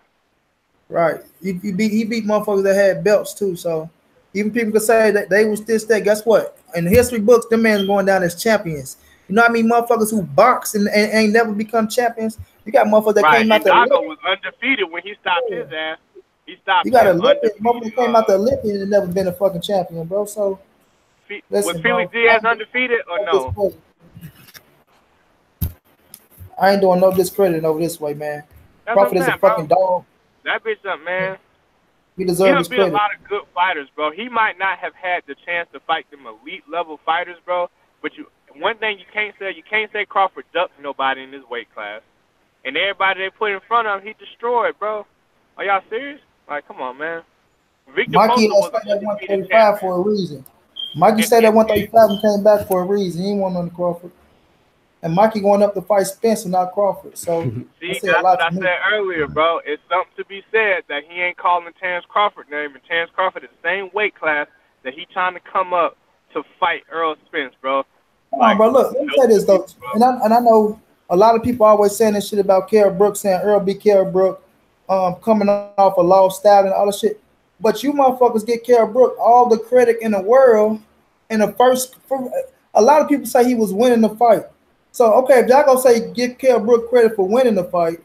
Speaker 1: Right. He beat motherfuckers that had belts, too. So even people could say that they was this, that. Guess what? In the history books, them men going down as champions. You know what I mean? Motherfuckers who box and ain't never become champions. You got motherfuckers that came out there.
Speaker 2: Dago was undefeated when he stopped his ass. He stopped.
Speaker 1: You got a motherfucker came out there Olympian and never been a fucking champion, bro. So
Speaker 2: was Felix Diaz undefeated or no?
Speaker 1: I ain't doing no discredit over this way, man. Crawford is a fucking dog.
Speaker 2: That bitch up, man.
Speaker 1: He deserves
Speaker 2: credit. He a lot of good fighters, bro. He might not have had the chance to fight them elite level fighters, bro. But one thing you can't say Crawford ducked nobody in this weight class. And everybody they put in front of him, he destroyed, bro. Are y'all serious? Like, come on, man.
Speaker 1: Mikey has said that 135 for a reason. Mikey said that 135 and came back for a reason. He ain't want on the Crawford. And Mikey going up to fight Spence and not Crawford. So
Speaker 2: see, that's what I said earlier, bro. It's something to be said that he ain't calling Terrence Crawford name, and Terrence Crawford is the same weight class that he trying to come up to fight Earl Spence, bro.
Speaker 1: Come on, bro. Look, let me say this though, and I know a lot of people always saying this shit about Kell Brook, saying Earl beat Kell Brook, coming off a lost style and all the shit. But you motherfuckers get Kell Brook all the credit in the world. In the first, a lot of people say he was winning the fight. So okay, if y'all gonna say give Kell Brook credit for winning the fight,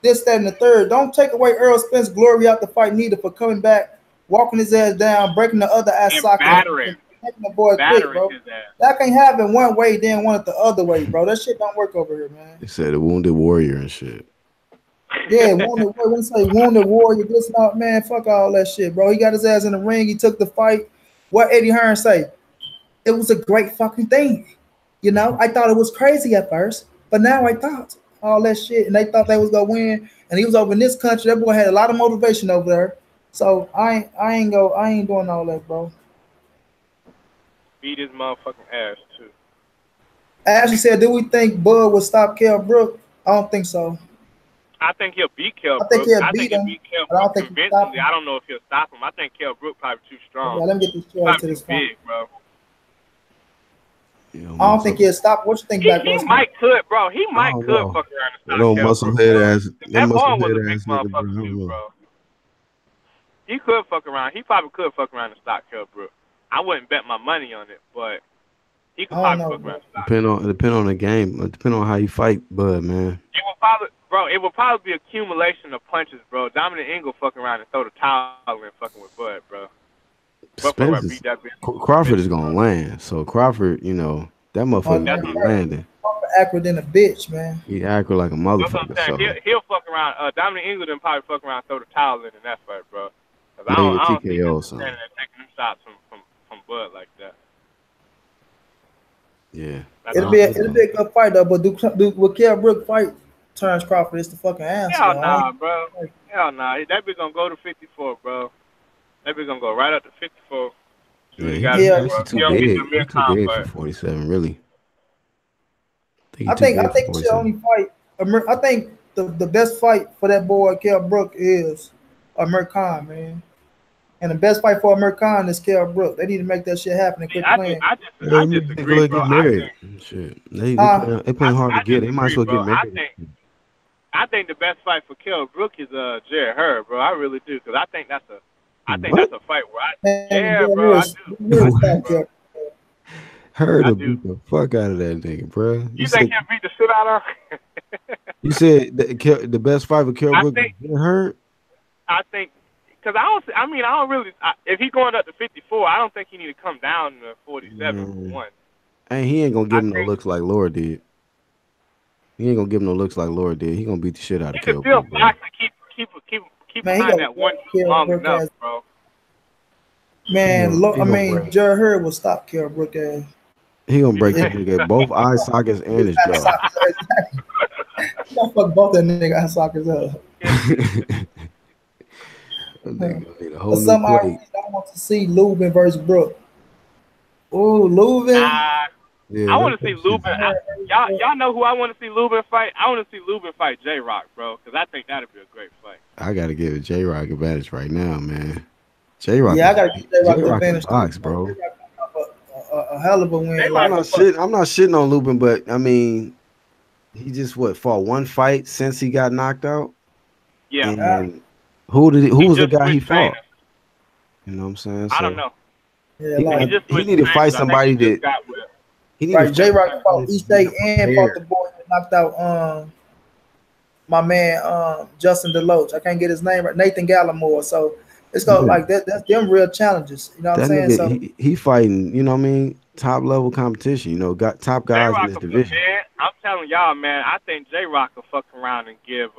Speaker 1: this, that, and the third, don't take away Earl Spence glory out the fight neither for coming back, walking his ass down, breaking the other ass socket. The boy quick, bro. That can't happen one way, then want it the other way, bro. That shit don't work over here, man.
Speaker 3: They said a wounded warrior and shit.
Speaker 1: Yeah, wounded warrior. When you say wounded warrior, this not, man, fuck all that shit, bro. He got his ass in the ring. He took the fight. What Eddie Hearn say? It was a great fucking thing. You know, I thought it was crazy at first, but now I thought all that shit, and they thought they was gonna win. And he was over in this country. That boy had a lot of motivation over there. So I ain't doing all that, bro.
Speaker 2: Beat his motherfucking ass too.
Speaker 1: Ashley said, "Do we think Bud will stop Kell Brook?" I don't think so.
Speaker 2: I think he'll beat Kell Brook.
Speaker 1: I think he'll beat him.
Speaker 2: I don't think convincingly. I don't know if he'll stop him. I think Kell Brook probably too strong.
Speaker 1: Yeah, let me get this chair to this
Speaker 2: big, bro.
Speaker 3: You know,
Speaker 1: I don't think he'll stop. What you think, Black
Speaker 2: He
Speaker 1: Rose?
Speaker 2: might could, bro. He
Speaker 3: I
Speaker 2: might
Speaker 3: don't
Speaker 2: could
Speaker 3: know.
Speaker 2: fuck around and
Speaker 3: No
Speaker 2: stop Kell,
Speaker 3: musclehead ass.
Speaker 2: That
Speaker 3: That
Speaker 2: Vaughn was a
Speaker 3: musclehead
Speaker 2: big
Speaker 3: ass nigga, bro. I
Speaker 2: motherfucker
Speaker 3: don't
Speaker 2: too,
Speaker 3: know.
Speaker 2: bro. He could fuck around. He probably could fuck around and stop Kell Brook. I wouldn't bet my money on it, but he could
Speaker 1: I don't
Speaker 2: probably
Speaker 1: know,
Speaker 2: fuck around and stop.
Speaker 3: Depend on the game. Depend on how you fight, Bud, man.
Speaker 2: It will probably be accumulation of punches, bro. Dominic Ingle fucking around and throw the towel in fucking with Bud, bro.
Speaker 3: Spence is, Crawford is gonna land. So Crawford, you know, that motherfucker
Speaker 1: man.
Speaker 3: be landing.
Speaker 1: Crawford accurate than a bitch, man.
Speaker 3: He accurate like a
Speaker 2: That's what I'm
Speaker 3: motherfucker.
Speaker 2: saying.
Speaker 3: So
Speaker 2: He'll fuck around. Dominic Ingle then probably fuck around and throw the towel in that fight, bro. Cause I
Speaker 3: maybe a
Speaker 2: don't see him
Speaker 3: TKO or
Speaker 2: standing
Speaker 3: something.
Speaker 2: there taking them shots from Bud like that.
Speaker 3: Yeah.
Speaker 1: It'll be a good fight though. But will Kell Brook fight Terrence Crawford? It's the fucking answer.
Speaker 2: Hell nah, bro. Hell nah. That bitch gonna go to 54, bro. That bitch gonna go right up to 54.
Speaker 3: Yeah, he's too big. He's too big for 47, really.
Speaker 1: I think he should only fight. I think the best fight for that boy Kell Brook is Amir Khan, man. And the best fight for Amir Khan is Kell Brook. They need to make that shit happen and quit playing.
Speaker 2: I disagree, bro.
Speaker 3: Get married. Shit. They playing hard to get. They might as well get married.
Speaker 2: I think the best fight for Kell Brook is Jared Hurd, bro. I really do, because I think that's a fight where bro. I do.
Speaker 3: Hurd will beat the fuck out of that nigga, bro.
Speaker 2: You think he'll beat the shit out of him?
Speaker 3: You said the best fight for Kell Brook is Hurd?
Speaker 2: I think, because I don't really, if he going up to 54, I don't think he need to come down to 47 for one.
Speaker 3: And he ain't gonna give him no looks like Laura did. He ain't gonna give him no looks like Laura did. He gonna beat the shit out of Kell Brook.
Speaker 2: He can still box and keep behind that one long enough, bro.
Speaker 1: Man, Jared Hurd will stop Kell Brook ass.
Speaker 3: He gonna break that nigga both eye sockets and his jaw.
Speaker 1: He gonna fuck both that nigga eye sockets up.
Speaker 3: For
Speaker 1: some odd reason, I want to see Lubin versus Brook. Oh, Lubin.
Speaker 2: I want to see Lubin. Y'all know who I want to see Lubin fight? I want to see Lubin fight J-Rock, bro, because I think that'd be a great fight.
Speaker 3: I gotta give J-Rock advantage right now, man. J-Rock.
Speaker 1: Yeah, I gotta give J-Rock advantage.
Speaker 3: Box, bro.
Speaker 1: A hell of a win.
Speaker 3: I'm not shitting on Lubin, but I mean, he just fought one fight since he got knocked out.
Speaker 2: Yeah.
Speaker 3: And who was the guy he fought? You know what I'm saying? So,
Speaker 2: I don't know.
Speaker 1: Yeah,
Speaker 3: he need to fight somebody that.
Speaker 1: J-Rock fought East Day and fought the boy that knocked out my man Justin Deloach. I can't get his name right. Nathan Gallimore. So it's going like that. That's them real challenges. You know what I'm saying?
Speaker 3: Nigga, so he fighting. You know what I mean? Top level competition. You know, got top guys in this division.
Speaker 2: Man, I'm telling y'all, man. I think J-Rock will fuck around and give.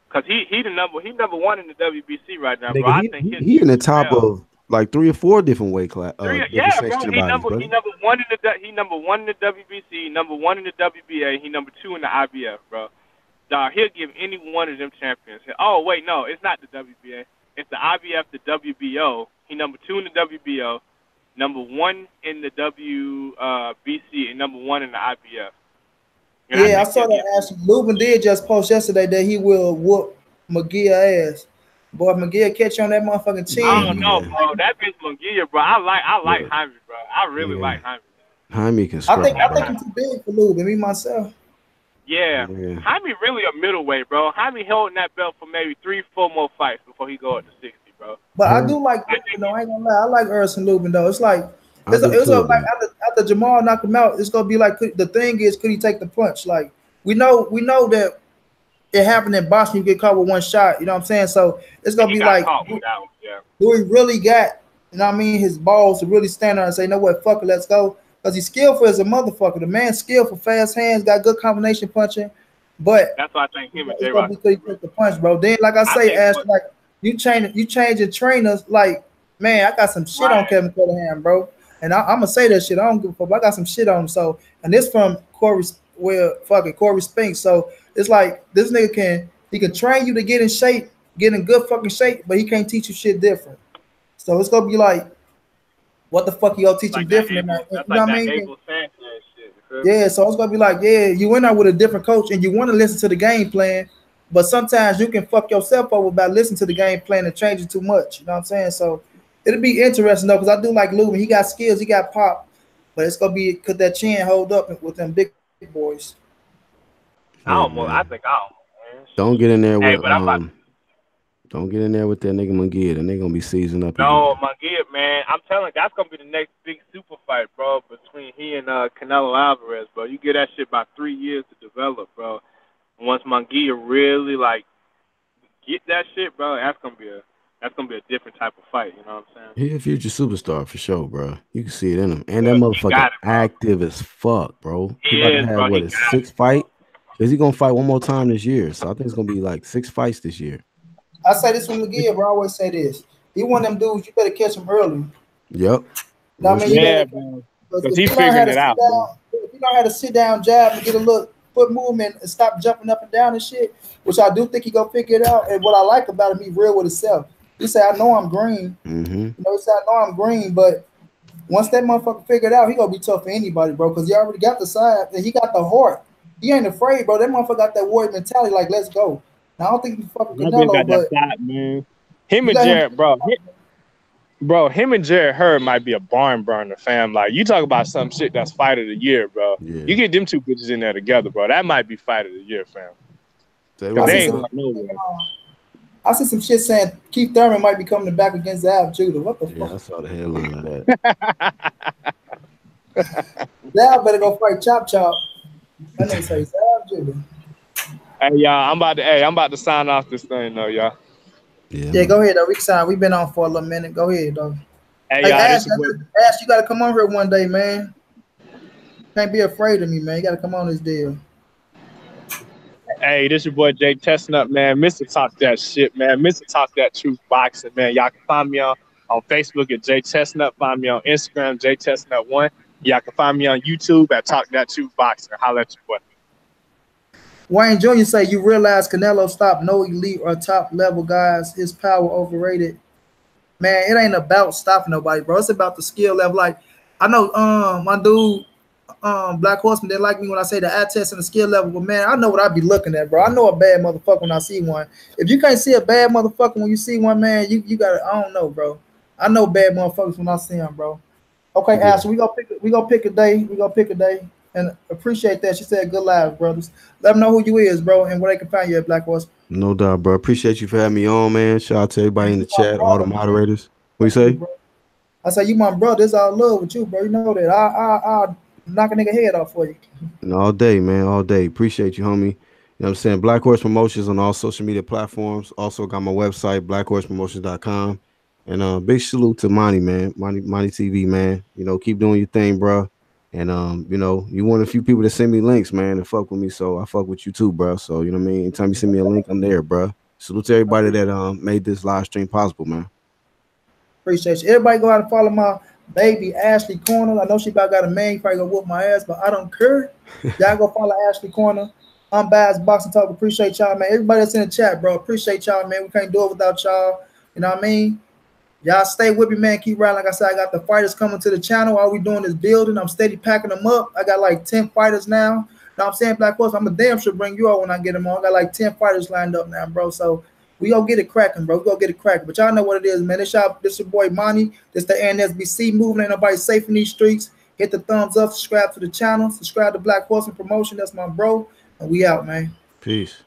Speaker 2: Cause he number one in the WBC right now, bro.
Speaker 3: I think he in the top of like 3 or 4 different weight class.
Speaker 2: Yeah, bro. He number one in the WBC, number 1 in the WBA, he number 2 in the IBF, bro. Dog, he'll give any one of them champions. Oh wait, no, it's not the WBA. It's the IBF, the WBO. He number 2 in the WBO, number 1 in the WBC, and number 1 in the IBF.
Speaker 1: Yeah, I saw that. Actually, Lubin did just post yesterday that he will whoop McGee ass. Boy, McGee catch you on that motherfucking chin.
Speaker 2: I don't know, bro. That bitch McGee, bro. I like Jaime, bro. I really like Jaime.
Speaker 3: Jaime can.
Speaker 1: I think he's too big for Lubin. Me myself.
Speaker 2: Yeah. Jaime really a middleweight, bro. Jaime holding that belt for maybe 3-4 more fights before he go up to 60, bro.
Speaker 1: But I do like, you know, I ain't gonna lie. I like Erson Lubin though. It's like. It's like after Jamal knocked him out, it's gonna be like the thing is, could he take the punch? Like we know that it happened in boxing. You get caught with one shot. You know what I'm saying? So it's gonna be like, do he really got? You know what I mean? His balls to really stand there and say, "No what, fuck it, let's go." Because he's skillful as a motherfucker. The man's skillful, fast hands, got good combination punching. But
Speaker 2: that's why I think him and J-Rock.
Speaker 1: Could he take the punch, bro? Then, like I say, Ash, like you changing trainers. Like, man, I got some shit on Kevin Callahan, bro. And I'm gonna say that shit. I don't give a fuck. I got some shit on him. So, and this from Corey Spence. So it's like this nigga can train you to get in shape, get in good fucking shape, but he can't teach you shit different. So it's gonna be like, what the fuck you gonna teach him different? You know what I mean? Yeah. So it's gonna be like, yeah, you went out with a different coach and you want to listen to the game plan, but sometimes you can fuck yourself over by listening to the game plan and changing too much. You know what I'm saying? So. It'll be interesting though, because I do like Lubin. He got skills, he got pop. But it's gonna be could that chin hold up with them big boys?
Speaker 3: Yeah,
Speaker 2: I think I almost, man.
Speaker 3: don't get in there
Speaker 2: Hey,
Speaker 3: with
Speaker 2: but I'm about.
Speaker 3: don't get in there with that nigga Mungia, and they gonna be seasoned up
Speaker 2: No,
Speaker 3: again.
Speaker 2: my kid, man. I'm telling you, that's gonna be the next big super fight, bro, between he and Canelo Alvarez, bro. You get that shit about 3 years to develop, bro. And once Mungia really like get that shit, bro, that's gonna be a different type of fight. You know what I'm saying?
Speaker 3: He a future superstar for sure, bro. You can see it in him, and that
Speaker 2: Yeah, he
Speaker 3: motherfucker
Speaker 2: got it, bro.
Speaker 3: active as fuck, bro.
Speaker 2: He
Speaker 3: He about to
Speaker 2: is,
Speaker 3: have
Speaker 2: bro. He
Speaker 3: what his
Speaker 2: got it,
Speaker 3: sixth fight. Is he gonna fight one more time this year? So I think it's gonna be like 6 fights this year.
Speaker 1: I say this from McGee, bro. I always say this. He one of them dudes. You better catch him early.
Speaker 3: Yep.
Speaker 1: You know what I mean? You
Speaker 2: Yeah,
Speaker 1: better
Speaker 2: bro.
Speaker 1: because
Speaker 2: Because
Speaker 1: if
Speaker 2: he
Speaker 1: you learn how
Speaker 2: figuring
Speaker 1: to
Speaker 2: it
Speaker 1: sit
Speaker 2: out, bro.
Speaker 1: down, if you learn how to sit down, jab, and get a look foot movement and stop jumping up and down and shit, which I do think he gonna figure it out. And what I like about him, he real with himself. He say, "I know I'm green."
Speaker 3: Mm-hmm.
Speaker 1: You know, he said, "I know I'm green," but once that motherfucker figure it out, he gonna be tough for anybody, bro. Because he already got the side and he got the heart. He ain't afraid, bro. That motherfucker got that warrior mentality. Like, let's go. Now I don't think he's fucking
Speaker 2: That bitch
Speaker 1: Canelo,
Speaker 2: got that
Speaker 1: but
Speaker 2: shot, man. Him
Speaker 1: you
Speaker 2: and
Speaker 1: let him.
Speaker 2: Jared, bro, him and Jared Hurd might be a barn burner, fam. Like, you talk about some shit that's fight of the year, bro.
Speaker 3: Yeah.
Speaker 2: You get them two bitches in there together, bro. That might be fight of the year, fam.
Speaker 3: Say
Speaker 2: Because
Speaker 1: I
Speaker 3: what
Speaker 1: see
Speaker 2: they
Speaker 3: now?
Speaker 2: ain't
Speaker 1: some.
Speaker 2: going nowhere.
Speaker 1: I see some shit saying Keith Thurman might be coming back against Zav Judah. What the
Speaker 3: Yeah, I
Speaker 1: fuck?
Speaker 3: saw the headline of that.
Speaker 1: Zav better go fight Chop Chop. That nigga say Zav Judah.
Speaker 2: Hey, y'all, I'm about to sign off this thing, though, y'all.
Speaker 3: Yeah,
Speaker 1: Yeah,
Speaker 3: man.
Speaker 1: go ahead though. We signed. We've been on for a little minute. Go ahead though.
Speaker 2: Hey,
Speaker 1: Hey
Speaker 2: y'all,
Speaker 1: Ash,
Speaker 2: this your boy.
Speaker 1: Ash, you gotta come on here one day, man. Can't be afraid of me, man. You gotta come on this deal.
Speaker 2: Hey, this your boy Jay Chestnut, man. Mr. Talk That Shit, man. Mr. Talk That Truth Boxing, man. Y'all can find me on Facebook at Jay Chestnut. Find me on Instagram, Jay Chestnut1. Y'all can find me on YouTube at Talk That Truth Boxing. Holla at your boy.
Speaker 1: Wayne Jr. say you realize Canelo stopped no elite or top level guys. His power overrated. Man, it ain't about stopping nobody, bro. It's about the skill level. Like I know my dude Black Horseman didn't like me when I say the eye test and the skill level, but man, I know what I be looking at, bro. I know a bad motherfucker when I see one. If you can't see a bad motherfucker when you see one, man, you gotta I don't know, bro. I know bad motherfuckers when I see them, bro. Okay,
Speaker 3: Yeah.
Speaker 1: Ashley, we gonna pick a day. We gonna pick a day. And appreciate that. She said good live, brothers. Let them know who you is, bro, and where they can find you at Black Horse.
Speaker 3: No doubt, bro. Appreciate you for having me on, man. Shout out to everybody in the
Speaker 1: You my
Speaker 3: chat, all the
Speaker 1: brother, man.
Speaker 3: moderators. What you
Speaker 1: Thank you,
Speaker 3: say?
Speaker 1: bro. I say you my brother. It's all love with you, bro. You know that. I'll knock a nigga head off for you.
Speaker 3: And all day, man. All day. Appreciate you, homie. You know what I'm saying? Black Horse Promotions on all social media platforms. Also got my website, blackhorsepromotions.com. And big salute to Monty, man. Monty TV, man. You know, keep doing your thing, bro. And you know, you one of the few people that send me links, man, and fuck with me. So I fuck with you too, bro. So you know what I mean? Anytime you send me a link, I'm there, bro. Salute to everybody that made this live stream possible, man.
Speaker 1: Appreciate you. Everybody go out and follow my baby Ashley Corner. I know she about got a man. You probably gonna whoop my ass, but I don't care. Y'all go follow Ashley Corner. Unbiased Boxing Talk. Appreciate y'all, man. Everybody that's in the chat, bro. Appreciate y'all, man. We can't do it without y'all. You know what I mean? Y'all stay with me, man. Keep riding. Like I said, I got the fighters coming to the channel. All we doing is building. I'm steady packing them up. I got like 10 fighters now. You know what I'm saying? Black Horse, I'm a damn sure bring you all when I get them on. I got like 10 fighters lined up now, bro. So we gonna get it cracking, bro. We gonna get it cracking. But y'all know what it is, man. This your boy Monty. This the NSBC movement. Ain't nobody safe in these streets. Hit the thumbs up, subscribe to the channel, subscribe to Black Horseman Promotion. That's my bro. And we out, man.
Speaker 3: Peace.